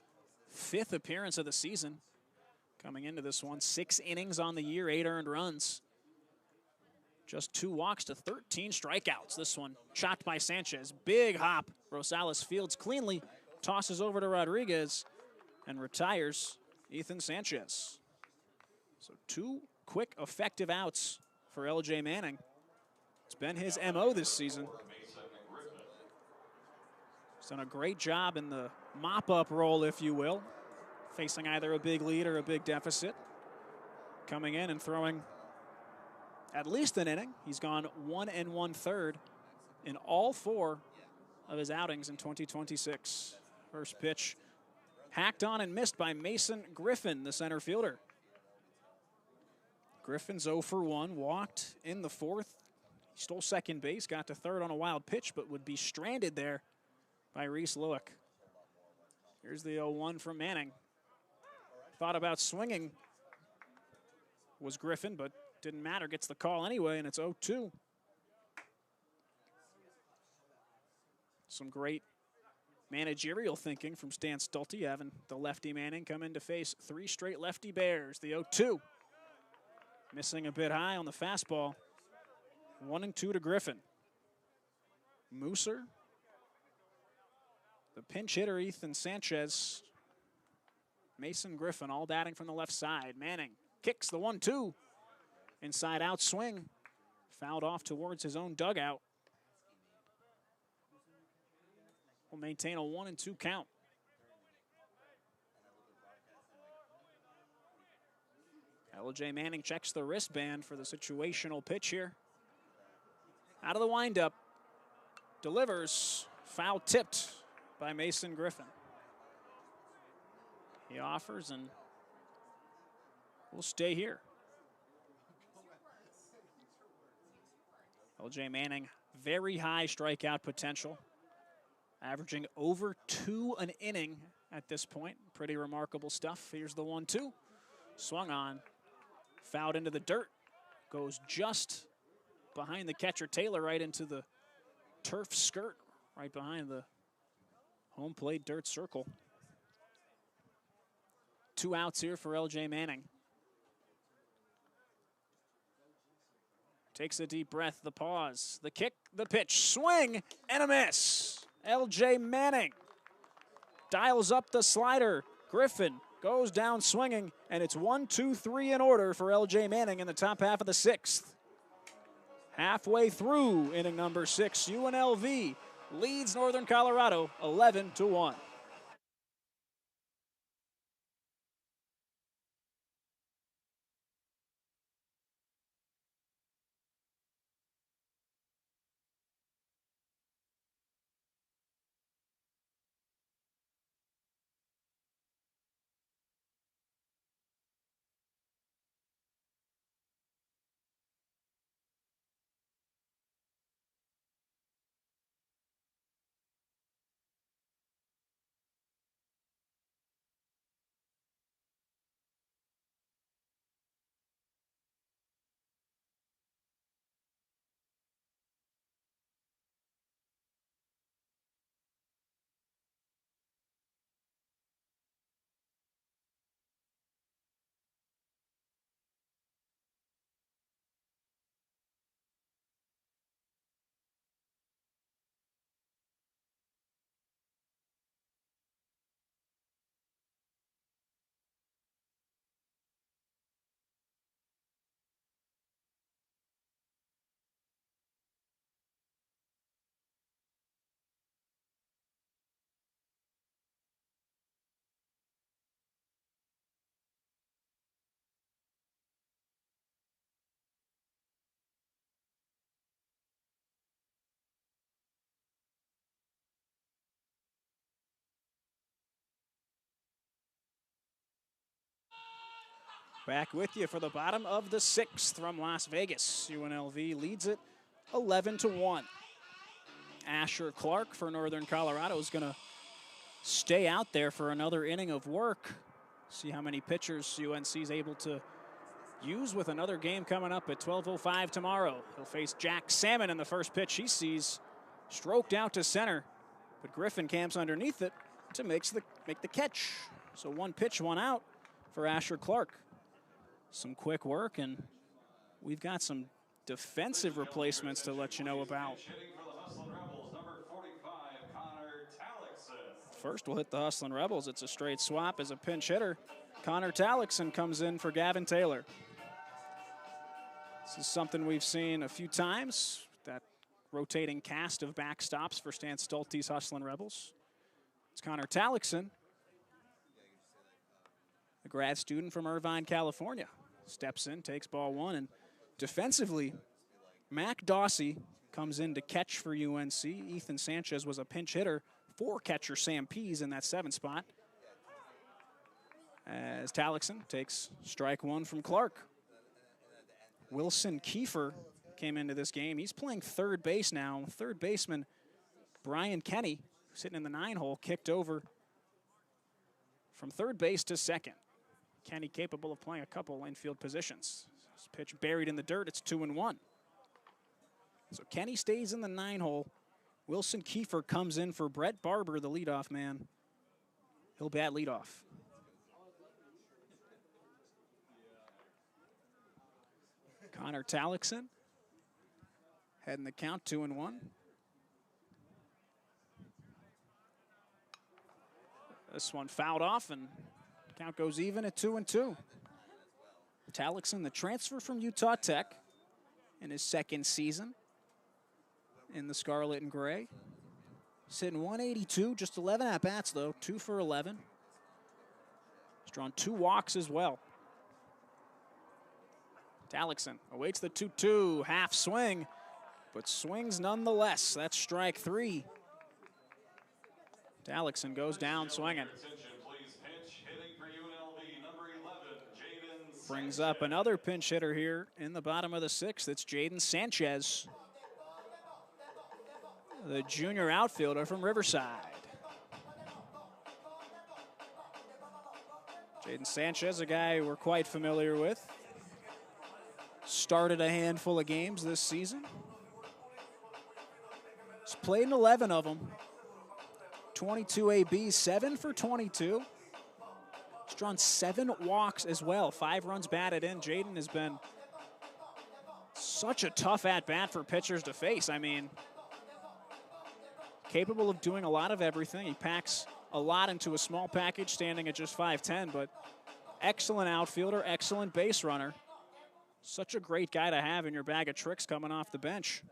5th appearance of the season. Coming into this one, 6 innings on the year, 8 earned runs. Just 2 walks to 13 strikeouts. This one chopped by Sanchez. Big hop. Rosales fields cleanly, tosses over to Rodriguez, and retires Ethan Sanchez. So 2 quick, effective outs for LJ Manning. It's been his MO this season. He's done a great job in the mop-up role, if you will, facing either a big lead or a big deficit. Coming in and throwing at least an inning. He's gone 1 1/3 in all 4 of his outings in 2026. First pitch hacked on and missed by Mason Griffin, the center fielder. Griffin's 0 for 1, walked in the 4th. He stole second base, got to third on a wild pitch, but would be stranded there by Reese Lewick. Here's the 0-1 from Manning. Thought about swinging was Griffin, but didn't matter. Gets the call anyway, and it's 0-2. Some great managerial thinking from Stan Stulte, having the lefty Manning come in to face 3 straight lefty Bears. The 0-2. Missing a bit high on the fastball. 1-2 to Griffin. Mooser. The pinch hitter, Ethan Sanchez. Mason Griffin, all batting from the left side. Manning kicks the 1-2. Inside out swing. Fouled off towards his own dugout. Will maintain a 1-2 count. LJ Manning checks the wristband for the situational pitch here. Out of the windup. Delivers. Foul tipped by Mason Griffin. He offers and will stay here. LJ Manning, very high strikeout potential, averaging over 2 an inning at this point. Pretty remarkable stuff. Here's the 1-2. Swung on, fouled into the dirt, goes just behind the catcher Taylor, right into the turf skirt, right behind the home plate dirt circle. 2 outs here for LJ Manning. Takes a deep breath, the pause, the kick, the pitch, swing, and a miss. LJ Manning dials up the slider. Griffin goes down swinging, and it's 1-2-3 in order for LJ Manning in the top half of the 6th. Halfway through inning number 6, UNLV leads Northern Colorado 11-1. Back with you for the bottom of the 6th from Las Vegas. UNLV leads it 11-1. Asher Clark for Northern Colorado is going to stay out there for another inning of work. See how many pitchers UNC is able to use with another game coming up at 12:05 tomorrow. He'll face Jack Salmon in the first pitch he sees. Stroked out to center, but Griffin camps underneath it to make the catch. So one pitch, one out for Asher Clark. Some quick work, and we've got some defensive replacements to let you know about. First, we'll hit the Hustlin' Rebels. It's a straight swap as a pinch hitter. Connor Tallickson comes in for Gavin Taylor. This is something we've seen a few times, that rotating cast of backstops for Stan Stolte's Hustlin' Rebels. It's Connor Tallickson, a grad student from Irvine, California. Steps in, takes ball one, and defensively, Mac Dawsey comes in to catch for UNC. Ethan Sanchez was a pinch hitter for catcher Sam Pease in that 7 spot. As Tallickson takes strike one from Clark. Wilson Kiefer came into this game. He's playing third base now. Third baseman Brian Kenny, sitting in the 9-hole, kicked over from third base to second. Kenny capable of playing a couple infield positions. This pitch buried in the dirt, it's 2-1. So Kenny stays in the 9-hole. Wilson Kiefer comes in for Brett Barber, the leadoff man. He'll bat leadoff. Connor Tallickson heading the count, 2-1. This one fouled off, and count goes even at 2-2. Tallickson, the transfer from Utah Tech in his second season in the Scarlet and Gray. Sitting 182, just 11 at-bats, though, 2 for 11. He's drawn 2 walks as well. Tallickson awaits the 2-2, half swing, but swings nonetheless. That's strike 3. Tallickson goes down swinging. Brings up another pinch hitter here in the bottom of the 6th. It's Jaden Sanchez, the junior outfielder from Riverside. Jaden Sanchez, a guy we're quite familiar with. Started a handful of games this season. He's played in 11 of them. 22 ABs, 7 for 22. He's drawn 7 walks as well, 5 runs batted in. Jaden has been such a tough at-bat for pitchers to face. I mean, capable of doing a lot of everything. He packs a lot into a small package, standing at just 5'10", but excellent outfielder, excellent base runner. Such a great guy to have in your bag of tricks coming off the bench.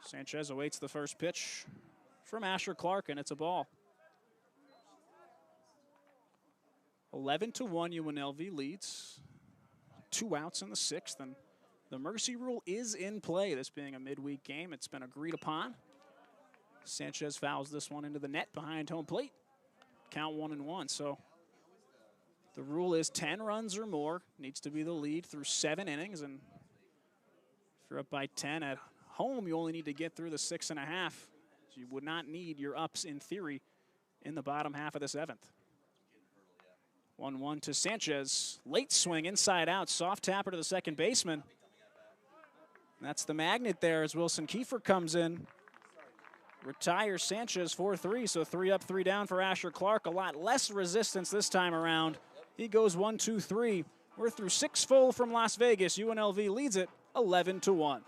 Sanchez awaits the first pitch from Asher Clark, and it's a ball. 11-1 UNLV leads. 2 outs in the 6th, and the mercy rule is in play, this being a midweek game. It's been agreed upon. Sanchez fouls this one into the net behind home plate. Count 1-1, so the rule is 10 runs or more. Needs to be the lead through 7 innings, and if you're up by 10 at home, you only need to get through the 6.5. So you would not need your ups, in theory, in the bottom half of the 7th. 1-1 to Sanchez. Late swing, inside out, soft tapper to the second baseman. That's the magnet there as Wilson Kiefer comes in. Retires Sanchez 4-3, so 3 up, 3 down for Asher Clark. A lot less resistance this time around. He goes 1-2-3. We're through 6 full from Las Vegas. UNLV leads it 11-1.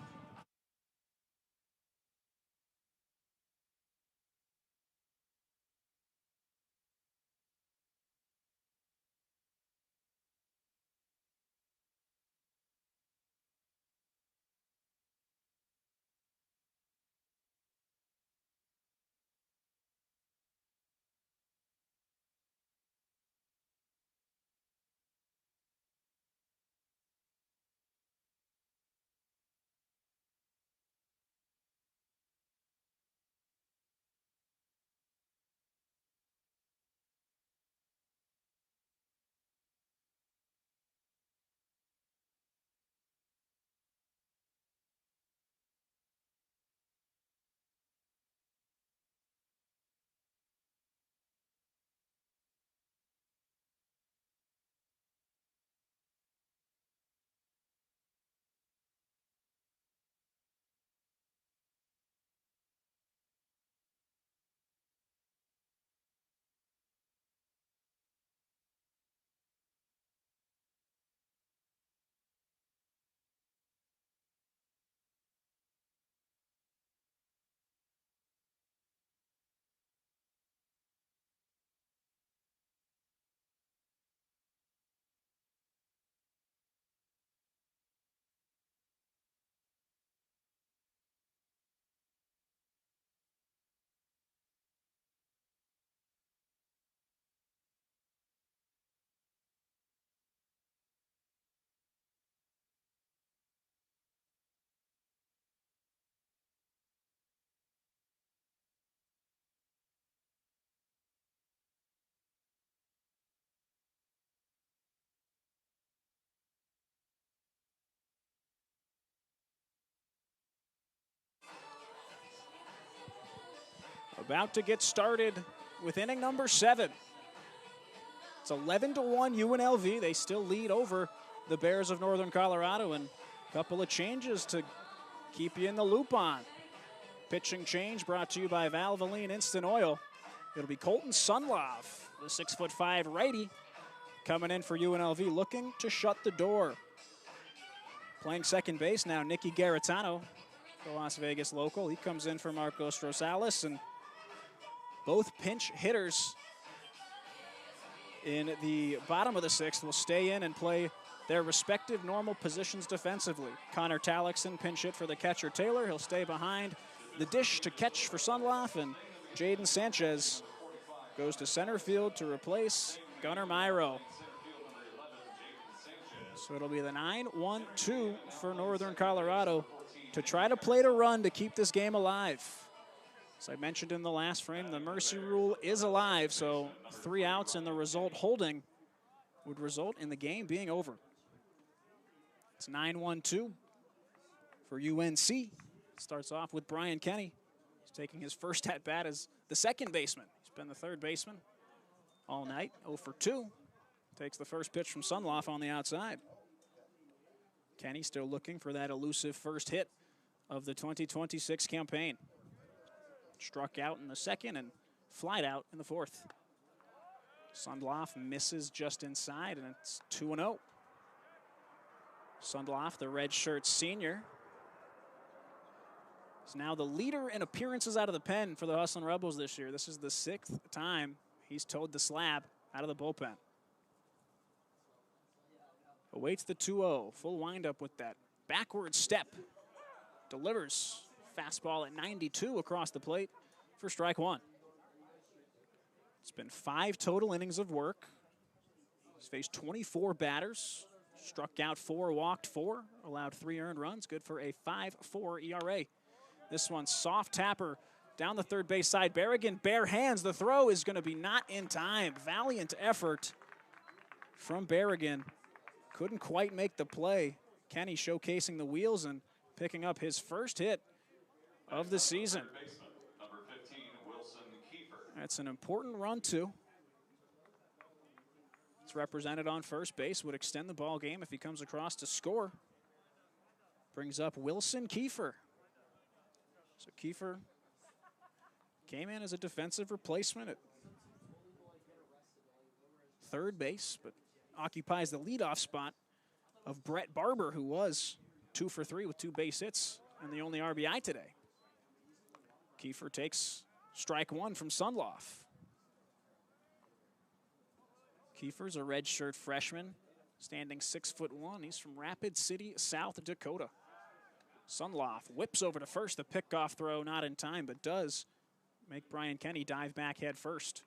about to get started with inning number 7. It's 11-1 UNLV. They still lead over the Bears of Northern Colorado, and a couple of changes to keep you in the loop on. Pitching change brought to you by Valvoline Instant Oil. It'll be Colton Sunlove, the 6'5" righty, coming in for UNLV, looking to shut the door. Playing second base now, Nicky Garitano, the Las Vegas local. He comes in for Marcos Rosales, and both pinch hitters in the bottom of the 6th will stay in and play their respective normal positions defensively. Connor Talixon pinch hit for the catcher Taylor. He'll stay behind the dish to catch for Sunloff, and Jaden Sanchez goes to center field to replace Gunnar Myro. So it'll be the 9-1-2 for Northern Colorado to try to play to run to keep this game alive. As I mentioned in the last frame, the mercy rule is alive, so 3 outs and the result holding would result in the game being over. It's 9-1-2 for UNC. Starts off with Brian Kenny. He's taking his first at bat as the second baseman. He's been the third baseman all night, 0 for 2. Takes the first pitch from Sunloff on the outside. Kenny still looking for that elusive first hit of the 2026 campaign. Struck out in the second and flied out in the 4th. Sunloff misses just inside, and it's 2-0. Sunloff, the redshirt senior, is now the leader in appearances out of the pen for the Hustlin' Rebels this year. This is the 6th time he's towed the slab out of the bullpen. Awaits the 2-0. Full windup with that backward step. Delivers fastball at 92 across the plate for strike 1. It's been 5 total innings of work. He's faced 24 batters. Struck out 4, walked 4, allowed 3 earned runs. Good for a 5.4 ERA. This one, soft tapper down the third base side. Berrigan, bare hands. The throw is going to be not in time. Valiant effort from Berrigan. Couldn't quite make the play. Kenny showcasing the wheels and picking up his first hit of the season. Number 15, Wilson Kiefer. That's an important run, too. It's represented on first base, would extend the ball game if he comes across to score. Brings up Wilson Kiefer. So Kiefer came in as a defensive replacement at third base, but occupies the leadoff spot of Brett Barber, who was 2 for 3 with 2 base hits and the only RBI today. Kiefer takes strike 1 from Sunloff. Kiefer's a redshirt freshman, standing 6'1". He's from Rapid City, South Dakota. Sunloff whips over to first. The pickoff throw not in time, but does make Brian Kenny dive back head first.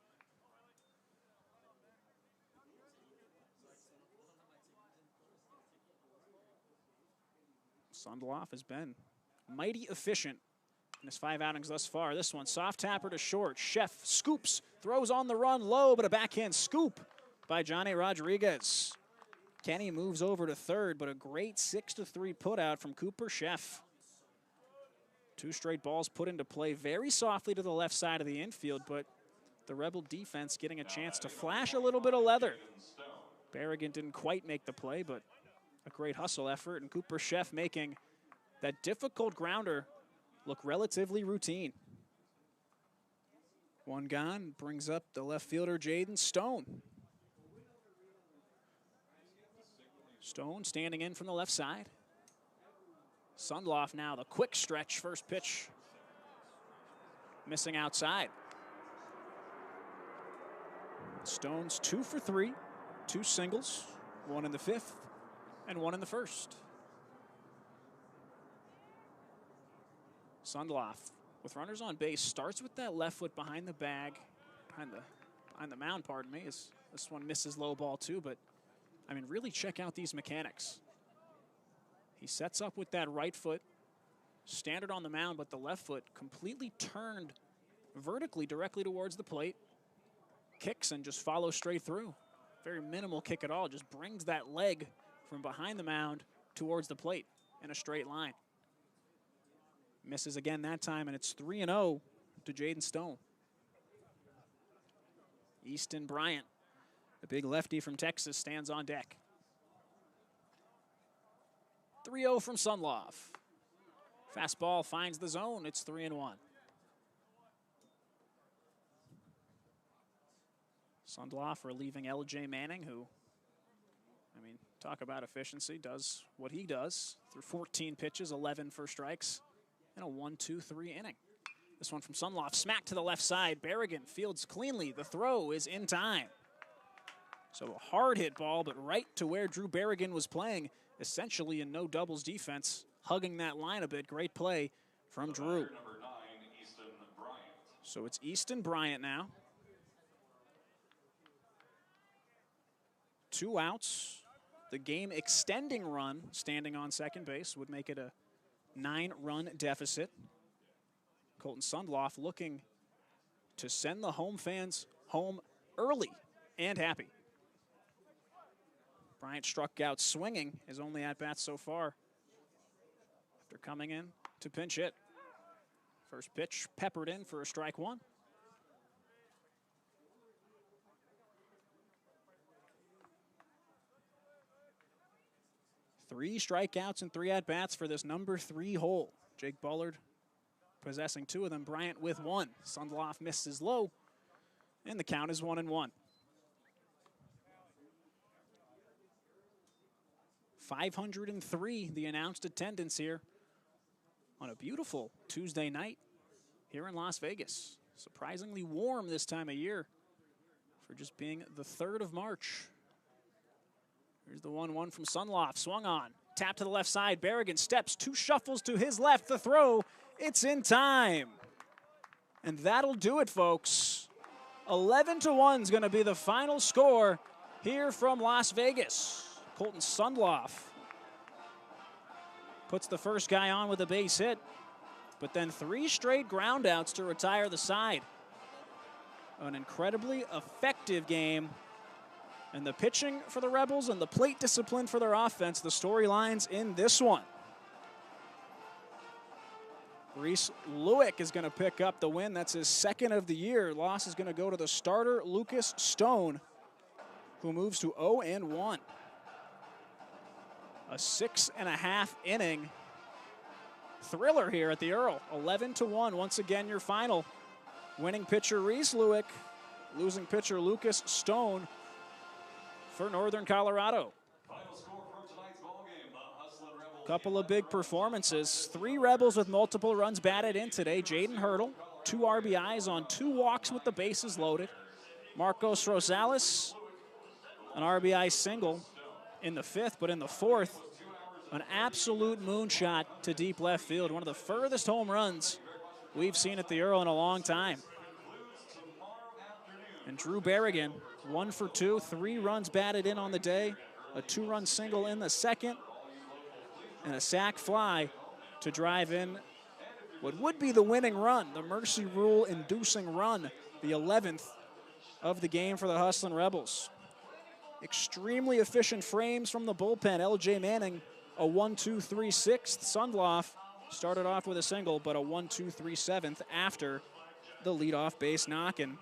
Sunloff has been mighty efficient in his 5 outings thus far. This one, soft tapper to short. Chef scoops, throws on the run low, but a backhand scoop by Johnny Rodriguez. Kenny moves over to third, but a great 6-3 putout from Cooper Chef. 2 straight balls put into play very softly to the left side of the infield, but the Rebel defense getting a chance to flash a little bit of leather. Berrigan didn't quite make the play, but a great hustle effort, and Cooper Chef making that difficult grounder look relatively routine. 1 gone, brings up the left fielder Jaden Stone. Stone standing in from the left side. Sunloff now, the quick stretch, first pitch. Missing outside. Stone's 2 for 3, 2 singles, 1 in the 5th and 1 in the 1st. Sunloff, with runners on base, starts with that left foot behind the bag, behind the mound, pardon me. This one misses low ball too, but I mean, really check out these mechanics. He sets up with that right foot, standard on the mound, but the left foot completely turned vertically directly towards the plate, kicks and just follows straight through. Very minimal kick at all, just brings that leg from behind the mound towards the plate in a straight line. Misses again that time, and it's 3-0 to Jaden Stone. Easton Bryant, the big lefty from Texas, stands on deck. 3-0 from Sunloff. Fastball finds the zone. It's 3-1. Sunloff relieving LJ Manning, who, I mean, talk about efficiency, does what he does through 14 pitches, 11 for strikes, and a 1-2-3 inning. This one from Sunloff, smack to the left side. Berrigan fields cleanly. The throw is in time. So a hard hit ball, but right to where Drew Berrigan was playing, essentially in no doubles defense, hugging that line a bit. Great play from Drew. Number 9, Easton Bryant. So it's Easton Bryant now. 2 outs. The game extending run standing on second base would make it a 9-run deficit. Colton Sunloff looking to send the home fans home early and happy. Bryant struck out swinging, his only at-bat so far after coming in to pinch hit. First pitch peppered in for a strike one. Three strikeouts and 3 at-bats for this number 3 hole. Jake Bullard possessing 2 of them, Bryant with 1. Sunloff misses low, and the count is 1-1. 503, the announced attendance here on a beautiful Tuesday night here in Las Vegas. Surprisingly warm this time of year for just being the 3rd of March. Here's the 1-1 from Sunloff, swung on, tap to the left side. Berrigan steps, 2 shuffles to his left. The throw, it's in time. And that'll do it, folks. 11-1 is going to be the final score here from Las Vegas. Colton Sunloff puts the first guy on with a base hit, but then 3 straight groundouts to retire the side. An incredibly effective game. And the pitching for the Rebels and the plate discipline for their offense, the storylines in this one. Reese Lewick is going to pick up the win. That's his 2nd of the year. Loss is going to go to the starter, Lucas Stone, who moves to 0-1. A 6.5 inning thriller here at the Earl. 11-1, once again your final. Winning pitcher Reese Lewick, losing pitcher Lucas Stone for Northern Colorado. Final score from tonight's ballgame, the Hustlin' Rebels. Couple of big performances. 3 Rebels with multiple runs batted in today. Jaden Hurdle, 2 RBIs on 2 walks with the bases loaded. Marcos Rosales, an RBI single in the 5th, but in the 4th, an absolute moonshot to deep left field. One of the furthest home runs we've seen at the Earl in a long time. And Drew Berrigan, 1 for 2, 3 runs batted in on the day, a 2-run single in the 2nd, and a sac fly to drive in what would be the winning run, the Mercy Rule inducing run, the 11th of the game for the Hustlin' Rebels. Extremely efficient frames from the bullpen. LJ Manning, a 1-2-3 6th. Sunloff started off with a single, but a 1-2-3 7th after the leadoff base knock. And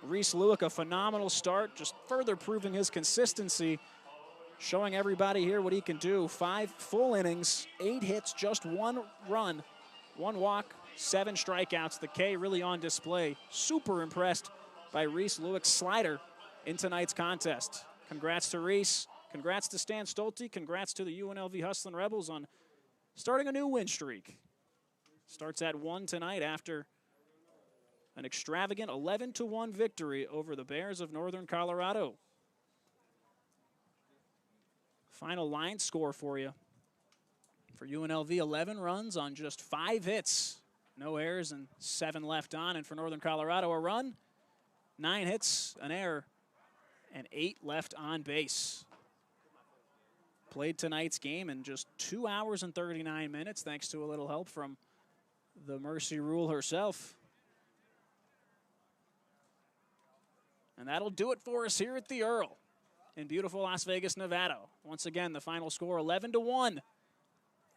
Reese Lewick, a phenomenal start, just further proving his consistency, showing everybody here what he can do. 5 full innings, 8 hits, just 1 run, 1 walk, 7 strikeouts. The K really on display. Super impressed by Reese Lewick's slider in tonight's contest. Congrats to Reese. Congrats to Stan Stolte. Congrats to the UNLV Hustlin' Rebels on starting a new win streak. Starts at 1 tonight after an extravagant 11-1 victory over the Bears of Northern Colorado. Final line score for you. For UNLV, 11 runs on just 5 hits. No errors and 7 left on. And for Northern Colorado, a run, 9 hits, an error, and 8 left on base. Played tonight's game in just 2 hours and 39 minutes, thanks to a little help from the Mercy Rule herself. And that'll do it for us here at the Earl in beautiful Las Vegas, Nevada. Once again, the final score 11-1.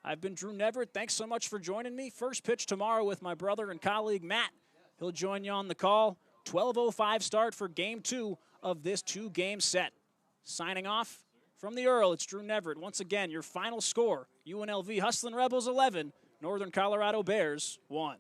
I've been Drew Neverett. Thanks so much for joining me. First pitch tomorrow with my brother and colleague Matt. He'll join you on the call. 12:05 start for game 2 of this 2-game set. Signing off from the Earl, it's Drew Neverett. Once again, your final score, UNLV Hustlin' Rebels 11, Northern Colorado Bears 1.